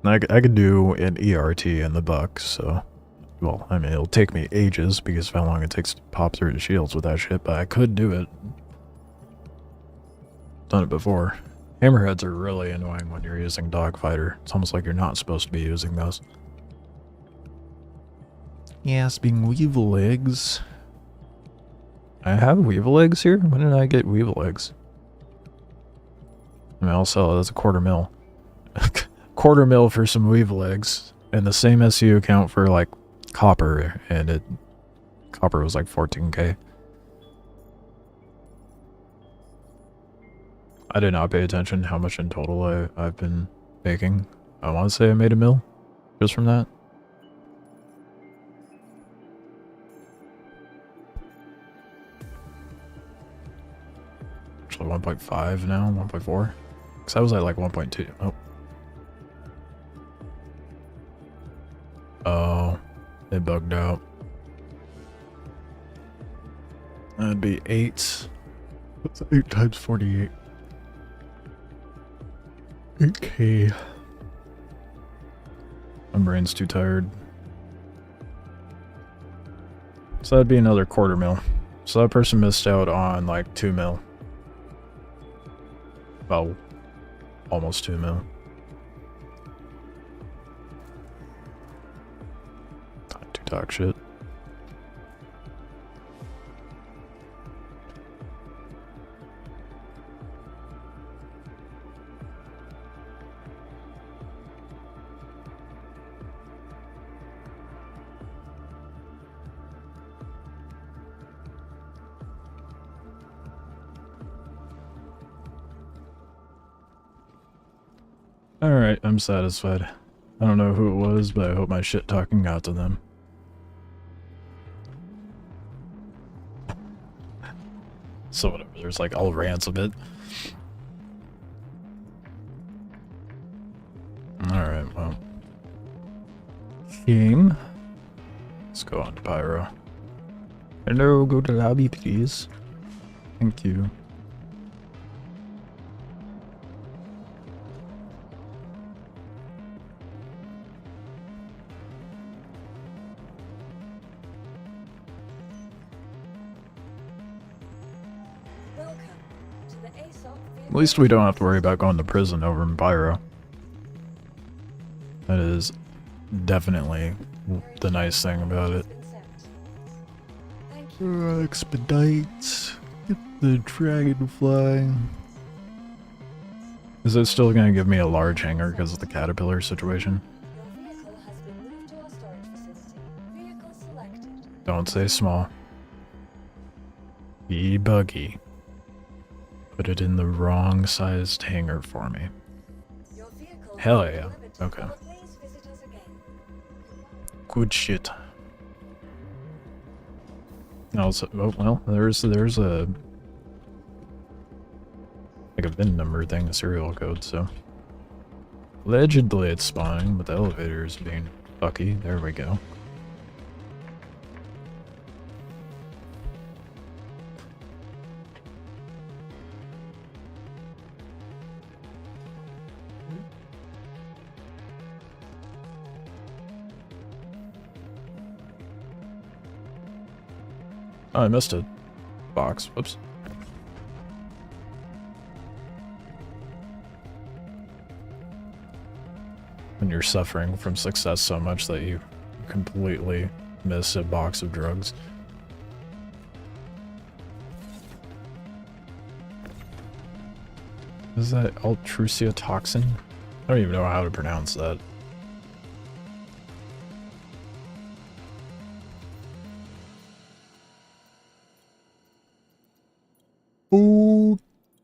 Speaker 1: I could do an ERT in the Buck, so... Well, I mean, it'll take me ages because of how long it takes to pop through the shields with that shit, but I could do it. Done it before. Hammerheads are really annoying when you're using Dogfighter. It's almost like you're not supposed to be using those. Yes, being Weevil eggs. I have Weevil eggs here? When did I get Weevil eggs? I mean, I'll sell it as a $250,000. $250,000 for some Weevil eggs. And the same SU account for, like, copper. And copper was like 14k. I did not pay attention how much in total I've been making. I want to say I made $1 million just from that. Actually 1.5 now, 1.4. Because I was at like 1.2. Oh. Oh, it bugged out. That'd be 8. What's 8 times 48? 8k. My brain's too tired. So that'd be another $250,000. So that person missed out on like $2 million. Well, almost $2 million. Talk shit. Alright, I'm satisfied. I don't know who it was, but I hope my shit talking got to them. So whatever, there's like all rants a bit. Alright, well. Game. Let's go on to Pyro. Hello, go to lobby, please. Thank you.
Speaker 2: Welcome to the ASOP
Speaker 1: At least we don't have to worry about going to prison over in Pyro. That is definitely the nice thing about it.
Speaker 2: Thank you.
Speaker 1: Expedite. Get the dragonfly. Is it still gonna give me a large hangar because of the caterpillar situation?
Speaker 2: Your vehicle has been moved to our storage facility. Vehicle selected.
Speaker 1: Don't say small. Be buggy. Put it in the wrong sized hangar for me.
Speaker 2: Your vehicle
Speaker 1: Hell
Speaker 2: has been
Speaker 1: yeah.
Speaker 2: delivered.
Speaker 1: Okay.
Speaker 2: Please visit us again.
Speaker 1: Good shit. Also, oh well, there's a like a VIN number thing, a serial code, so allegedly it's spawning, but the elevator is being fucky. There we go. Oh, I missed a box. Whoops. When you're suffering from success so much that you completely miss a box of drugs. Is that Altrusia toxin? I don't even know how to pronounce that. Oh,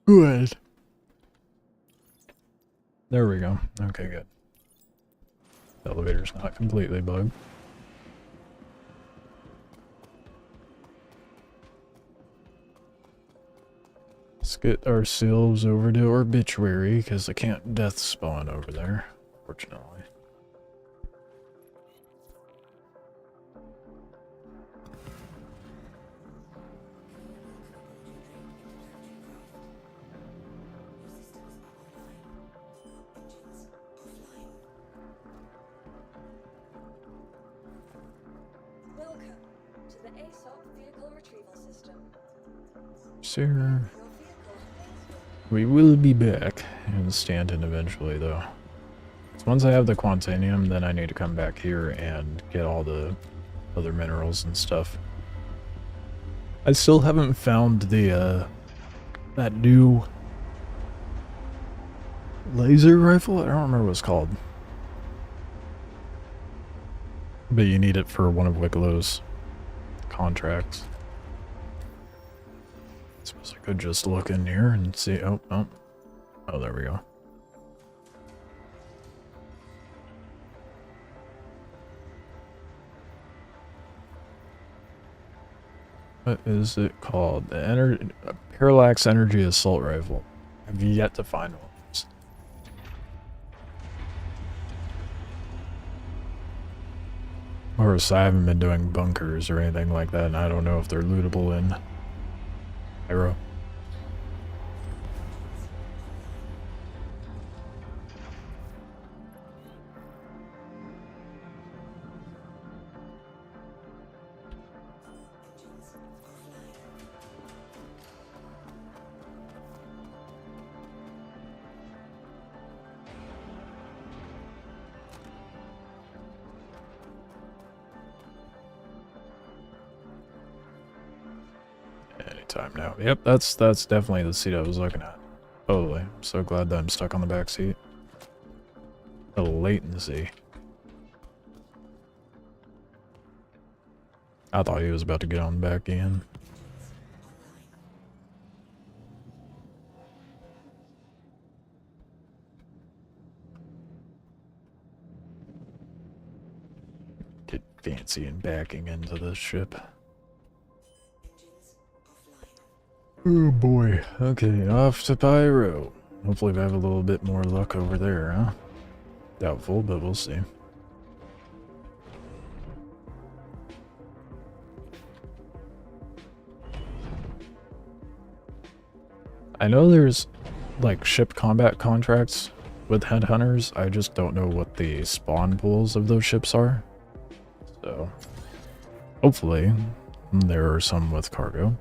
Speaker 1: good. There we go. Okay, good. The elevator's not completely bugged. Let's get ourselves over to Obituary, because I can't death spawn over there, fortunately.
Speaker 2: Welcome to the ASOP vehicle retrieval system.
Speaker 1: Sir,
Speaker 2: Your vehicle
Speaker 1: we will be back in Stanton eventually, though. So once I have the Quantanium, then I need to come back here and get all the other minerals and stuff. I still haven't found the, that new laser rifle? I don't remember what it's called. But you need it for one of Wicklow's contracts. I suppose I could just look in here and see. Oh, there we go. What is it called? The Parallax Energy Assault Rifle. I've yet to find one. Or else I haven't been doing bunkers or anything like that, and I don't know if they're lootable in Pyro. Anytime now. Yep, that's definitely the seat I was looking at. Totally. I'm so glad that I'm stuck on the back seat. The latency. I thought he was about to get on back in. Get fancy and backing into this ship. Oh boy. Okay, off to Pyro. Hopefully we have a little bit more luck over there, huh? Doubtful, but we'll see. I know there's like ship combat contracts with headhunters. I just don't know what the spawn pools of those ships are. So hopefully there are some with cargo.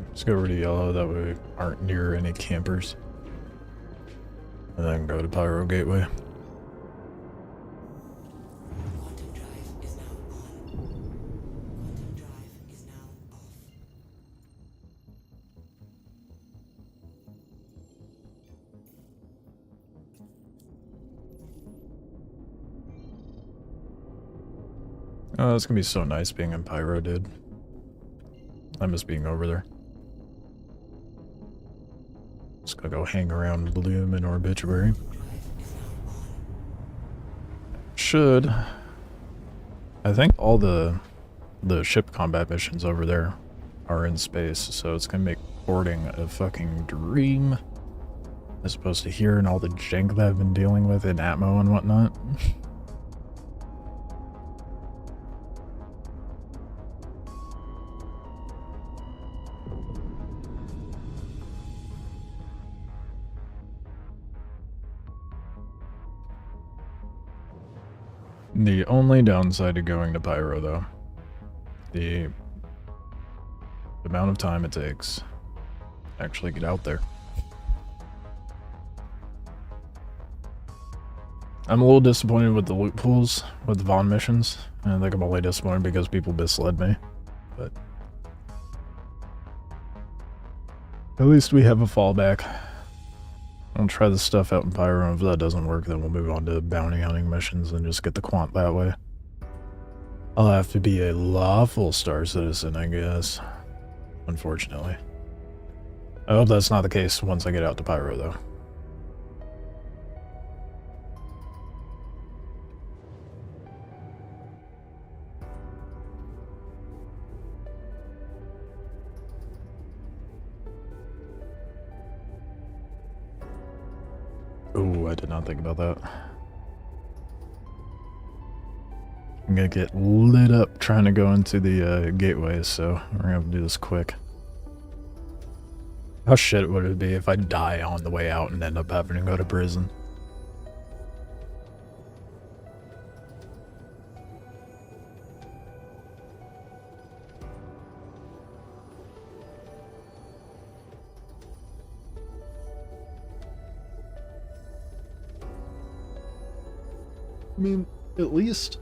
Speaker 1: Let's go over to yellow, that way we aren't near any campers. And then go to Pyro Gateway.
Speaker 4: Quantum drive is now on. Quantum drive is now off.
Speaker 1: Oh, it's gonna be so nice being in Pyro, dude. I miss being over there. Just gonna go hang around Bloom and Obituary. Should. I think all the ship combat missions over there are in space, so it's gonna make boarding a fucking dream. As opposed to here and all the jank that I've been dealing with in Atmo and whatnot. The only downside to going to Pyro, though, the amount of time it takes to actually get out there. I'm a little disappointed with the loot pools with the Vaughn missions. I think I'm only disappointed because people misled me, but at least we have a fallback. I'll try this stuff out in Pyro. If that doesn't work, then we'll move on to bounty hunting missions and just get the quant that way. I'll have to be a lawful star citizen, I guess. Unfortunately. I hope that's not the case once I get out to Pyro, though. Oh, I did not think about that. I'm gonna get lit up trying to go into the gateway, so we're gonna have to do this quick. How shit would it be if I die on the way out and end up having to go to prison? I mean, at least,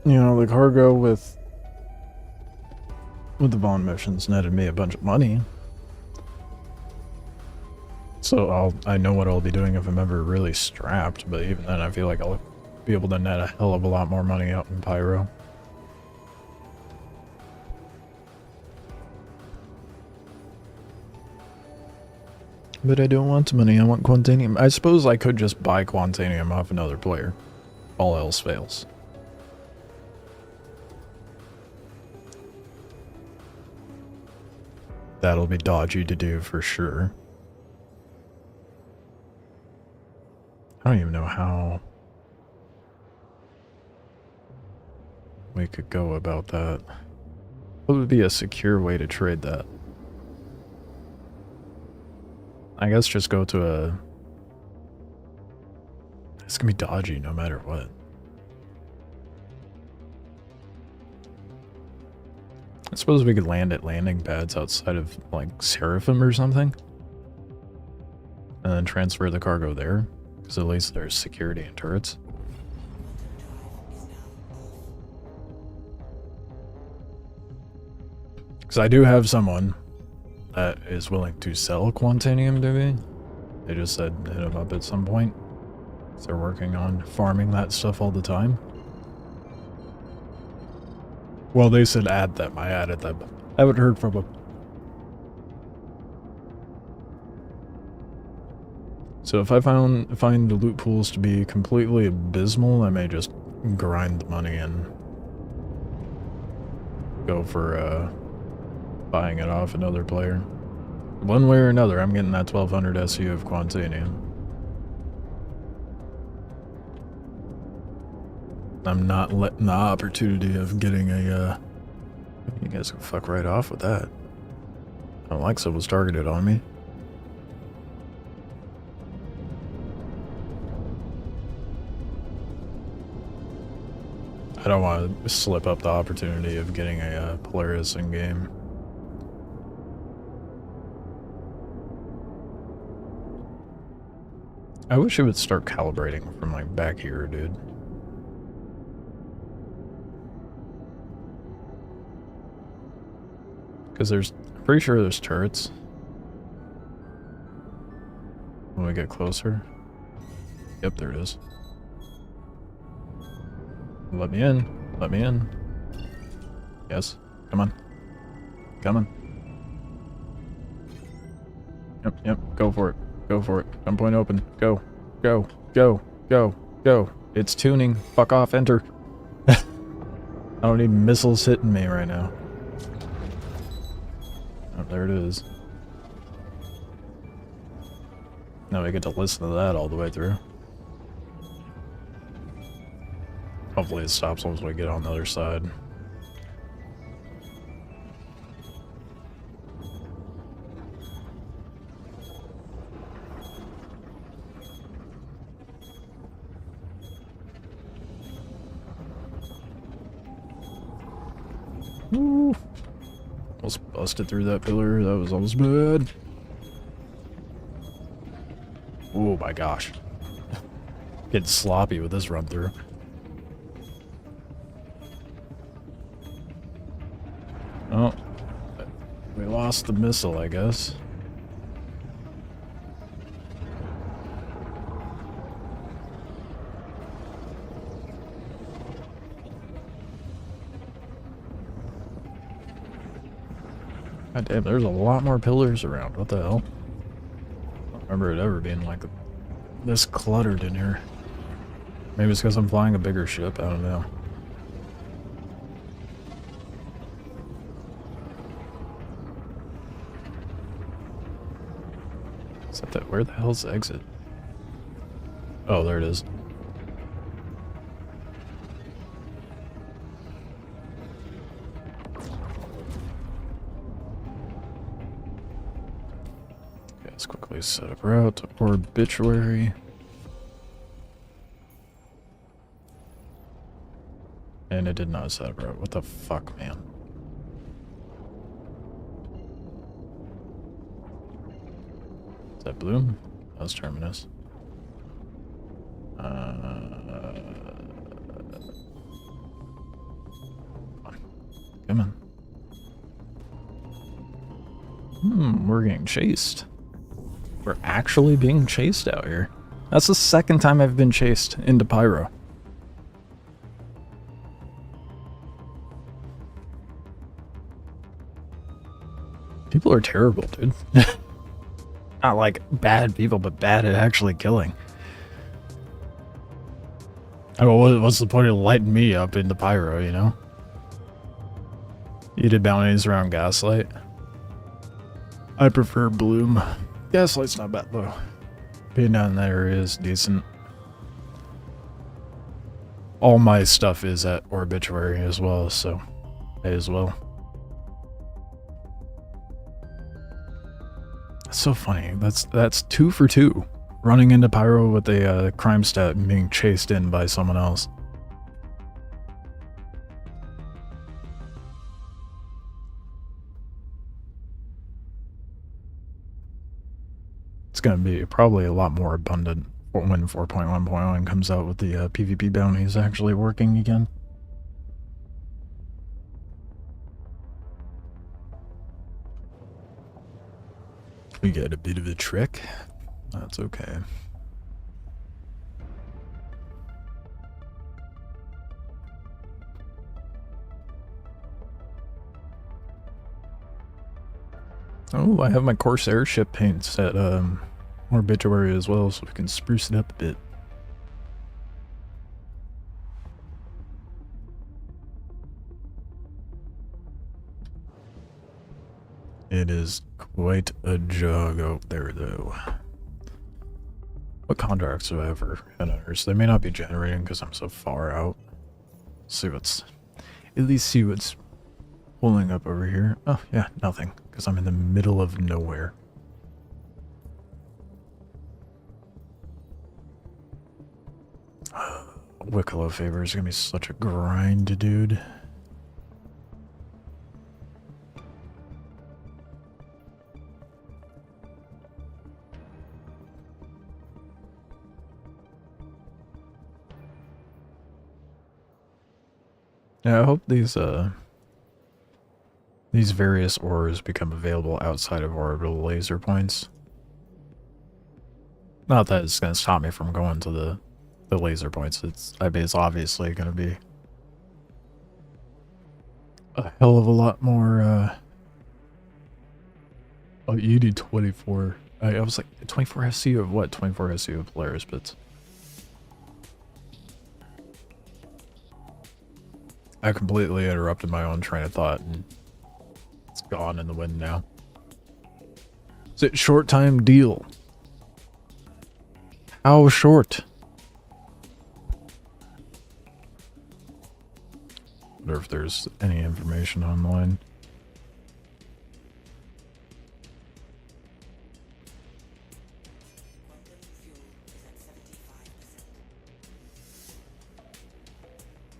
Speaker 1: you know, the cargo with the Vaughn missions netted me a bunch of money. So I know what I'll be doing if I'm ever really strapped, but even then I feel like I'll be able to net a hell of a lot more money out in Pyro. But I don't want money, I want Quantanium. I suppose I could just buy Quantanium off another player. All else fails. That'll be dodgy to do for sure. I don't even know how we could go about that. What would be a secure way to trade that? I guess just go to a... It's gonna be dodgy no matter what. I suppose we could land at landing pads outside of, like, Seraphim or something. And then transfer the cargo there. Because at least there's security and turrets. Because I do have someone that is willing to sell Quantanium to me. They just said hit them up at some point. So they're working on farming that stuff all the time. Well, they said add them. I added them. I haven't heard from them. So if I find the loot pools to be completely abysmal, I may just grind the money and go for buying it off another player. One way or another, I'm getting that 1200 SU of Quantanium. I'm not letting the opportunity of getting a, you guys can fuck right off with that. Alexa was targeted on me. I don't want to slip up the opportunity of getting a Polaris in game. I wish it would start calibrating from like back here, dude. Because I'm pretty sure there's turrets. When we get closer. Yep, there it is. Let me in. Let me in. Yes. Come on. Come on. Yep, yep. Go for it. Go for it. Gunpoint open. Go. Go. Go. Go. Go. It's tuning. Fuck off. Enter. I don't need missiles hitting me right now. Oh, there it is. Now we get to listen to that all the way through. Hopefully it stops once we get on the other side. Woo. Almost busted through that pillar. That was almost bad. Oh my gosh. Getting sloppy with this run through. Oh, we lost the missile, I guess. God damn, there's a lot more pillars around. What the hell? I don't remember it ever being like this cluttered in here. Maybe it's because I'm flying a bigger ship. I don't know. Is that the, where the hell's the exit? Oh, there it is. Okay, let's quickly set up route to Obituary. And it did not set up route. What the fuck, man? Is that Bloom? That was Terminus. Come on. We're getting chased. We're actually being chased out here. That's the second time I've been chased into Pyro. People are terrible, dude. Not like bad people, but bad at actually killing. I mean, what's the point of lighting me up into Pyro, you know? You did bounties around Gaslight. I prefer Bloom. Gaslight's not bad though. Being down there is decent. All my stuff is at Obituary as well, so may as well. That's so funny. That's 2 for 2. Running into Pyro with a crime stat and being chased in by someone else. It's gonna be probably a lot more abundant when 4.1.1 comes out with the PvP bounties actually working again. We get a bit of a trick. That's okay. Oh, I have my Corsair ship paints at Obituary as well, so we can spruce it up a bit. It is quite a jog out there, though. What contracts do I have for headhunters? They may not be generating because I'm so far out. See what's... At least see what's pulling up over here. Oh, yeah, nothing. Because I'm in the middle of nowhere. Wicklow favor is going to be such a grind, dude. Yeah, I hope these various ores become available outside of orbital laser points. Not that it's going to stop me from going to the laser points. I mean, it's obviously going to be a hell of a lot more, oh, you need 24. I was like, 24 SCU of what? 24 SCU of Polaris bits. I completely interrupted my own train of thought, and it's gone in the wind now. Is it short time deal? How short? Wonder if there's any information online.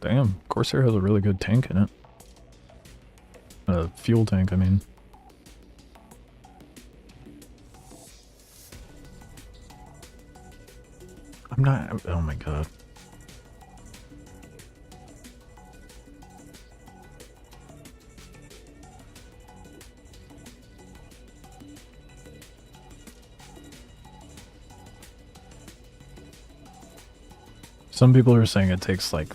Speaker 1: Damn, Corsair has a really good tank in it. Fuel tank, I mean. I'm not... Oh my god. Some people are saying it takes like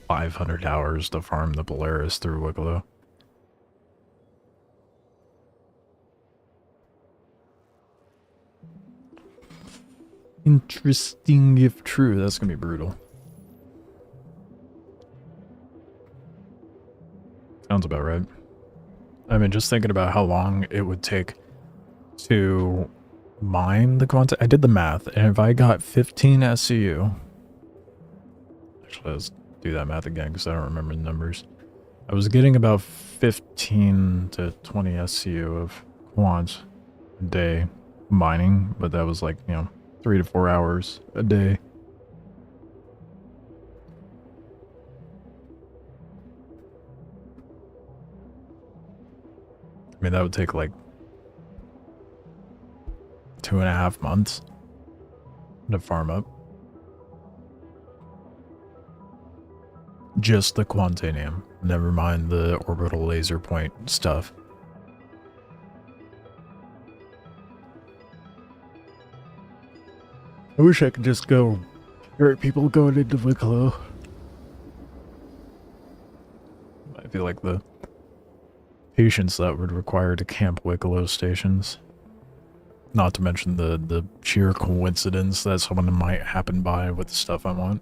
Speaker 1: 500 hours to farm the Polaris through Wicklow. Interesting if true. That's gonna be brutal. Sounds about right. I mean, just thinking about how long it would take to mine the quantity. I did the math, and if I got 15 SCU... Actually, let's do that math again, because I don't remember the numbers. I was getting about 15 to 20 SCU of quant a day mining, but that was like, you know, 3 to 4 hours a day. I mean, that would take like 2.5 months to farm up. Just the Quantanium, never mind the orbital laser point stuff. I wish I could just go hurt people going into Wicklow. I feel like the patience that would require to camp Wicklow stations. Not to mention the sheer coincidence that someone might happen by with the stuff I want.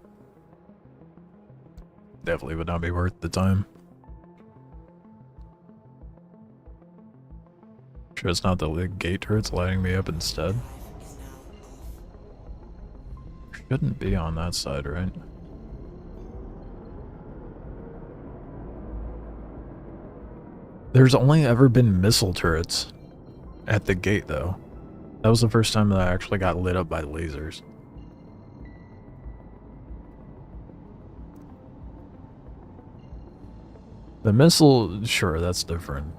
Speaker 1: Definitely would not be worth the time. Sure it's not the gate turrets lighting me up instead.
Speaker 4: Is now off.
Speaker 1: Shouldn't be on that side, right? There's only ever been missile turrets at the gate, though. That was the first time that I actually got lit up by lasers. The missile, sure, that's different.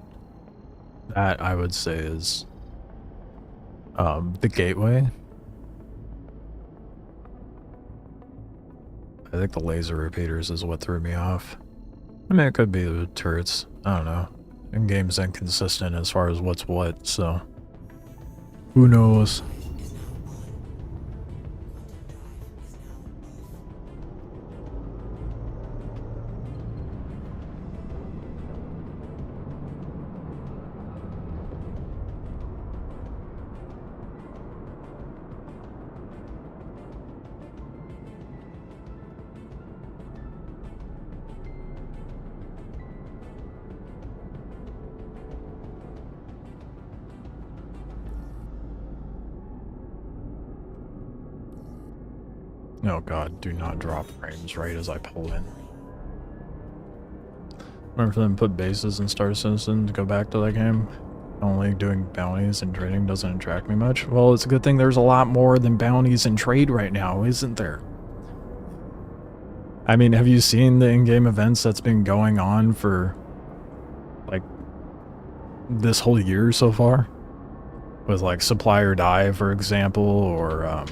Speaker 1: That, I would say, is the gateway. I think the laser repeaters is what threw me off. I mean, it could be the turrets. I don't know. In-game's inconsistent as far as what's what, so... who knows?
Speaker 4: Is now on. Quantum drive is now off.
Speaker 1: Oh god, do not drop frames right as I pull in. Remember for them to put bases in Star Citizen to go back to that game? Only doing bounties and trading doesn't attract me much. Well, it's a good thing there's a lot more than bounties and trade right now, isn't there? I mean, have you seen the in-game events that's been going on for, like, this whole year so far? With, like, Supply or Die, for example, or,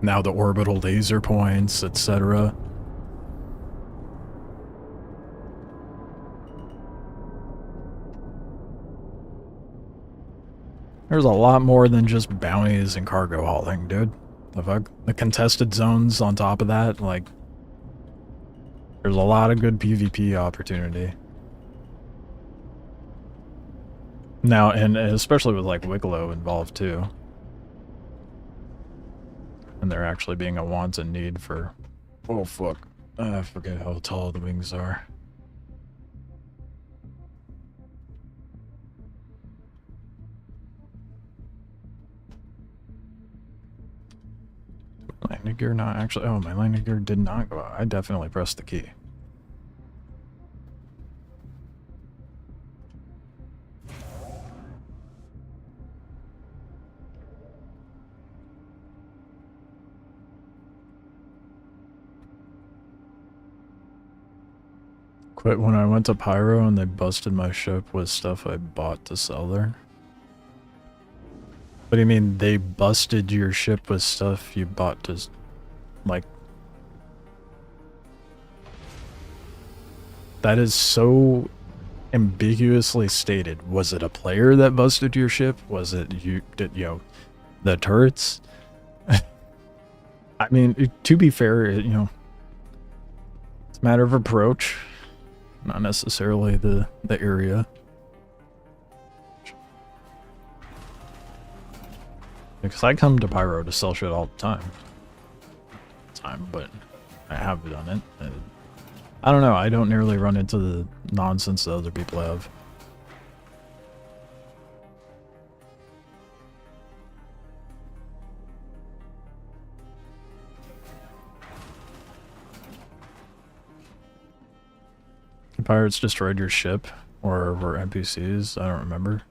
Speaker 1: now the orbital laser points, etc. There's a lot more than just bounties and cargo hauling, dude. The contested zones on top of that, like... there's a lot of good PvP opportunity. Now, and especially with, like, Wicklow involved, too. And there actually being a want and need for... oh, fuck. I forget how tall the wings are. Landing gear not actually... oh, my landing gear did not go out. I definitely pressed the key. Quit when I went to Pyro and they busted my ship with stuff I bought to sell there. What do you mean they busted your ship with stuff you bought to, like... that is so ambiguously stated. Was it a player that busted your ship? Was it you know, the turrets? I mean, to be fair, you know, it's a matter of approach. Not necessarily the area. Because I come to Pyro to sell shit all the time. But I have done it. I don't know, I don't nearly run into the nonsense that other people have. Pirates destroyed your ship, or were NPCs? I don't remember.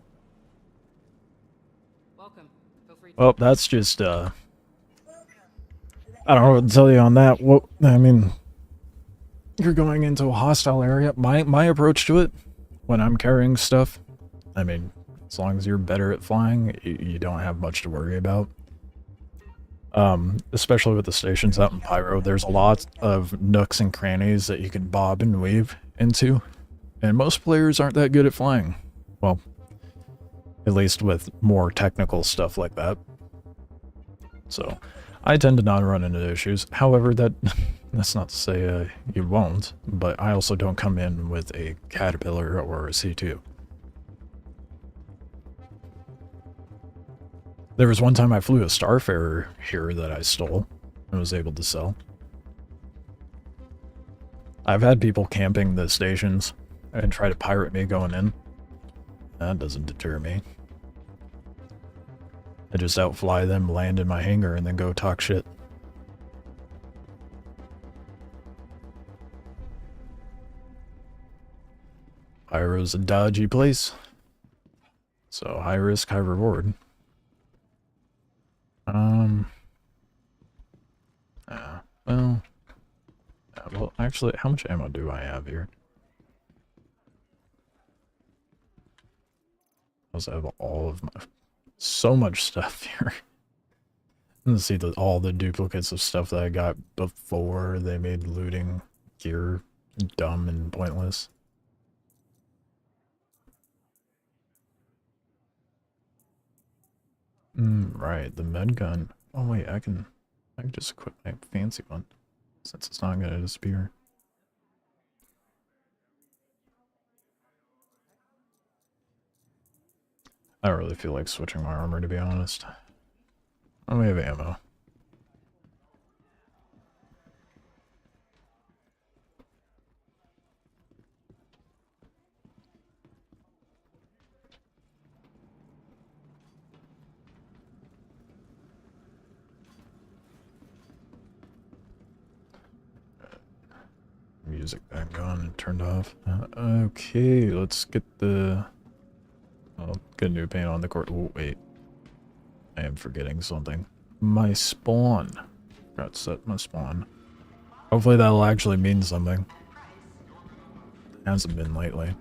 Speaker 3: Welcome. Feel free to
Speaker 1: Well, that's just, I don't know what to tell you on that. What, I mean, you're going into a hostile area. My approach to it, when I'm carrying stuff, I mean, as long as you're better at flying, you don't have much to worry about. Especially with the stations out in Pyro, there's a lot of nooks and crannies that you can bob and weave into, and most players aren't that good at flying. Well, at least with more technical stuff like that. So, I tend to not run into issues. However, that's not to say you won't, but I also don't come in with a Caterpillar or a C2. There was one time I flew a Starfarer here that I stole and was able to sell. I've had people camping the stations and try to pirate me going in. That doesn't deter me. I just outfly them, land in my hangar, and then go talk shit. Pyro's a dodgy place. So high risk, high reward. Well, well, actually, how much ammo do I have here? I also have all of my, so much stuff here. Let's see all the duplicates of stuff that I got before they made looting gear dumb and pointless. Right, the med gun. Oh wait, I can just equip my fancy one since it's not gonna disappear. I don't really feel like switching my armor, to be honest. Oh, we have ammo. Music back on and turned off. Okay, let's get the... I'll get a new paint on the court. Oh, wait. I am forgetting something. My spawn. Got set my spawn. Hopefully that'll actually mean something. Hasn't been lately.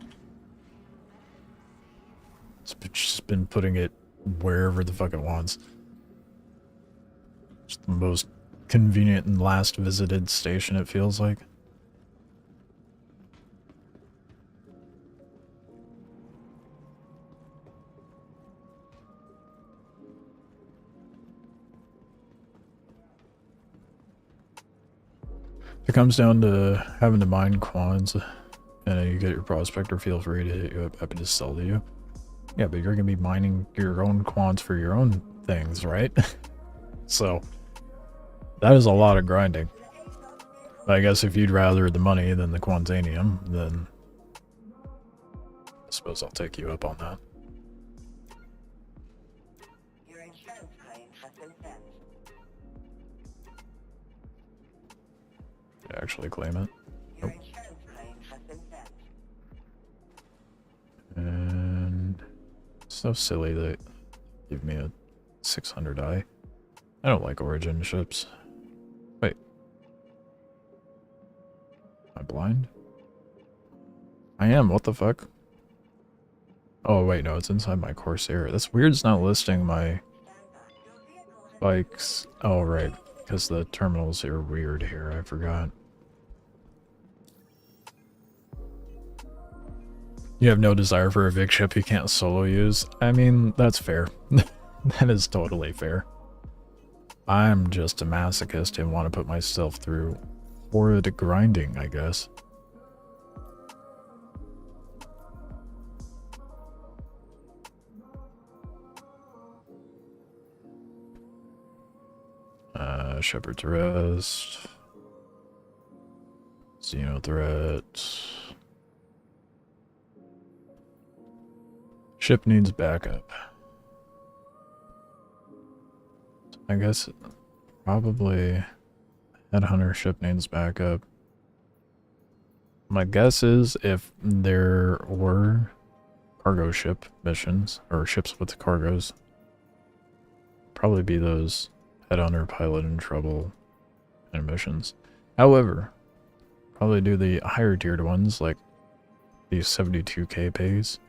Speaker 1: It's just been putting it wherever the fuck it wants. It's the most convenient and last visited station, it feels like. If it comes down to having to mine quads and you get your prospector, feel free to hit you up. Happy to sell to you. Yeah, but you're gonna be mining your own quads for your own things, right? So that is a lot of grinding. But I guess if you'd rather the money than the Quantanium, then I suppose I'll take you up on that.
Speaker 2: Your insurance claim has been sent.
Speaker 1: Actually claim it.
Speaker 2: Your insurance claim has been sent.
Speaker 1: And so silly that give me a 600i. I don't like origin ships. Wait. Am I blind? I am, what the fuck? Oh wait, no, it's inside my Corsair. That's weird, it's not listing my bikes. Oh right, because the terminals are weird here, I forgot. You have no desire for a big ship you can't solo use? I mean, that's fair. That is totally fair. I'm just a masochist and want to put myself through horrid grinding, I guess. Shepherd's Rest. Xeno Threat. Ship needs backup. I guess probably Headhunter ship needs backup. My guess is if there were cargo ship missions, or ships with cargoes, probably be those Headhunter pilot in trouble and missions. However, probably do the higher tiered ones like these 72k pays.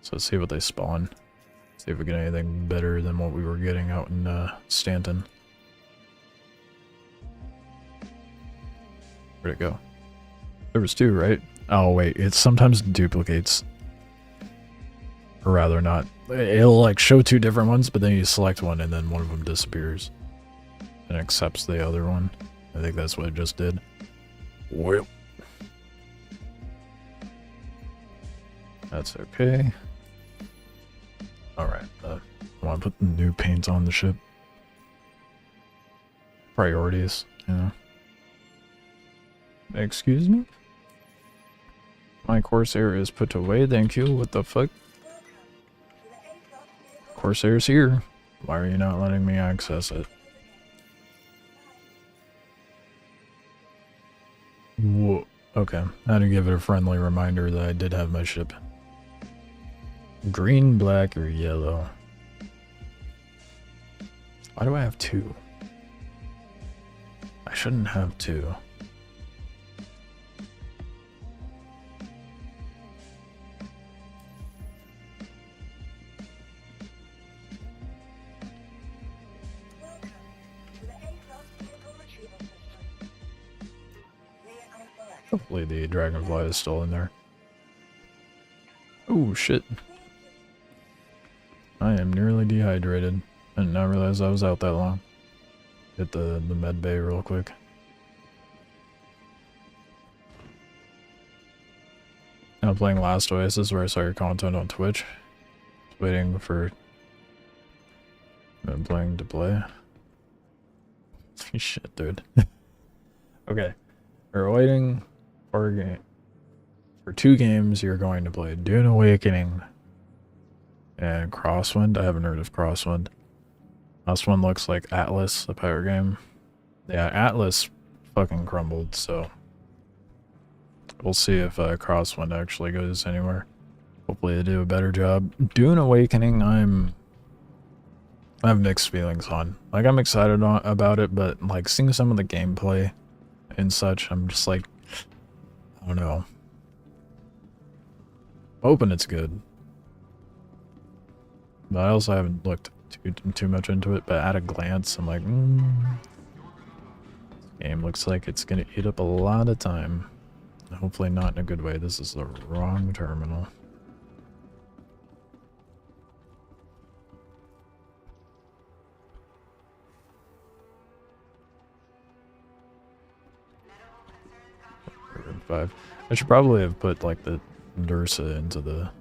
Speaker 1: So let's see what they spawn. See if we get anything better than what we were getting out in Stanton. Where'd it go? There was two, right? Oh wait, it sometimes duplicates. Or rather not. It'll like show two different ones, but then you select one and then one of them disappears. And accepts the other one. I think that's what it just did. Well. That's okay. Alright, I want to put new paint on the ship. Priorities, you know. Excuse me? My Corsair is put away, thank you. What the fuck? Corsair's here. Why are you not letting me access it? Whoa. Okay, I had to give it a friendly reminder that I did have my ship. Green, black, or yellow? Why do I have two? I shouldn't have two. Hopefully the dragonfly is still in there. Oh shit. I am nearly dehydrated. I did not realize I was out that long. Hit the med bay real quick. Now playing Last Oasis where I saw your content on Twitch. Just waiting for playing to play. Shit, dude. Okay. We're waiting for a game. For 2 games, you're going to play Dune Awakening and Crosswind. I haven't heard of Crosswind. Last one looks like Atlas, the pirate game. Yeah, Atlas fucking crumbled, so we'll see if Crosswind actually goes anywhere. Hopefully they do a better job. Dune Awakening, I have mixed feelings on. Like, I'm excited about it, but like seeing some of the gameplay and such, I'm just like, I don't know. Hoping it's good. But I also haven't looked too much into it, but at a glance, I'm like, this game looks like it's gonna eat up a lot of time. Hopefully not in a good way. This is the wrong terminal. Five. I should probably have put like the Dursa into the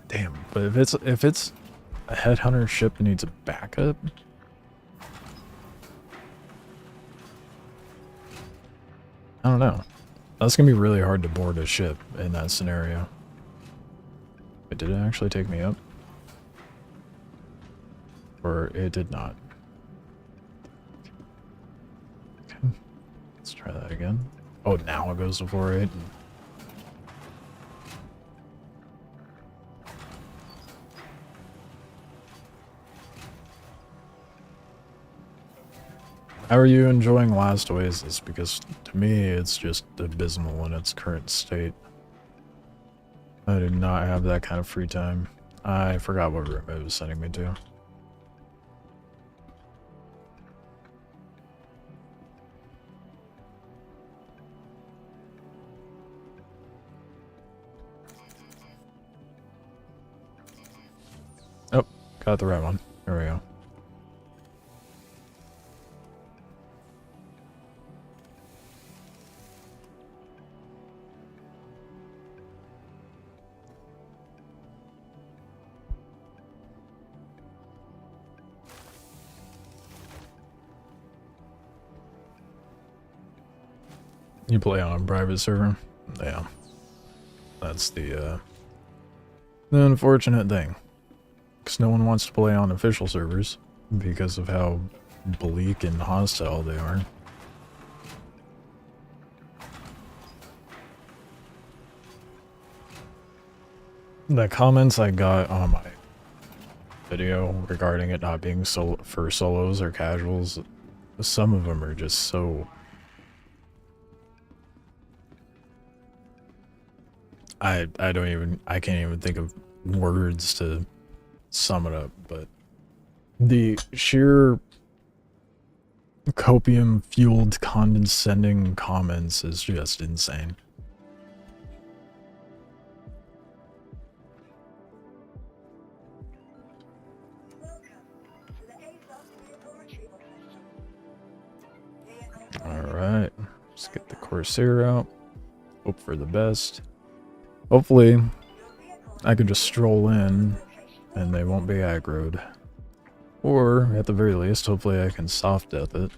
Speaker 1: damn, but if it's a headhunter ship that needs a backup, I don't know. That's gonna be really hard to board a ship in that scenario. But did it actually take me up? Or it did not? Okay. Let's try that again. Oh, now it goes to 4-8. How are you enjoying Last Oasis? Because to me, it's just abysmal in its current state. I did not have that kind of free time. I forgot what room it was sending me to. Oh, got the right one. There we go. You play on a private server? Yeah. That's the unfortunate thing. Because no one wants to play on official servers because of how bleak and hostile they are. The comments I got on my video regarding it not being for solos or casuals, some of them are just so... I can't even think of words to sum it up, but the sheer copium-fueled condescending comments is just insane. Alright, let's get the Corsair out. Hope for the best. Hopefully, I can just stroll in and they won't be aggroed. Or, at the very least, hopefully I can soft death it.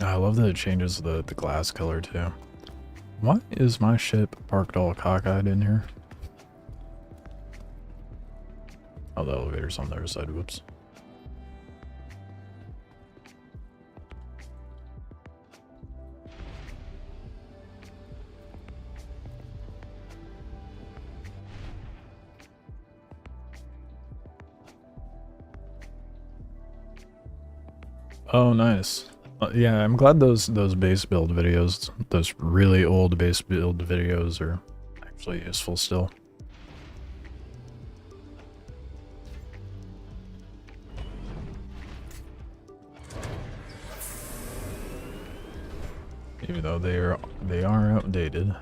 Speaker 1: I love that it changes the glass color too. Why is my ship parked all cockeyed in here? Oh, the elevator's on the other side. Whoops. Oh, nice. Yeah, I'm glad those base build videos, those really old base build videos, are actually useful still. Even though they are outdated.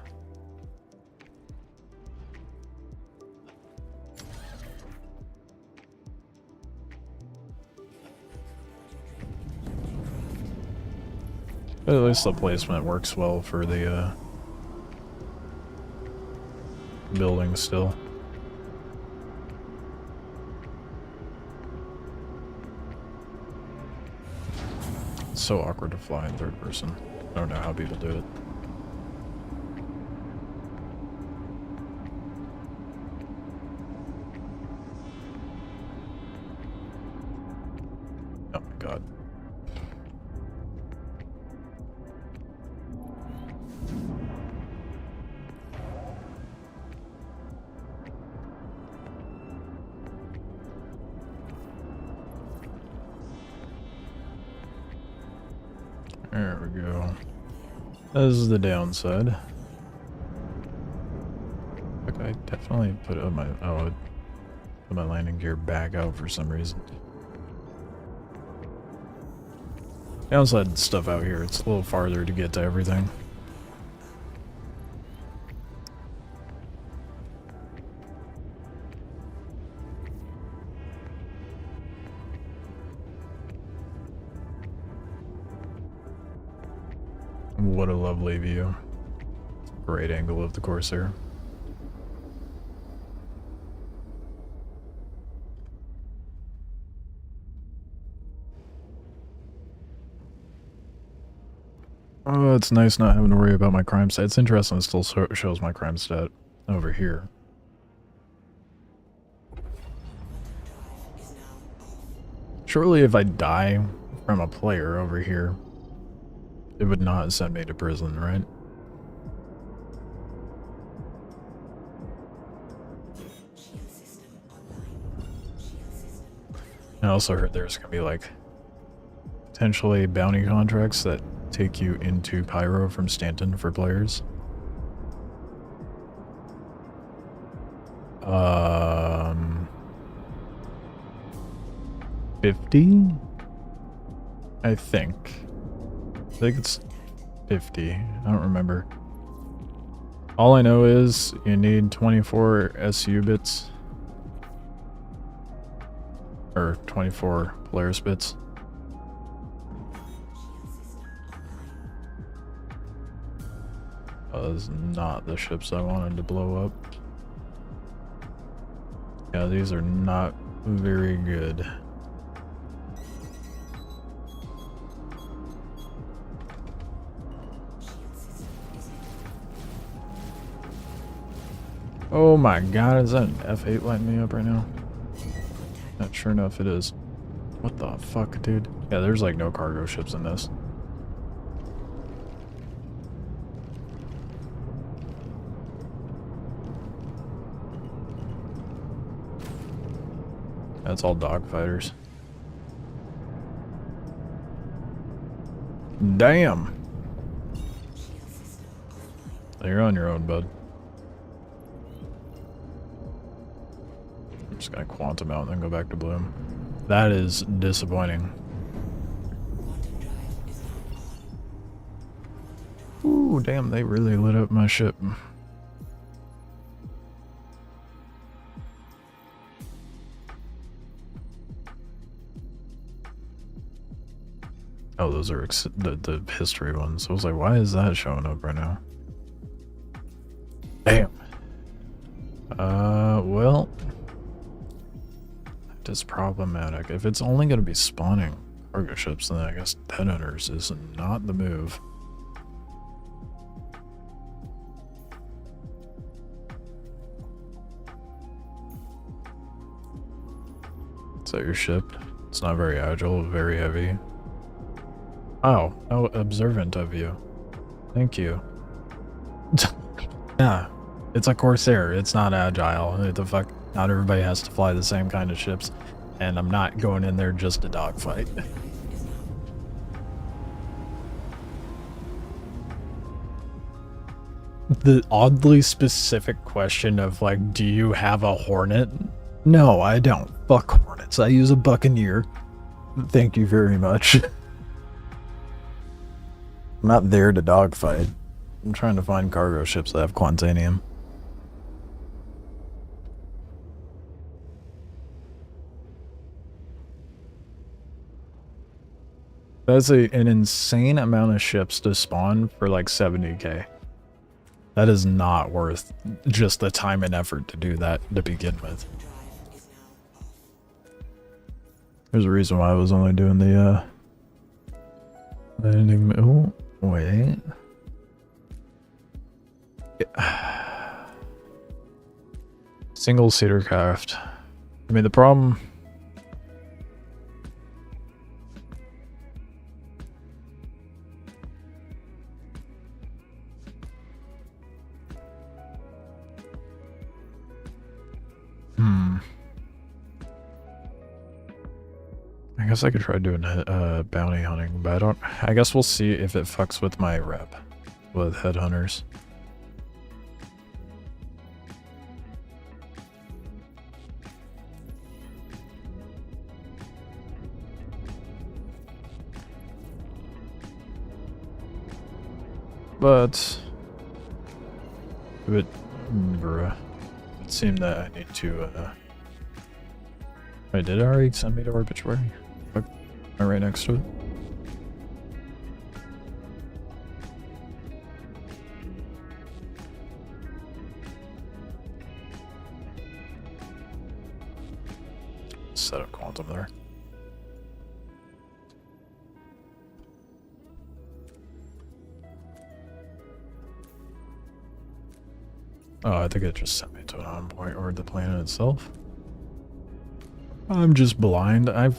Speaker 1: But at least the placement works well for the building still. It's so awkward to fly in third person. I don't know how people do it. Oh my god. There we go. This is the downside. Look, I definitely put my put my landing gear back out for some reason. Downside stuff out here, it's a little farther to get to everything. What a lovely view. Great angle of the Corsair. Oh, it's nice not having to worry about my crime stat. It's interesting, it still shows my crime stat over here. Surely if I die from a player over here, it would not send me to prison, right? I also heard there's gonna be like potentially bounty contracts that take you into Pyro from Stanton for players. 50? I think it's 50. I don't remember. All I know is you need 24 SU bits. Or 24 Polaris bits. That was not the ships I wanted to blow up. Yeah, these are not very good. Oh my god, is that an F8 lighting me up right now? Not sure enough it is. What the fuck, dude? Yeah, there's like no cargo ships in this. That's all dogfighters. Damn! You're on your own, bud. I'm just gonna quantum out and then go back to bloom. That is disappointing. Ooh, damn, they really lit up my ship. Oh, those are the history ones. I was like, why is that showing up right now? Damn. Well, that is problematic. If it's only going to be spawning cargo ships, then I guess headhunters is not the move. Is that your ship? It's not very agile, very heavy. Oh, how observant of you. Thank you. Yeah, it's a Corsair. It's not agile. What the fuck? Not everybody has to fly the same kind of ships. And I'm not going in there just to dogfight. The oddly specific question of like, do you have a Hornet? No, I don't. Fuck Hornets. I use a Buccaneer. Thank you very much. I'm not there to dogfight. I'm trying to find cargo ships that have Quantanium. That's an insane amount of ships to spawn for like 70k. That is not worth just the time and effort to do that to begin with. There's a reason why I was only doing the oh, wait. Yeah. Single seater craft. I mean, the problem. I guess I could try doing bounty hunting, but I guess we'll see if it fucks with my rep with headhunters. But bruh, it seemed that I need to wait, did it already send me to Arbitrary? Fuck, am I right next to it? Set up quantum there. Oh, I think it just sent me to an envoy or the planet itself. I'm just blind. I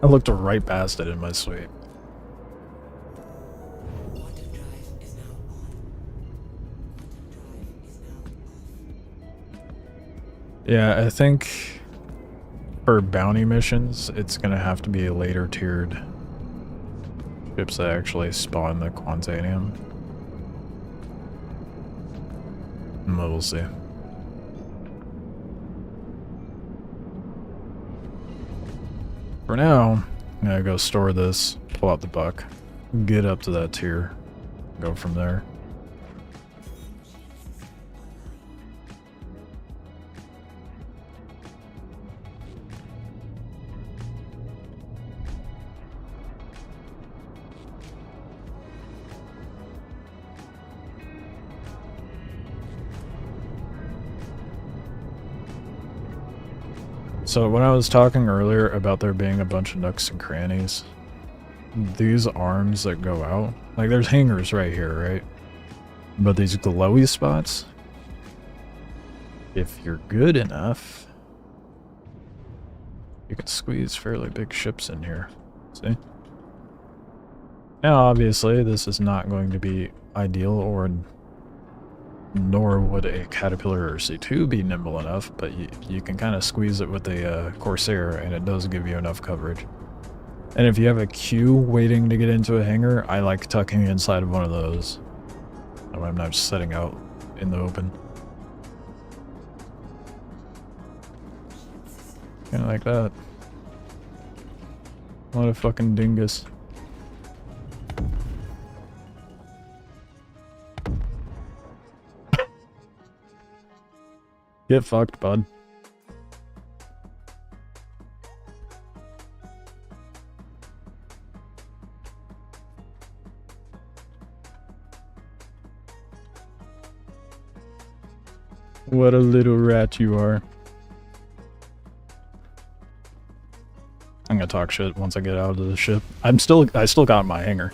Speaker 1: looked right past it in my suite.
Speaker 4: Quantum drive is now on. Quantum drive is now off.
Speaker 1: Yeah, I think for bounty missions, it's gonna have to be later tiered ships that actually spawn the Quantanium. But we'll see. For now, I'm gonna go store this, pull out the buck, get up to that tier, go from there. So when I was talking earlier about there being a bunch of nooks and crannies, these arms that go out, like there's hangers right here, right? But these glowy spots, if you're good enough, you can squeeze fairly big ships in here. See? Now obviously this is not going to be ideal, or nor would a Caterpillar or C2 be nimble enough, but you can kind of squeeze it with a Corsair, and it does give you enough coverage. And if you have a queue waiting to get into a hangar, I like tucking inside of one of those. I'm not just setting out in the open. Kinda like that. What a fucking dingus. Get fucked, bud. What a little rat you are. I'm gonna talk shit once I get out of the ship. I still got my hangar.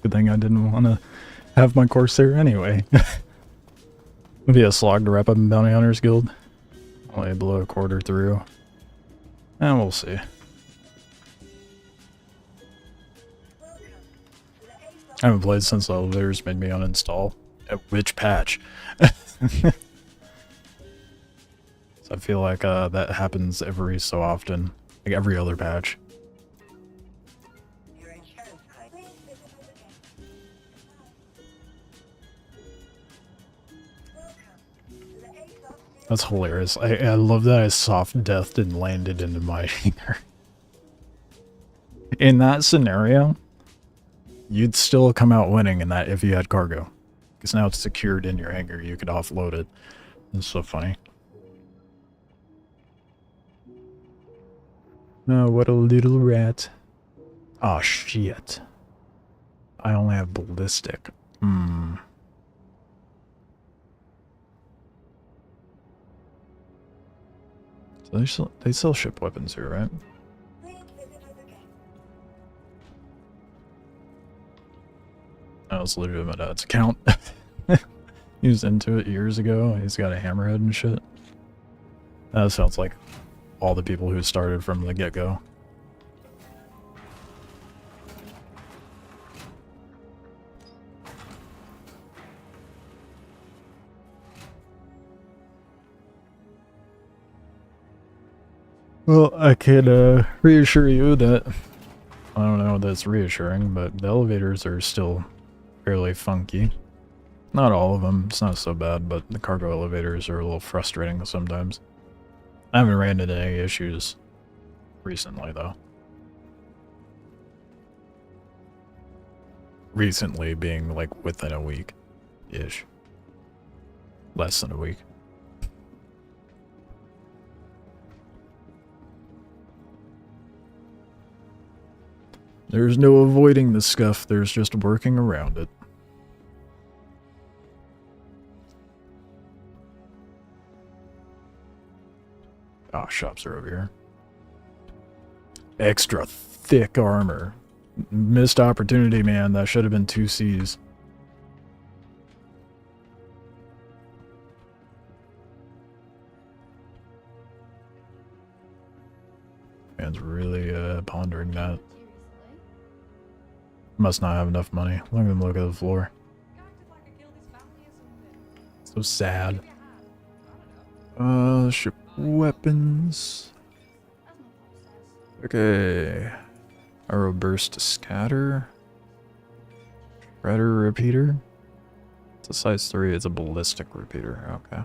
Speaker 1: Good thing I didn't want to have my course there anyway. It'd be a slog to wrap up in Bounty Hunters Guild. Only below a quarter through. And we'll see. I haven't played since the elevators made me uninstall. At which patch? So I feel like that happens every so often. Like every other patch. That's hilarious. I love that I soft deathed and landed into my hangar. In that scenario, you'd still come out winning in that if you had cargo. Because now it's secured in your hangar, you could offload it. It's so funny. Oh, what a little rat. Oh, shit. I only have ballistic. So they sell ship weapons here, right? That was literally my dad's account. He was into it years ago. He's got a hammerhead and shit. That sounds like all the people who started from the get-go. Well, I could reassure you that, I don't know if that's reassuring, but the elevators are still fairly funky. Not all of them, it's not so bad, but the cargo elevators are a little frustrating sometimes. I haven't ran into any issues recently, though. Recently being like within a week-ish. Less than a week. There's no avoiding the scuff, there's just working around it. Ah, shops are over here. Extra thick armor. Missed opportunity, man. That should have been 2 Cs. Man's really pondering that. Must not have enough money. Look at him look at the floor. So sad. Ship weapons. Okay. Arrow burst scatter. Shredder repeater. It's a size 3. It's a ballistic repeater. Okay.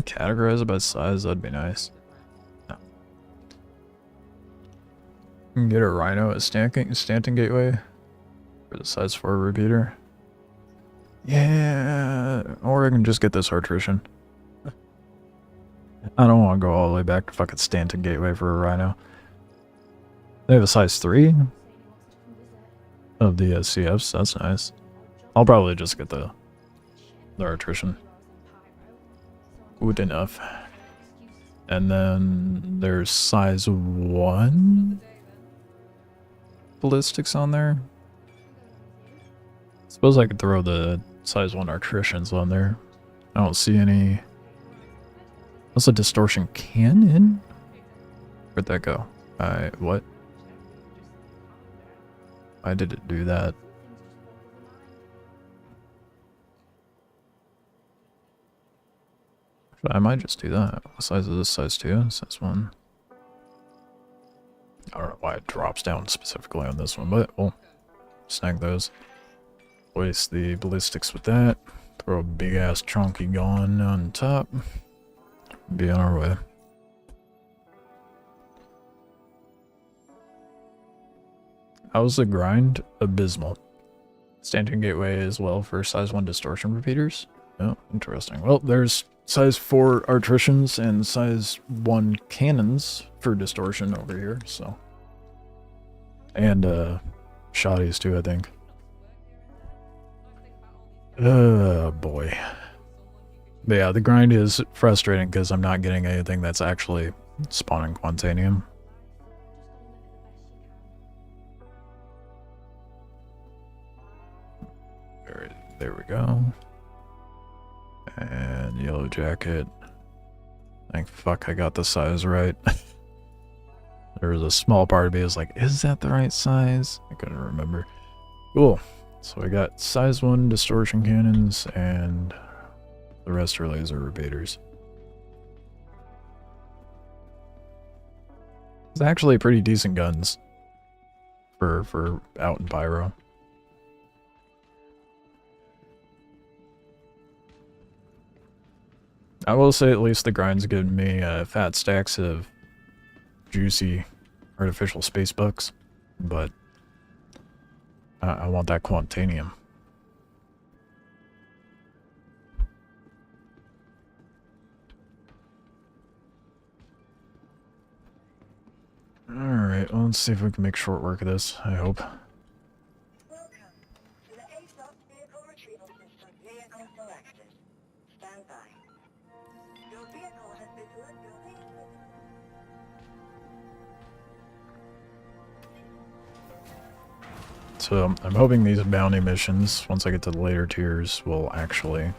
Speaker 1: Categorize it by size. That'd be nice. No. You can get a Rhino at Stanton Gateway for the size 4 repeater. Yeah, or I can just get this Artrition. I don't want to go all the way back to fucking Stanton Gateway for a Rhino. They have a size 3 of the CFs. That's nice. I'll probably just get the Artrition. Good enough. And then there's size 1 ballistics on there. Suppose I could throw the size 1 Artritions on there. I don't see any. That's a distortion cannon? Where'd that go? What? Why did it do that? I might just do that. What size is this? Size 2? Size 1? I don't know why it drops down specifically on this one, but we'll snag those. Place the ballistics with that. Throw a big ass chunky gun on top. Be on our way. How's the grind? Abysmal. Standing gateway as well for size 1 distortion repeaters. Oh, interesting. Well, there's size 4 artitions and size 1 cannons for distortion over here, so. And, shotties too, I think. Oh, boy. But yeah, the grind is frustrating because I'm not getting anything that's actually spawning Quantanium. There we go. And yellow jacket. Thank fuck I got the size right. There was a small part of me was like, is that the right size? I couldn't remember. Cool. So I got size 1 distortion cannons and the rest are laser repeaters. It's actually pretty decent guns for out in Pyro. I will say at least the grind's given me fat stacks of juicy artificial space bucks, but I want that Quantanium. Alright, well, let's see if we can make short work of this, I hope.
Speaker 2: Welcome to the A-Stop Vehicle Retrieval System vehicle selected. Stand by. Your vehicle has been selected.
Speaker 1: So I'm hoping these bounty missions, once I get to the later tiers, will actually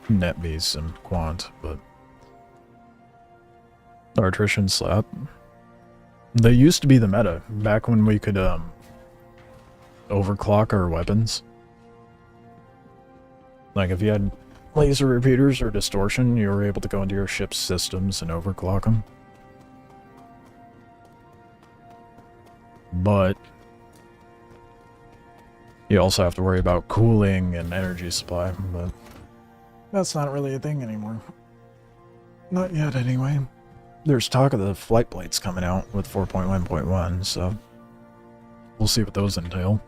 Speaker 1: net me some quant, but our attrition slap. They used to be the meta, back when we could overclock our weapons. Like if you had laser repeaters or distortion, you were able to go into your ship's systems and overclock them. But you also have to worry about cooling and energy supply, but that's not really a thing anymore. Not yet, anyway. There's talk of the flight plates coming out with 4.1.1, so we'll see what those entail.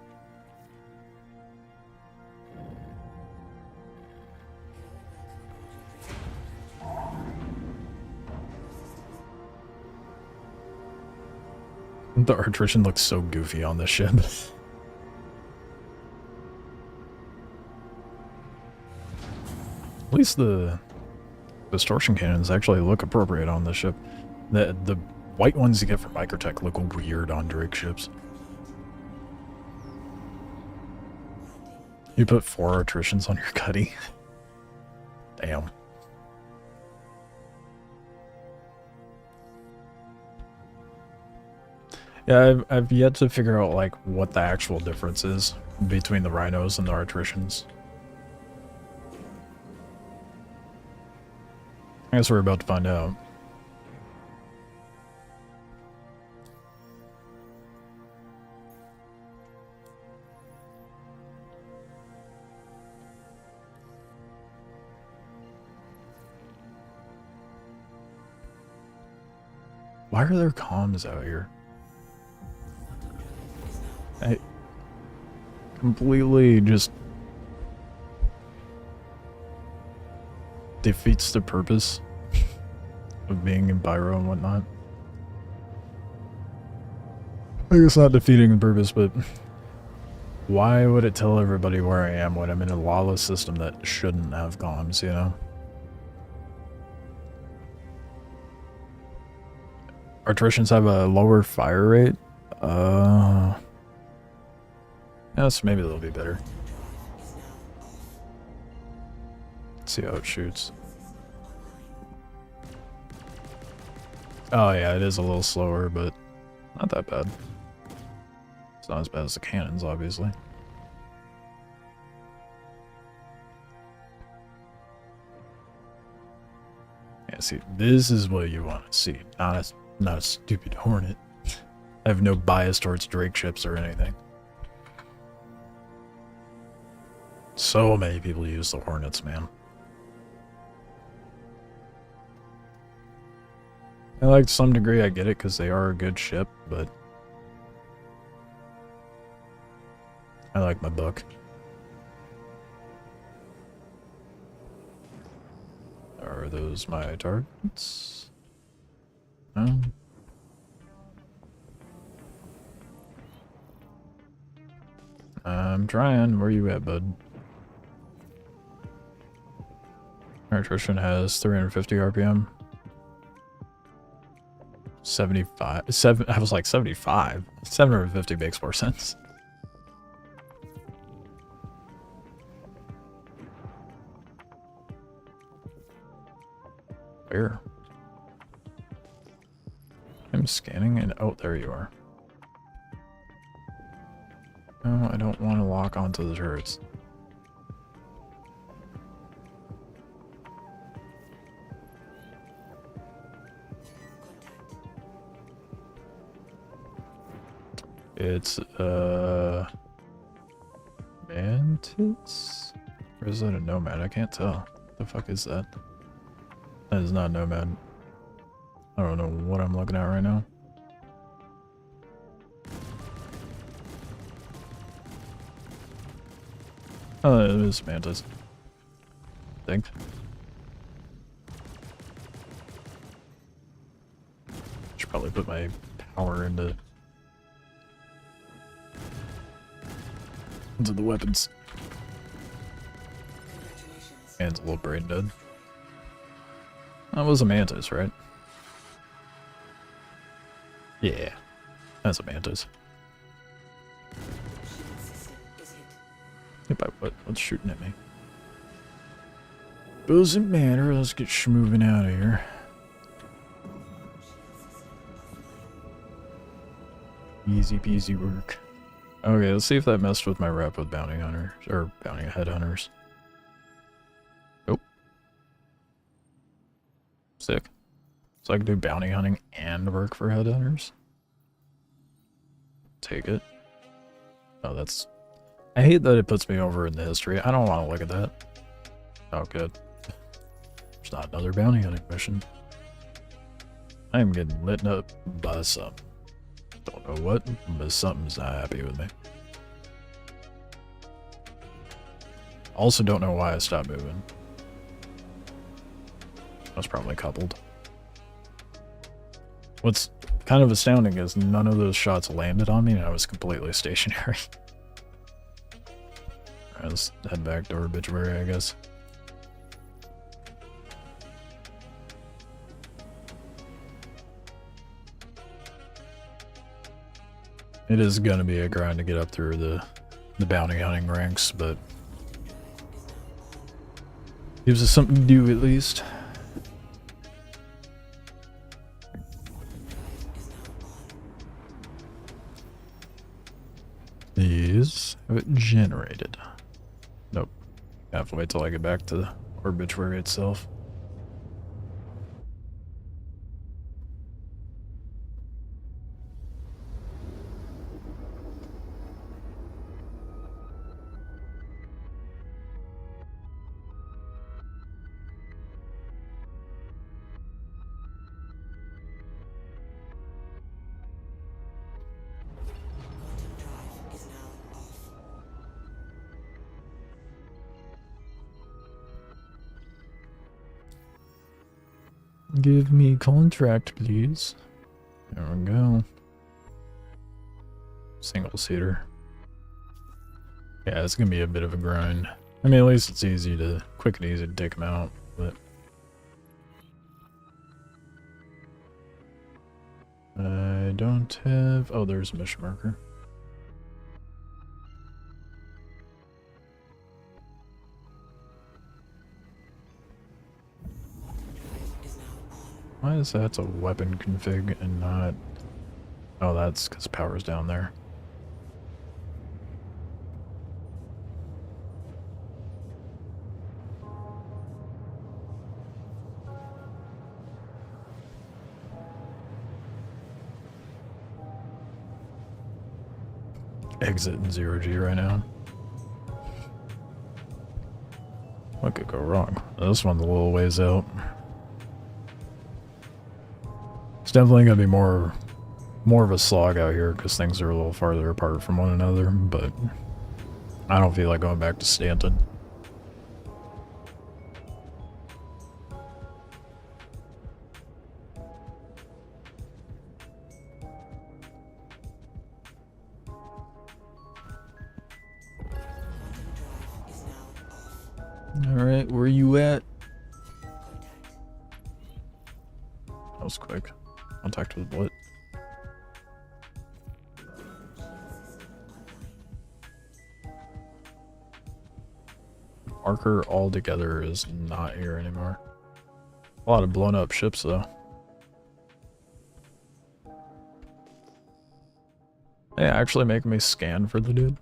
Speaker 1: The attrition looks so goofy on this ship. At least the distortion cannons actually look appropriate on this ship. The white ones you get from Microtech look weird on Drake ships. You put 4 attritions on your cutty. Damn. Yeah, I've yet to figure out like what the actual difference is between the rhinos and the attritions. I guess we're about to find out. Why are there comms out here? I completely just defeats the purpose of being in Pyro and whatnot. I guess not defeating the purpose, but why would it tell everybody where I am when I'm in a lawless system that shouldn't have comms, you know? Artitions have a lower fire rate? Yes, maybe they'll be better. Let's see how it shoots. Oh yeah, it is a little slower, but not that bad. It's not as bad as the cannons, obviously. Yeah, see, this is what you want to see, not a stupid Hornet. I have no bias towards Drake ships or anything. So many people use the Hornets, man. And like to some degree I get it because they are a good ship, but I like my book. Are those my targets? No. I'm trying. Where you at, bud? Our attrition has 350 RPM. 75. I was like 75. 750 makes more sense. Where? I'm scanning and oh, there you are. No, I don't want to lock onto the turrets. It's Mantis? Or is that a nomad? I can't tell. What the fuck is that? That is not nomad. I don't know what I'm looking at right now. Oh, it is Mantis. I think. Should probably put my power into the weapons.
Speaker 4: Congratulations.
Speaker 1: Man's a little brain dead. That was a Mantis, right? Yeah, that's a Mantis.
Speaker 4: Shield system is hit.
Speaker 1: Hit by what? What's shooting at me? Doesn't matter. Let's get moving out of here.
Speaker 4: Shield system offline.
Speaker 1: Easy peasy work. Okay, let's see if that messed with my rep with bounty hunters or bounty headhunters. Nope. Sick. So I can do bounty hunting and work for headhunters. Take it. Oh, that's... I hate that it puts me over in the history. I don't want to look at that. Oh, good. There's not another bounty hunting mission. I am getting lit up by something. Don't know what, but something's not happy with me. Also don't know why I stopped moving. That's probably coupled. What's kind of astounding is none of those shots landed on me and I was completely stationary. Alright, let's head back to Obituary, I guess. It is gonna be a grind to get up through the bounty hunting ranks, but gives us something to do at least. These have it generated. Nope. I have to wait till I get back to the Obituary itself.
Speaker 4: Quantum drive is now off.
Speaker 1: Give me contract, please. There we go. Single seater. Yeah, it's gonna be a bit of a grind. I mean, at least it's easy to, quick and easy to take them out, but I don't have. Oh, there's a mission marker.
Speaker 4: Drive is now on.
Speaker 1: Why is that a weapon config and not? Oh, that's because power's down there. Exit in 0G right now. What could go wrong? This one's a little ways out. It's definitely gonna be more of a slog out here because things are a little farther apart from one another, but I don't feel like going back to Stanton. Alright, where you at? That was quick. Contact with what? Marker altogether is not here anymore. A lot of blown up ships though. Hey, actually making me scan for the dude.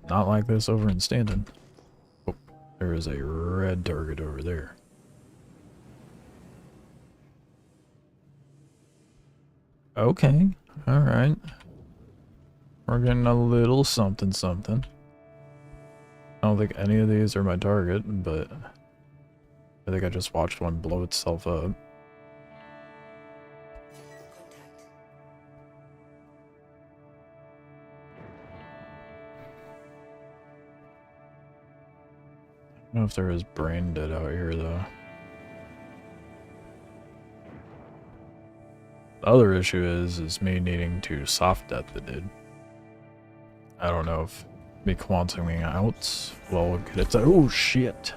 Speaker 1: Not like this over in Stanton. Oh, there is a red target over there. Okay, alright. We're getting a little something something. I don't think any of these are my target, but I think I just watched one blow itself up. I don't know if there is brain dead out here though. The other issue is me needing to soft death the dude. I don't know if me quantuming out will get it to— oh shit!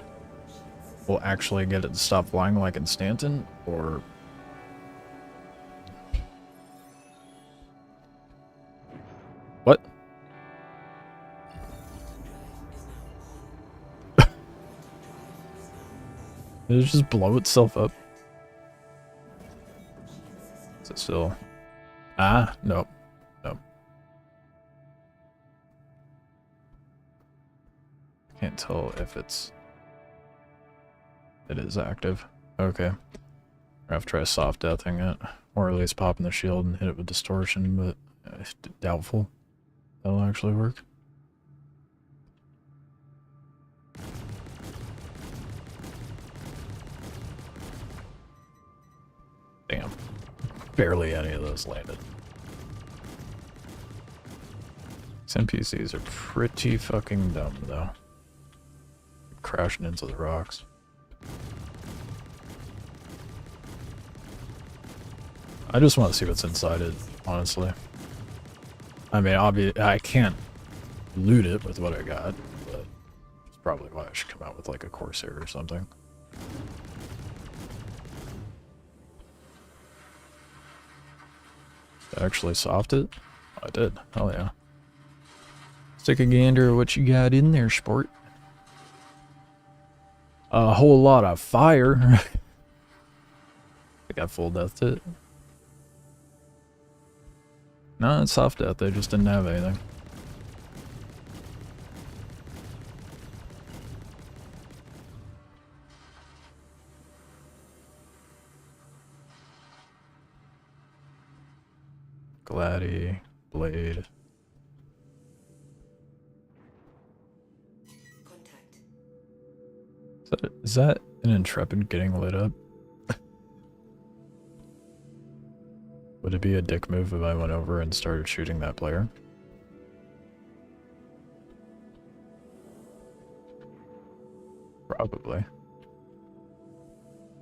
Speaker 1: Will actually get it to stop flying like in Stanton, or... What? Did it just blow itself up? Is it still... ah, nope. Nope. Can't tell if it's... it is active. Okay. I have to try soft deathing it, or at least popping the shield and hit it with distortion, but doubtful that'll actually work. Damn. Barely any of those landed. These NPCs are pretty fucking dumb, though. Crashing into the rocks. I just want to see what's inside it, honestly. I mean, I can't loot it with what I got, but it's probably why I should come out with like a Corsair or something. Did I actually soft it? Oh, I did. Hell yeah. Let's take a gander at what you got in there, sport. A whole lot of fire. I got full death to it. No, it's soft death. They just didn't have anything. Gladdy, blade. Is that an Intrepid getting lit up? Would it be a dick move if I went over and started shooting that player? Probably.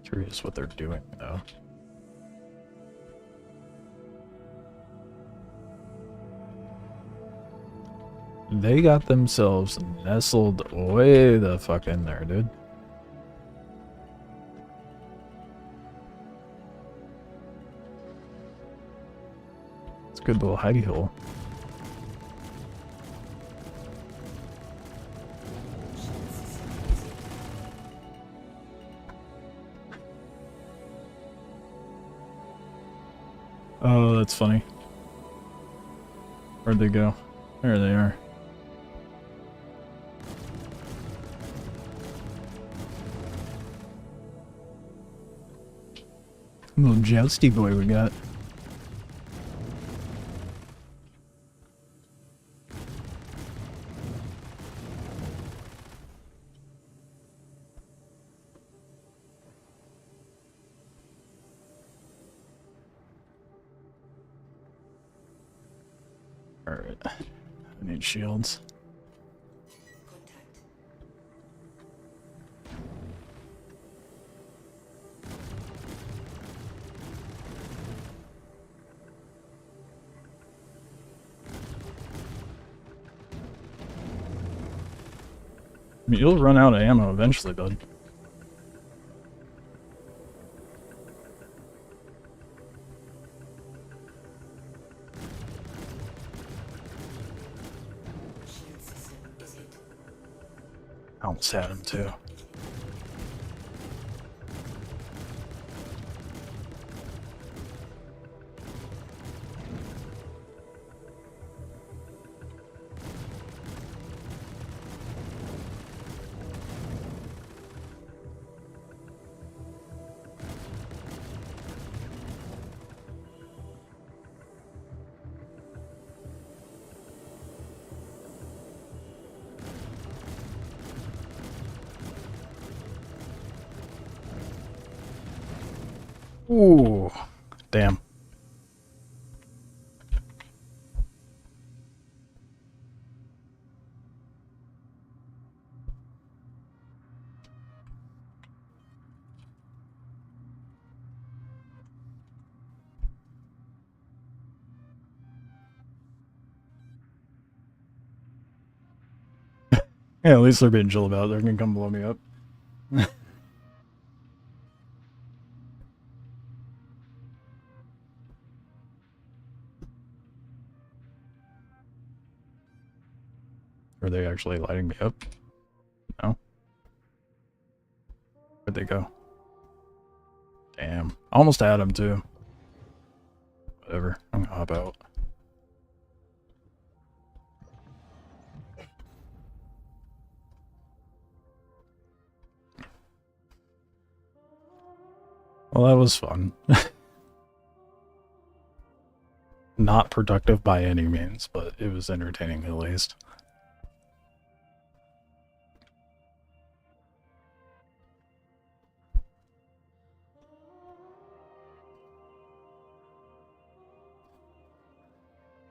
Speaker 1: Curious what they're doing though. They got themselves nestled way the fuck in there, dude. It's a good little hidey hole. Oh, that's funny. Where'd they go? There they are. Little jousty boy we got.
Speaker 5: Alright. I need shields.
Speaker 4: Contact.
Speaker 5: I mean, you'll run out of ammo eventually, bud.
Speaker 4: Shield system is hit.
Speaker 5: I almost had him too. Ooh, damn. Yeah, at least they're being chill about it. They're gonna come blow me up. Are they actually lighting me up? No. Where'd they go? Damn. I almost had them too. Whatever. I'm gonna hop out. Well, that was fun. Not productive by any means, but it was entertaining at least.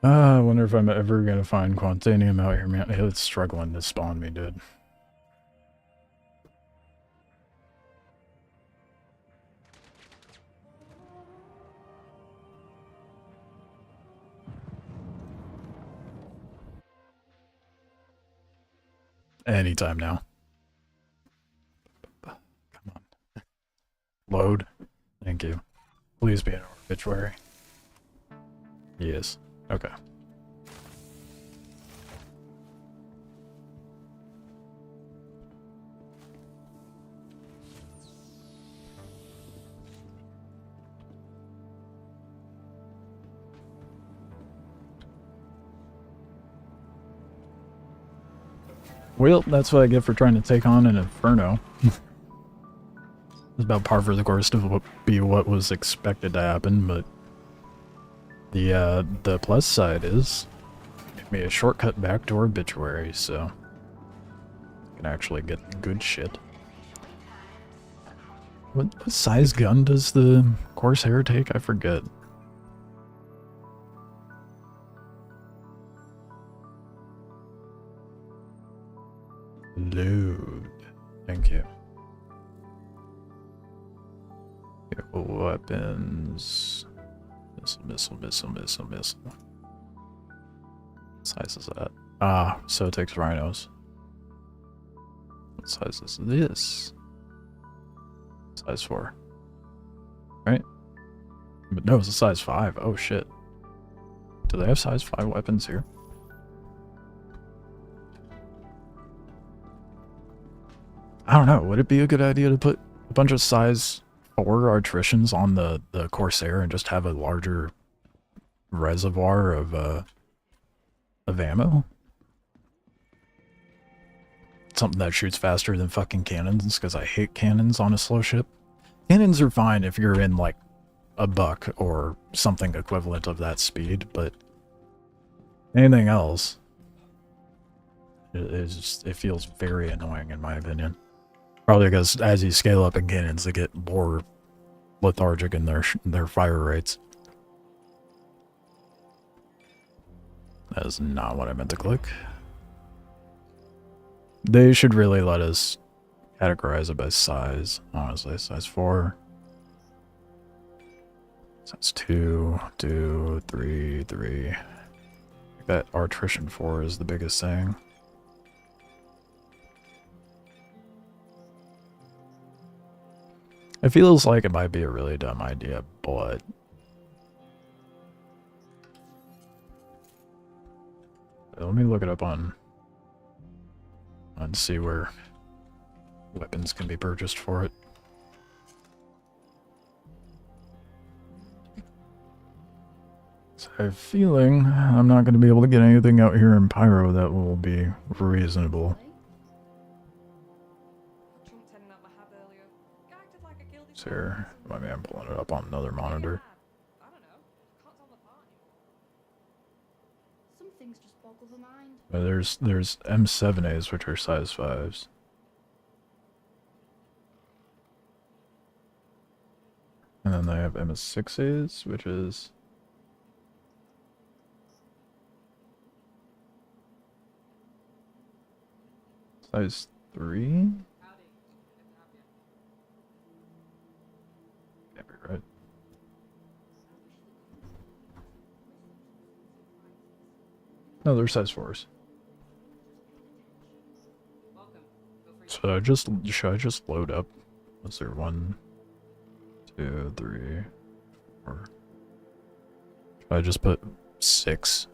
Speaker 5: I wonder if I'm ever gonna find Quantanium out here, man. It's struggling to spawn me, dude. Anytime now. Come on. Load. Thank you. Please be an obituary. Yes. Okay. Well, that's what I get for trying to take on an Inferno. It's about par for the course to be what was expected to happen, but the plus side is give me a shortcut back to Obituary, so I can actually get good shit. What size gun does the Corsair take? I forget. Load. Thank you. Weapons. Missile. What size is that? Ah, so it takes rhinos. What size is this? Size 4. Right? But no, it's a size 5. Oh shit. Do they have size 5 weapons here? I don't know. Would it be a good idea to put a bunch of size 4 artritions on the Corsair and just have a larger reservoir of ammo? Something that shoots faster than fucking cannons, because I hate cannons on a slow ship. Cannons are fine if you're in, like, a buck or something equivalent of that speed, but anything else, it feels very annoying in my opinion. Probably because as you scale up in cannons, they get more lethargic in their fire rates. That is not what I meant to click. They should really let us categorize it by size, honestly. Size 4. Size 2, 2, 3, 3. I bet our attrition 4 is the biggest thing. It feels like it might be a really dumb idea, but let me look it up on and see where weapons can be purchased for it. So I have a feeling I'm not going to be able to get anything out here in Pyro that will be reasonable. So here, I mean, I'm pulling it up on another monitor.
Speaker 6: Some things just boggle the mind.
Speaker 5: There's M7As, which are size 5s. And then they have MS6As, which is size 3? Can't be right. No, they're size 4s. So should I just load up? Was there 1, 2, 3, 4? Should I just put 6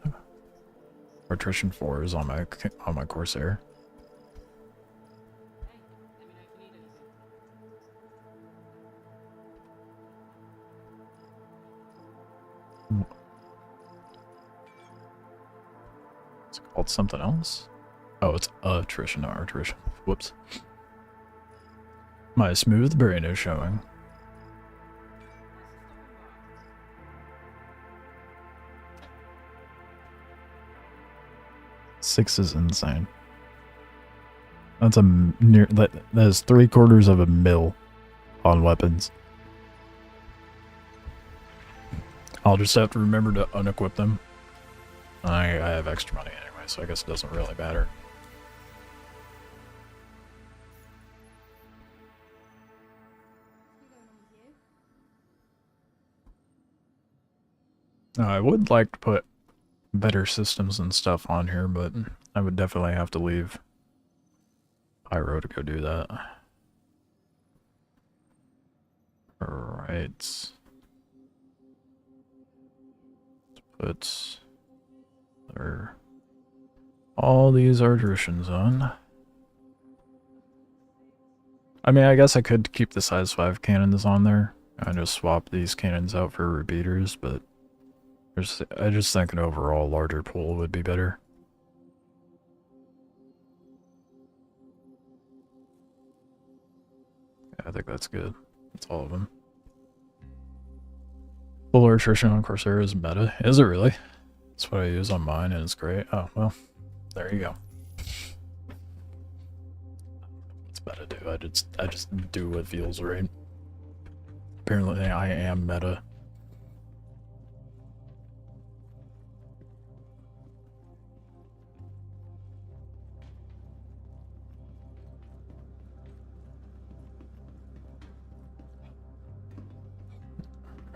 Speaker 5: attrition 4s on my Corsair? It's called something else? Oh, it's attrition, not attrition. Whoops. My smooth brain is showing. Six is insane. That's that is 3/4 of a mil on weapons. I'll just have to remember to unequip them. I have extra money anyway, so I guess it doesn't really matter. I would like to put better systems and stuff on here, but I would definitely have to leave Pyro to go do that. Alright. Put all these artificians on. I mean, I guess I could keep the size 5 cannons on there and just swap these cannons out for repeaters, but I just think an overall larger pool would be better. Yeah, I think that's good. That's all of them. Full attrition on Corsair is meta. Is it really? That's what I use on mine and it's great. Oh, well, there you go. What's meta do? I just do what feels right. Apparently I am meta.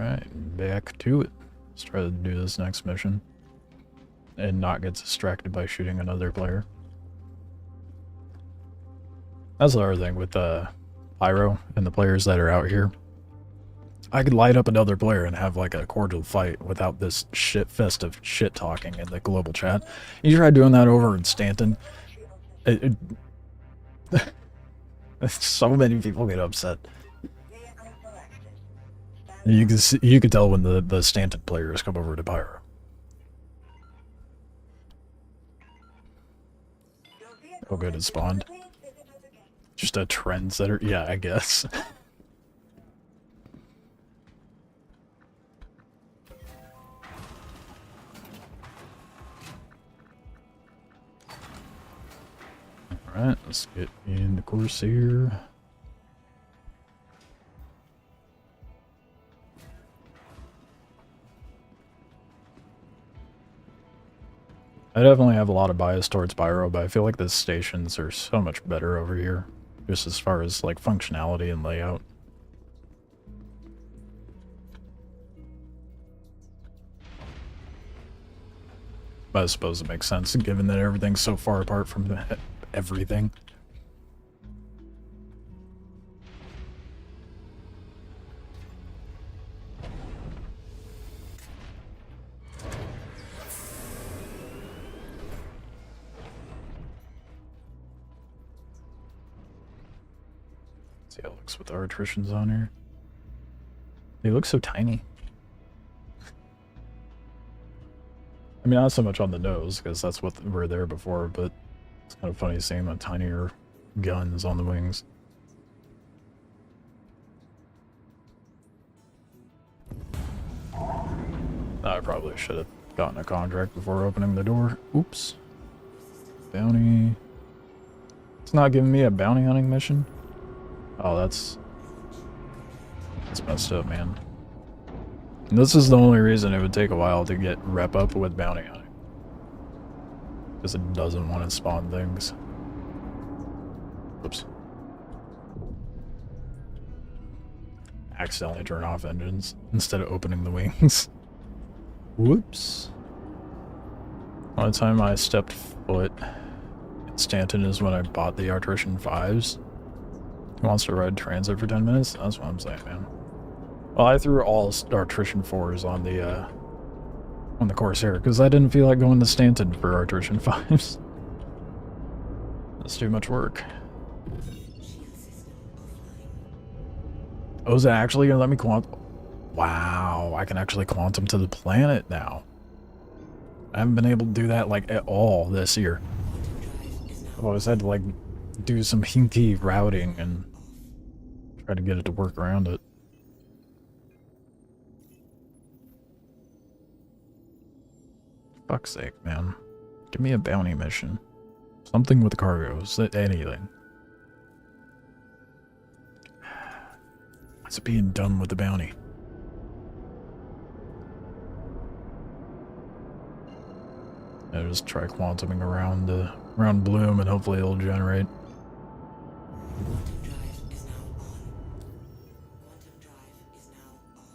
Speaker 5: Alright, back to it. Let's try to do this next mission. And not get distracted by shooting another player. That's the other thing with Pyro and the players that are out here. I could light up another player and have like a cordial fight without this shit fest of shit talking in the global chat. You try doing that over in Stanton. So many people get upset. You can tell when the Stanton players come over to Pyro. Oh good, it spawned. Just a trendsetter? Yeah, I guess. Alright, let's get in the Corsair. I definitely have a lot of bias towards Pyro, but I feel like the stations are so much better over here. Just as far as, like, functionality and layout. But I suppose it makes sense, given that everything's so far apart from everything. See how it looks with our attritions on here. They look so tiny. I mean, not so much on the nose, because that's what were there before, but it's kind of funny seeing the tinier guns on the wings. I probably should have gotten a contract before opening the door. Oops. Bounty. It's not giving me a bounty hunting mission? Oh, that's messed up, man. And this is the only reason it would take a while to get rep up with bounty hunting. Because it doesn't want to spawn things. Oops. Accidentally turn off engines instead of opening the wings. Whoops. One time I stepped foot in Stanton is when I bought the Artrition 5s. He wants to ride transit for 10 minutes? That's what I'm saying, man. Well, I threw all Artrition 4s on the Corsair, because I didn't feel like going to Stanton for Artrition 5s. That's too much work. Oh, is it actually gonna let me quantum? Wow, I can actually quantum to the planet now. I haven't been able to do that, like, at all this year. I've always had to, like, do some hinky routing and try to get it to work around it. Fuck's sake, man. Give me a bounty mission. Something with cargoes. Anything. What's it being done with the bounty? I just try quantuming around Bloom and hopefully it'll generate.
Speaker 4: Quantum drive is now on. Quantum drive is now off.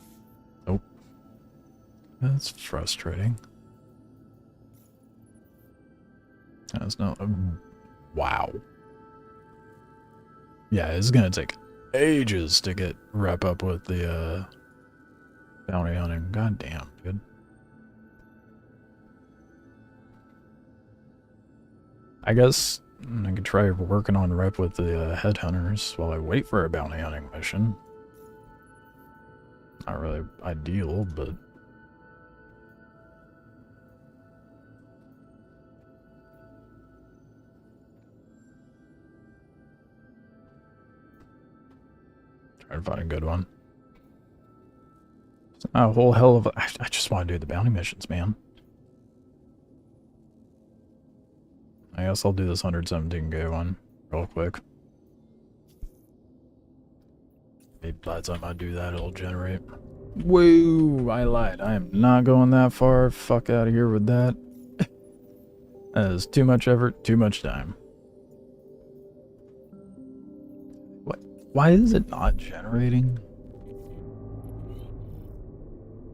Speaker 5: Nope. That's frustrating. That's not. Wow. Yeah, it's gonna take ages to get wrap up with the bounty hunting. God damn, dude. I guess I could try working on rep with the headhunters while I wait for a bounty hunting mission. Not really ideal, but try to find a good one. It's not a whole hell of a... I just want to do the bounty missions, man. I guess I'll do this 117k one real quick. Maybe by the time I do that, it'll generate. Whoa, I lied. I am not going that far. Fuck out of here with that. That is too much effort, too much time. What? Why is it not generating?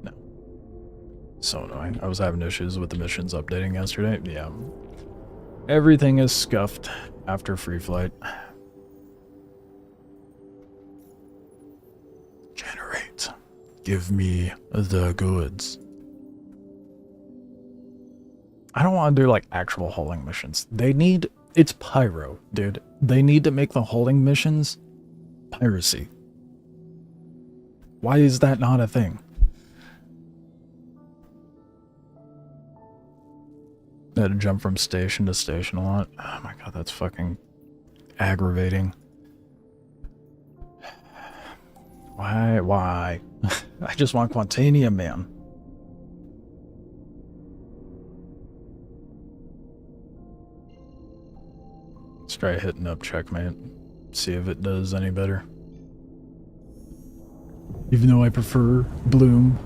Speaker 5: No. So annoying. I was having issues with the missions updating yesterday. Yeah. Everything is scuffed after free flight. Generate. Give me the goods. I don't want to do like actual hauling missions. They need... It's pyro, dude. They need to make the hauling missions piracy. Why is that not a thing? I had to jump from station to station a lot. Oh my god, that's fucking aggravating. Why? I just want Quantanium, man. Let's try hitting up checkmate. See if it does any better. Even though I prefer Bloom.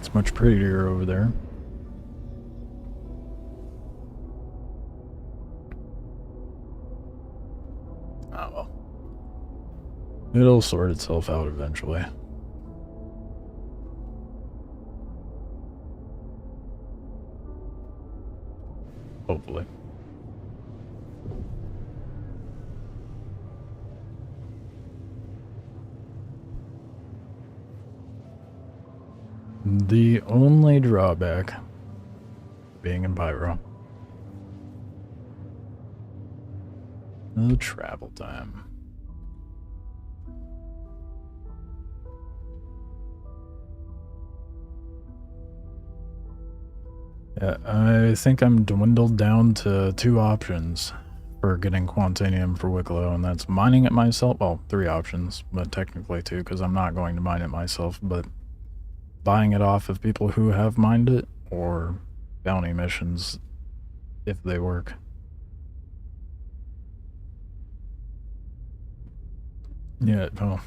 Speaker 5: It's much prettier over there. Ah, well. It'll sort itself out eventually. Hopefully. The only drawback being in Pyro. The travel time. Yeah, I think I'm dwindled down to 2 options for getting Quantanium for Wicklow, and that's mining it myself. Well, 3 options, but technically 2, because I'm not going to mine it myself, but buying it off of people who have mined it, or bounty missions, if they work. Yeah, well.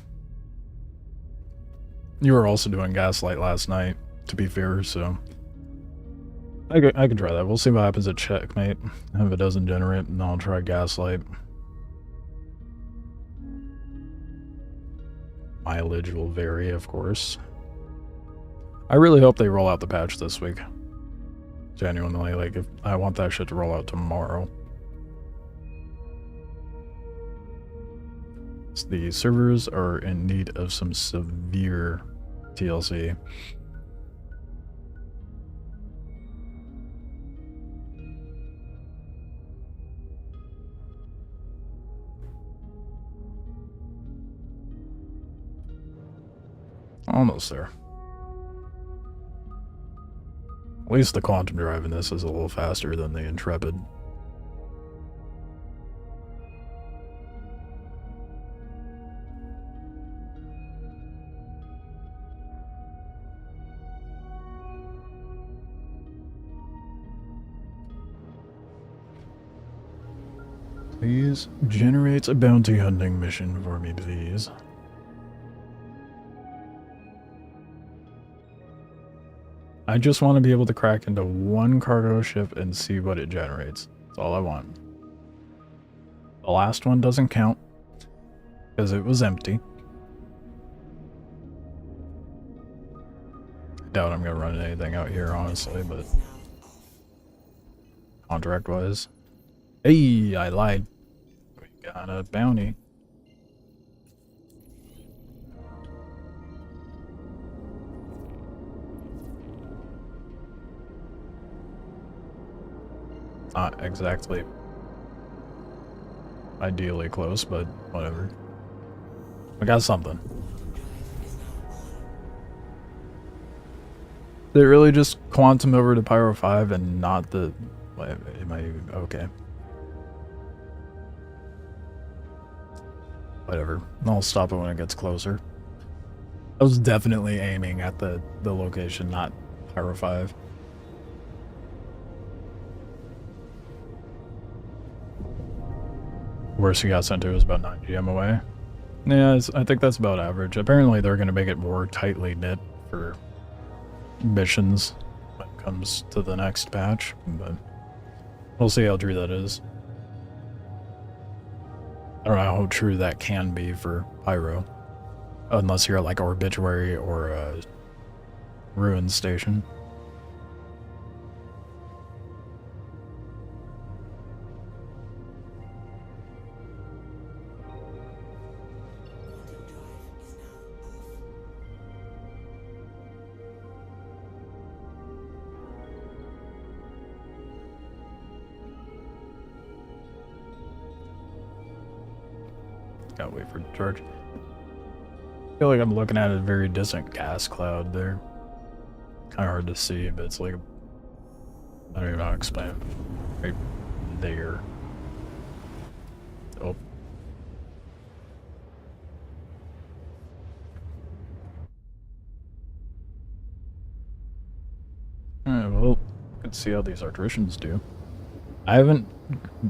Speaker 5: You were also doing Gaslight last night, to be fair, so... I could try that. We'll see what happens at Checkmate. If it doesn't generate, then I'll try Gaslight. Mileage will vary, of course. I really hope they roll out the patch this week. Genuinely, like, if I want that shit to roll out tomorrow. The servers are in need of some severe TLC. Almost there. At least the quantum drive in this is a little faster than the Intrepid. Please generate a bounty hunting mission for me, please. I just want to be able to crack into one cargo ship and see what it generates. That's all I want. The last one doesn't count because it was empty. I doubt I'm going to run anything out here, honestly, but contract-wise. Hey, I lied. We got a bounty. Not exactly ideally close, but whatever. We got something. Did it really just quantum over to Pyro 5 and not the... Am I... Okay. Whatever. I'll stop it when it gets closer. I was definitely aiming at the location, not Pyro 5. Worst he got sent to was about 9 GM away. Yeah, I think that's about average. Apparently they're going to make it more tightly knit for missions when it comes to the next patch, but we'll see how true that is. I don't know how true that can be for Pyro, unless you're at like Obituary or a Ruin Station. Gotta wait for it to charge. I feel like I'm looking at a very distant gas cloud there. Kind of hard to see, but it's like... I don't even know how to explain it. Right there. Oh. Alright, well, let's see how these Arturians do. I haven't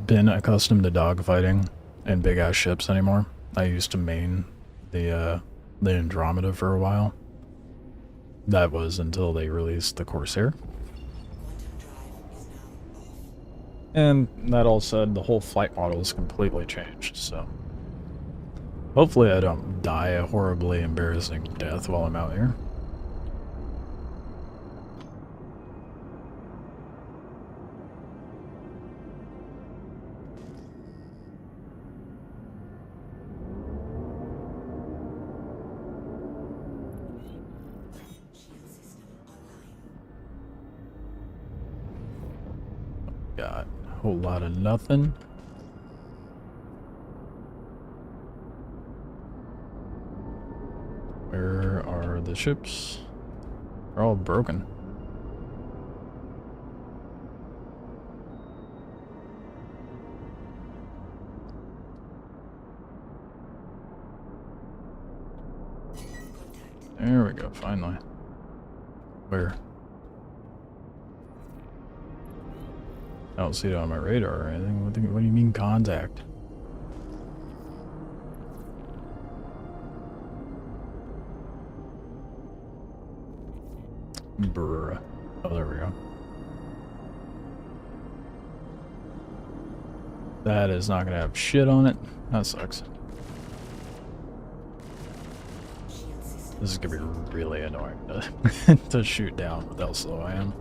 Speaker 5: been accustomed to dogfighting in big-ass ships anymore. I used to main the Andromeda for a while. That was until they released the Corsair. And that all said, the whole flight model has completely changed, so Hopefully I don't die a horribly embarrassing death while I'm out here.
Speaker 4: Shield system online.
Speaker 5: Got a whole lot of nothing. Where are the ships? They're all broken.
Speaker 4: Contact.
Speaker 5: There we go, finally. Where? I don't see it on my radar or anything. What do you mean contact? Bruh. Oh, there we go. That is not gonna have shit on it. That sucks.
Speaker 4: Shield system.
Speaker 5: This is gonna be really annoying to, to shoot down with how slow I am.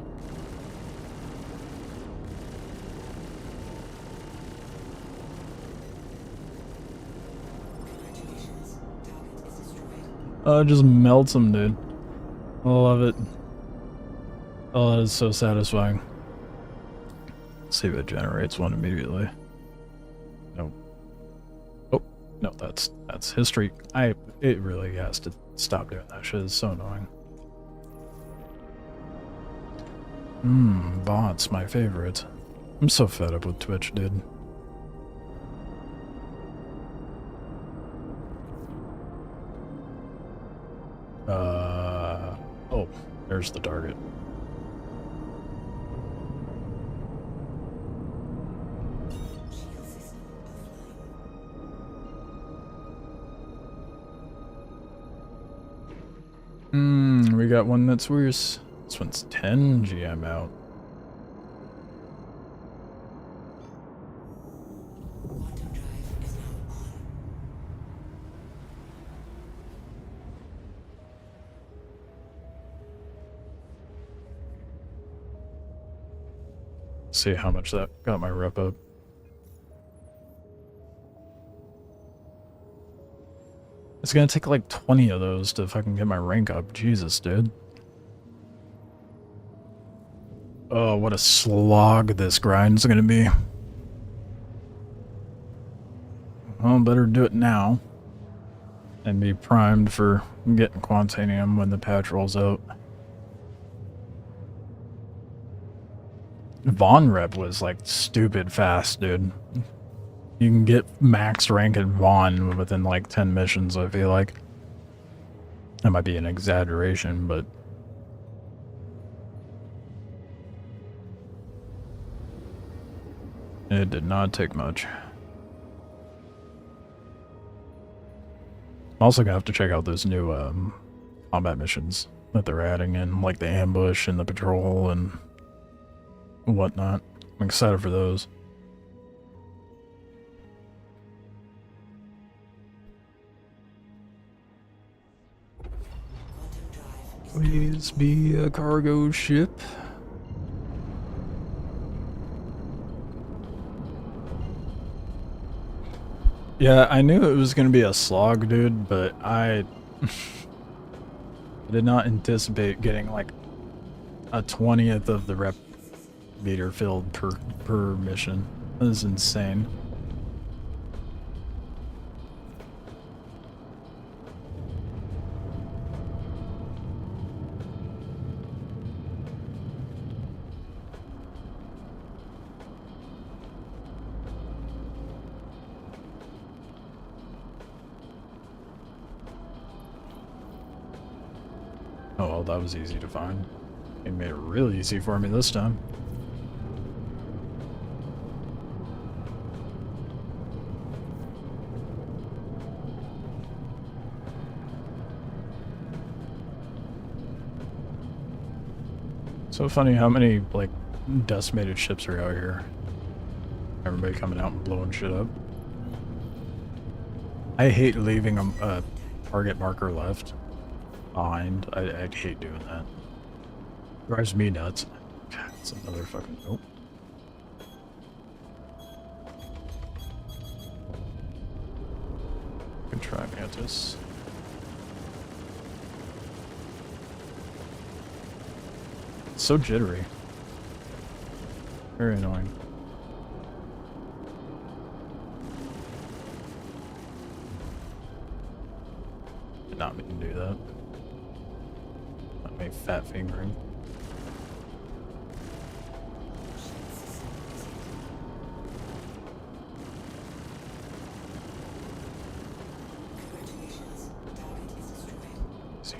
Speaker 4: Congratulations. Target is destroyed.
Speaker 5: Just melts them, dude. I love it. Oh, that is so satisfying. See if it generates one immediately. Nope. Oh, no, that's history. It really has to stop doing that shit. It's so annoying. Bots, my favorite. I'm so fed up with Twitch, dude. Oh, there's the target.
Speaker 4: Shield system offline.
Speaker 5: We got one that's worse. This one's 10 GM out.
Speaker 4: Quantum drive is now on.
Speaker 5: See how much that got my rep up. It's gonna take like 20 of those to fucking get my rank up. Jesus, dude. Oh, what a slog this grind's gonna be. Well, better do it now. And be primed for getting Quantanium when the patch rolls out. Vaughn rep was like stupid fast, dude. You can get max rank at Vaughn within like 10 missions, I feel like. That might be an exaggeration, but... it did not take much. I'm also gonna have to check out those new combat missions that they're adding in, like the ambush and the patrol and whatnot. I'm excited for those.
Speaker 4: Quantum drive is
Speaker 5: Please be a cargo ship. Yeah, I knew it was gonna be a slog, dude, but I did not anticipate getting like a 20th of the rep meter filled per mission. That is insane. Oh well, that was easy to find. It made it really easy for me this time. So funny how many, like, decimated ships are out here. Everybody coming out and blowing shit up. I hate leaving a target marker left behind. I hate doing that. Drives me nuts. God, it's another fucking... Oh. Good try, Mantis. It's so jittery. Very annoying. Did not mean to do that. Not me fat fingering.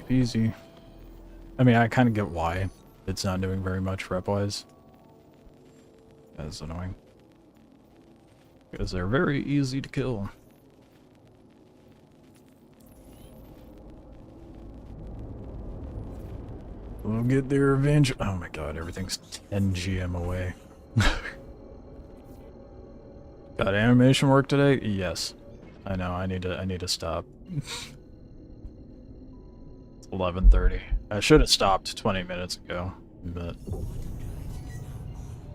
Speaker 5: Easy. I mean, I kind of get why it's not doing very much rep-wise. That's annoying. Because they're very easy to kill. We'll get their revenge. Oh my god, everything's 10 GM away. Got animation work today? Yes. I know, I need to stop. 11:30. I should have stopped 20 minutes ago, but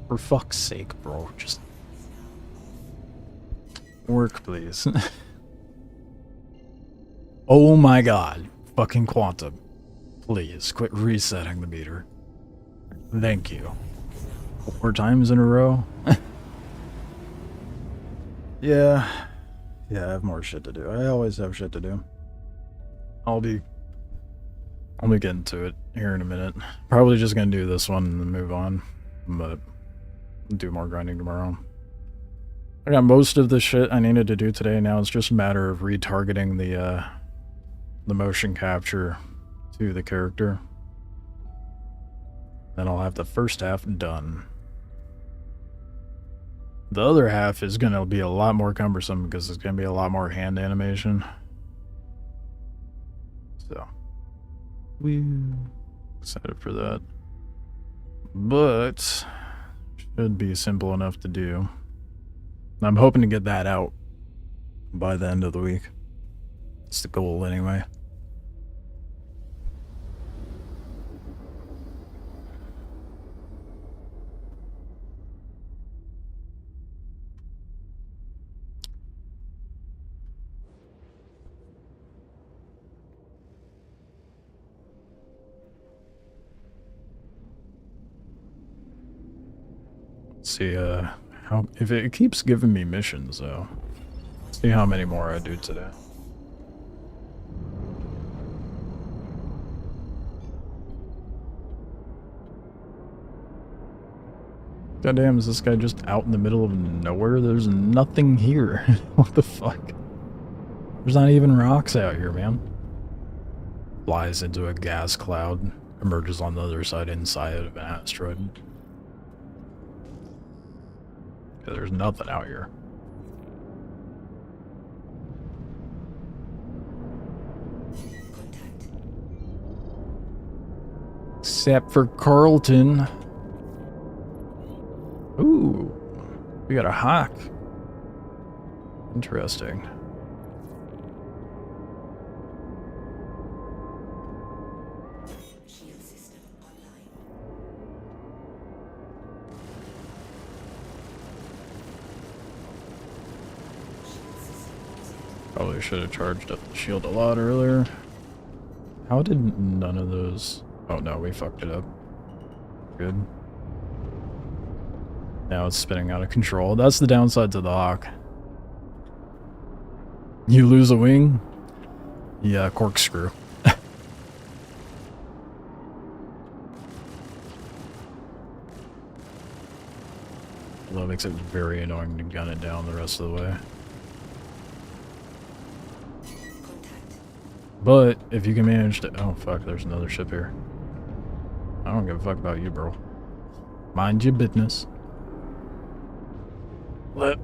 Speaker 5: for fuck's sake, bro, just work, please. Oh my god, fucking Quantum. Please, quit resetting the meter. Thank you. 4 times in a row? Yeah, I have more shit to do. I always have shit to do. I'll be getting to it here in a minute. Probably just gonna do this one and then move on, but do more grinding tomorrow. I got most of the shit I needed to do today. Now it's just a matter of retargeting the motion capture to the character. Then I'll have the first half done. The other half is gonna be a lot more cumbersome because it's gonna be a lot more hand animation. So excited for that. But should be simple enough to do. I'm hoping to get that out by the end of the week. It's the goal anyway. See how if it keeps giving me missions though. See how many more I do today. Goddamn, is this guy just out in the middle of nowhere? There's nothing here. What the fuck? There's not even rocks out here, man. Flies into a gas cloud, emerges on the other side inside of an asteroid. There's nothing out here.
Speaker 4: Contact.
Speaker 5: Except for Carlton. Ooh, we got a hawk. Interesting.
Speaker 4: Shield system online. Shield system reset.
Speaker 5: Probably should have charged up the shield a lot earlier. How did none of those... Oh no, we fucked it up. Good. Now it's spinning out of control. That's the downside to the hawk. You lose a wing? Yeah, corkscrew. Although it makes it very annoying to gun it down the rest of the way.
Speaker 4: Contact.
Speaker 5: But if you can manage to... Oh fuck, there's another ship here. I don't give a fuck about you, bro. Mind your business.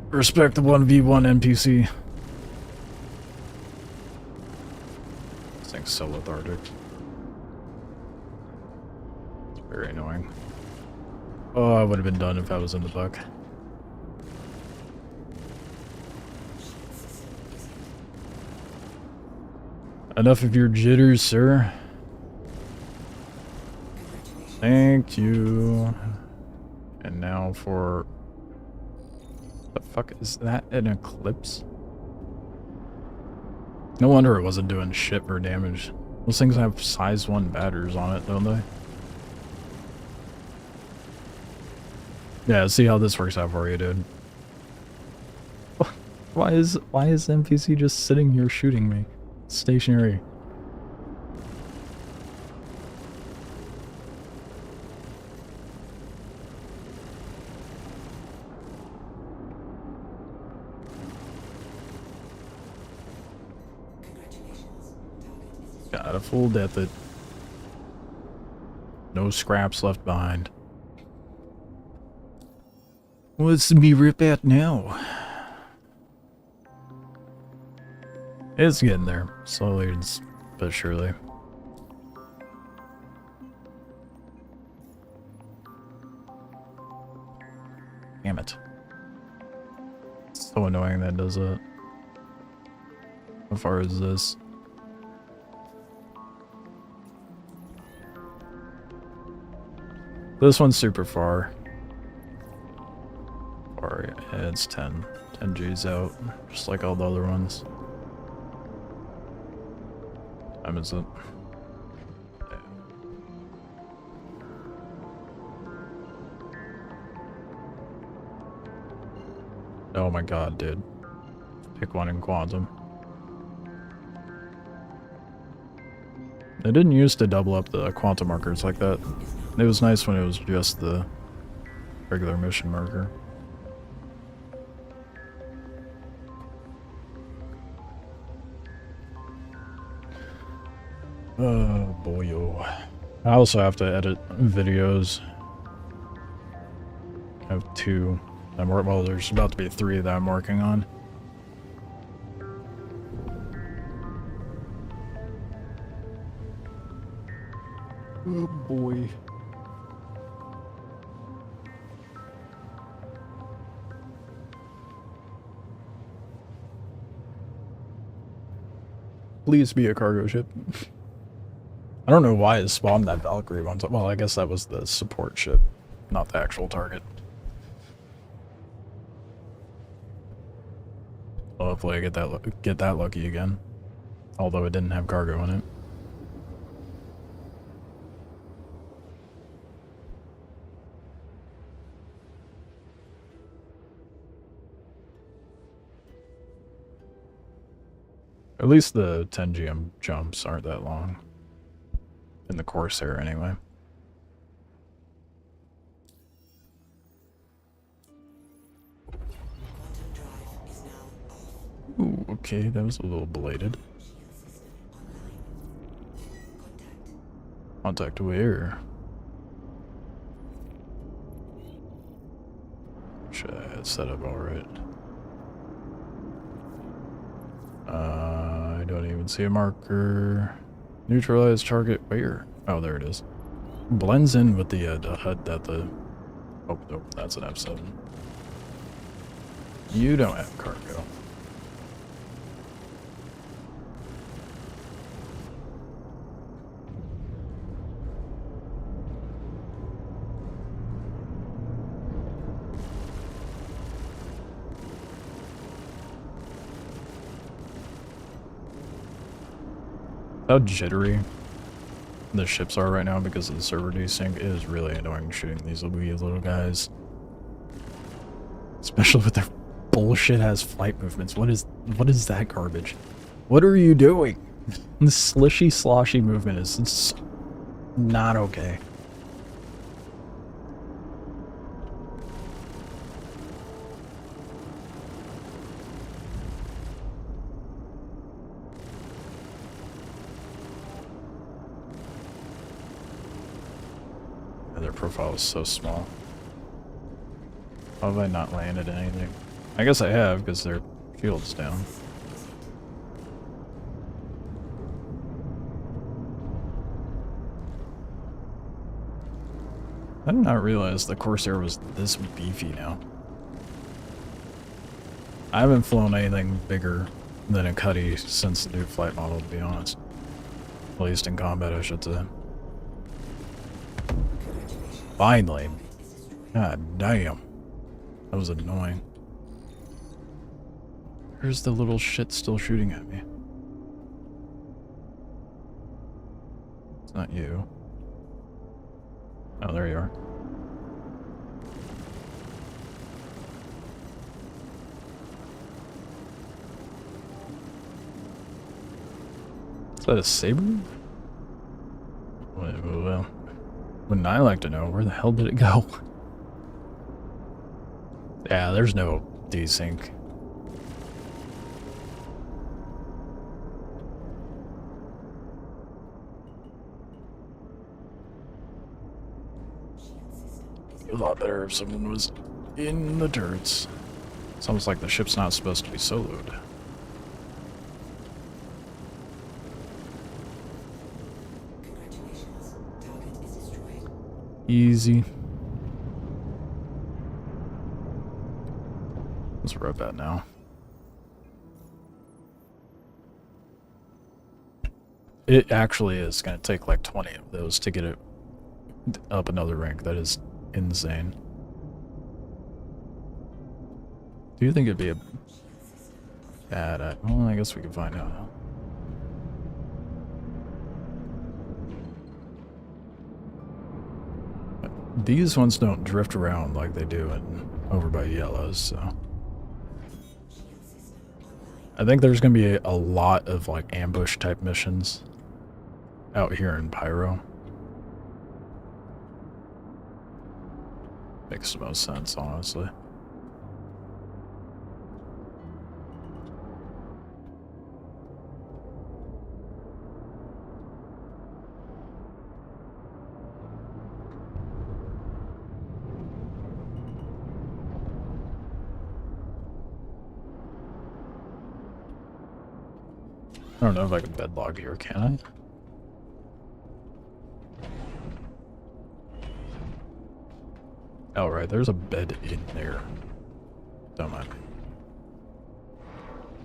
Speaker 5: Respect the 1v1 NPC. This thing's so lethargic. It's very annoying. Oh, I would have been done if I was in the buck.
Speaker 4: Shield system reset.
Speaker 5: Enough of your jitters, sir. Thank you. And now for... The fuck is that? An eclipse? No wonder it wasn't doing shit for damage. Those things have size 1 batteries on it, don't they? Yeah, see how this works out for you, dude. Why is NPC just sitting here shooting me? Stationary. Got a full death it. No scraps left behind. What's to be rip at now? It's getting there. Slowly but surely. Damn it. It's so annoying that does it. How far is this? This one's super far. Or yeah, it's 10 G's out, just like all the other ones. What time is it? Yeah. Oh my god, dude. Pick one in Quantum. They didn't used to double up the Quantum markers like that. It was nice when it was just the regular mission marker. Oh boyo. I also have to edit videos. I have 2. Well, there's about to be 3 that I'm working on. Oh boy. Please be a cargo ship. I don't know why it spawned that Valkyrie one time. Well, I guess that was the support ship, not the actual target. Well, hopefully I get that lucky again. Although it didn't have cargo in it. At least the 10 GM jumps aren't that long. In the Corsair, anyway. Ooh, okay, that was a little belated. Contact where? Should I have set up alright? I don't even see a marker. Neutralize target where? Oh, there it is. Blends in with the HUD that the... Oh, nope, that's an F7. You don't have cargo. How jittery the ships are right now because of the server desync. It is really annoying shooting these wee little guys. Especially with their bullshit-ass flight movements. What is that garbage? What are you doing? The slishy, sloshy movement is not okay. Their profile is so small. How have I not landed anything? I guess I have, because their shield's down. I did not realize the Corsair was this beefy now. I haven't flown anything bigger than a Cuddy since the new flight model, to be honest. At least in combat, I should say. Finally. God damn. That was annoying. Where's the little shit still shooting at me? It's not you. Oh, there you are. Is that a saber? Well, wouldn't I like to know? Where the hell did it go? Yeah, there's no desync. It'd be a lot better if someone was in the turrets. It's almost like the ship's not supposed to be soloed.
Speaker 4: Congratulations. Target is destroyed.
Speaker 5: Easy. Let's rub that now. It actually is going to take like 20 of those to get it up another rank. That is insane. Do you think it'd be a bad... well, I guess we can find out. These ones don't drift around like they do over by yellows, so... I think there's going to be a lot of like ambush type missions out here in Pyro. Makes the most sense, honestly. I don't know if I can bedlog here, can I? Oh, right, there's a bed in there. Don't mind me.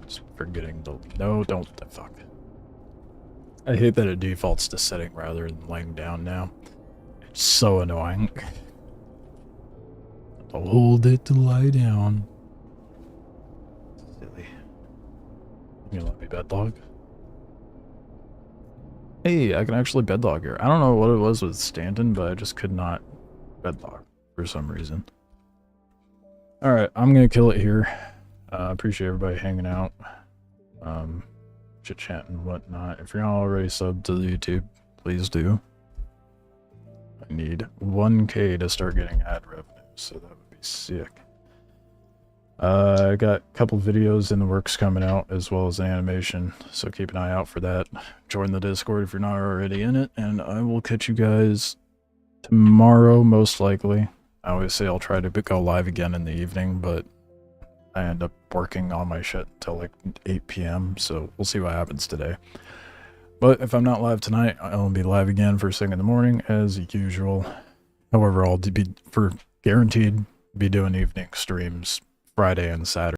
Speaker 5: Just forgetting to... No, don't... Fuck. I hate that it defaults to sitting rather than laying down now. It's so annoying. Hold it to lie down. Silly. You let me bedlog? Hey, I can actually bedlog here. I don't know what it was with Stanton, but I just could not bedlog for some reason. Alright, I'm gonna kill it here. Appreciate everybody hanging out. Chit-chat and whatnot. If you're not already subbed to the YouTube, please do. I need 1K to start getting ad revenue, so that would be sick. I got a couple videos in the works coming out, as well as an animation, so keep an eye out for that. Join the Discord if you're not already in it, and I will catch you guys tomorrow, most likely. I always say I'll try to go live again in the evening, but I end up working on my shit until like 8 p.m., so we'll see what happens today. But if I'm not live tonight, I'll be live again first thing in the morning, as usual. However, I'll be, for guaranteed, be doing evening streams Friday and Saturday.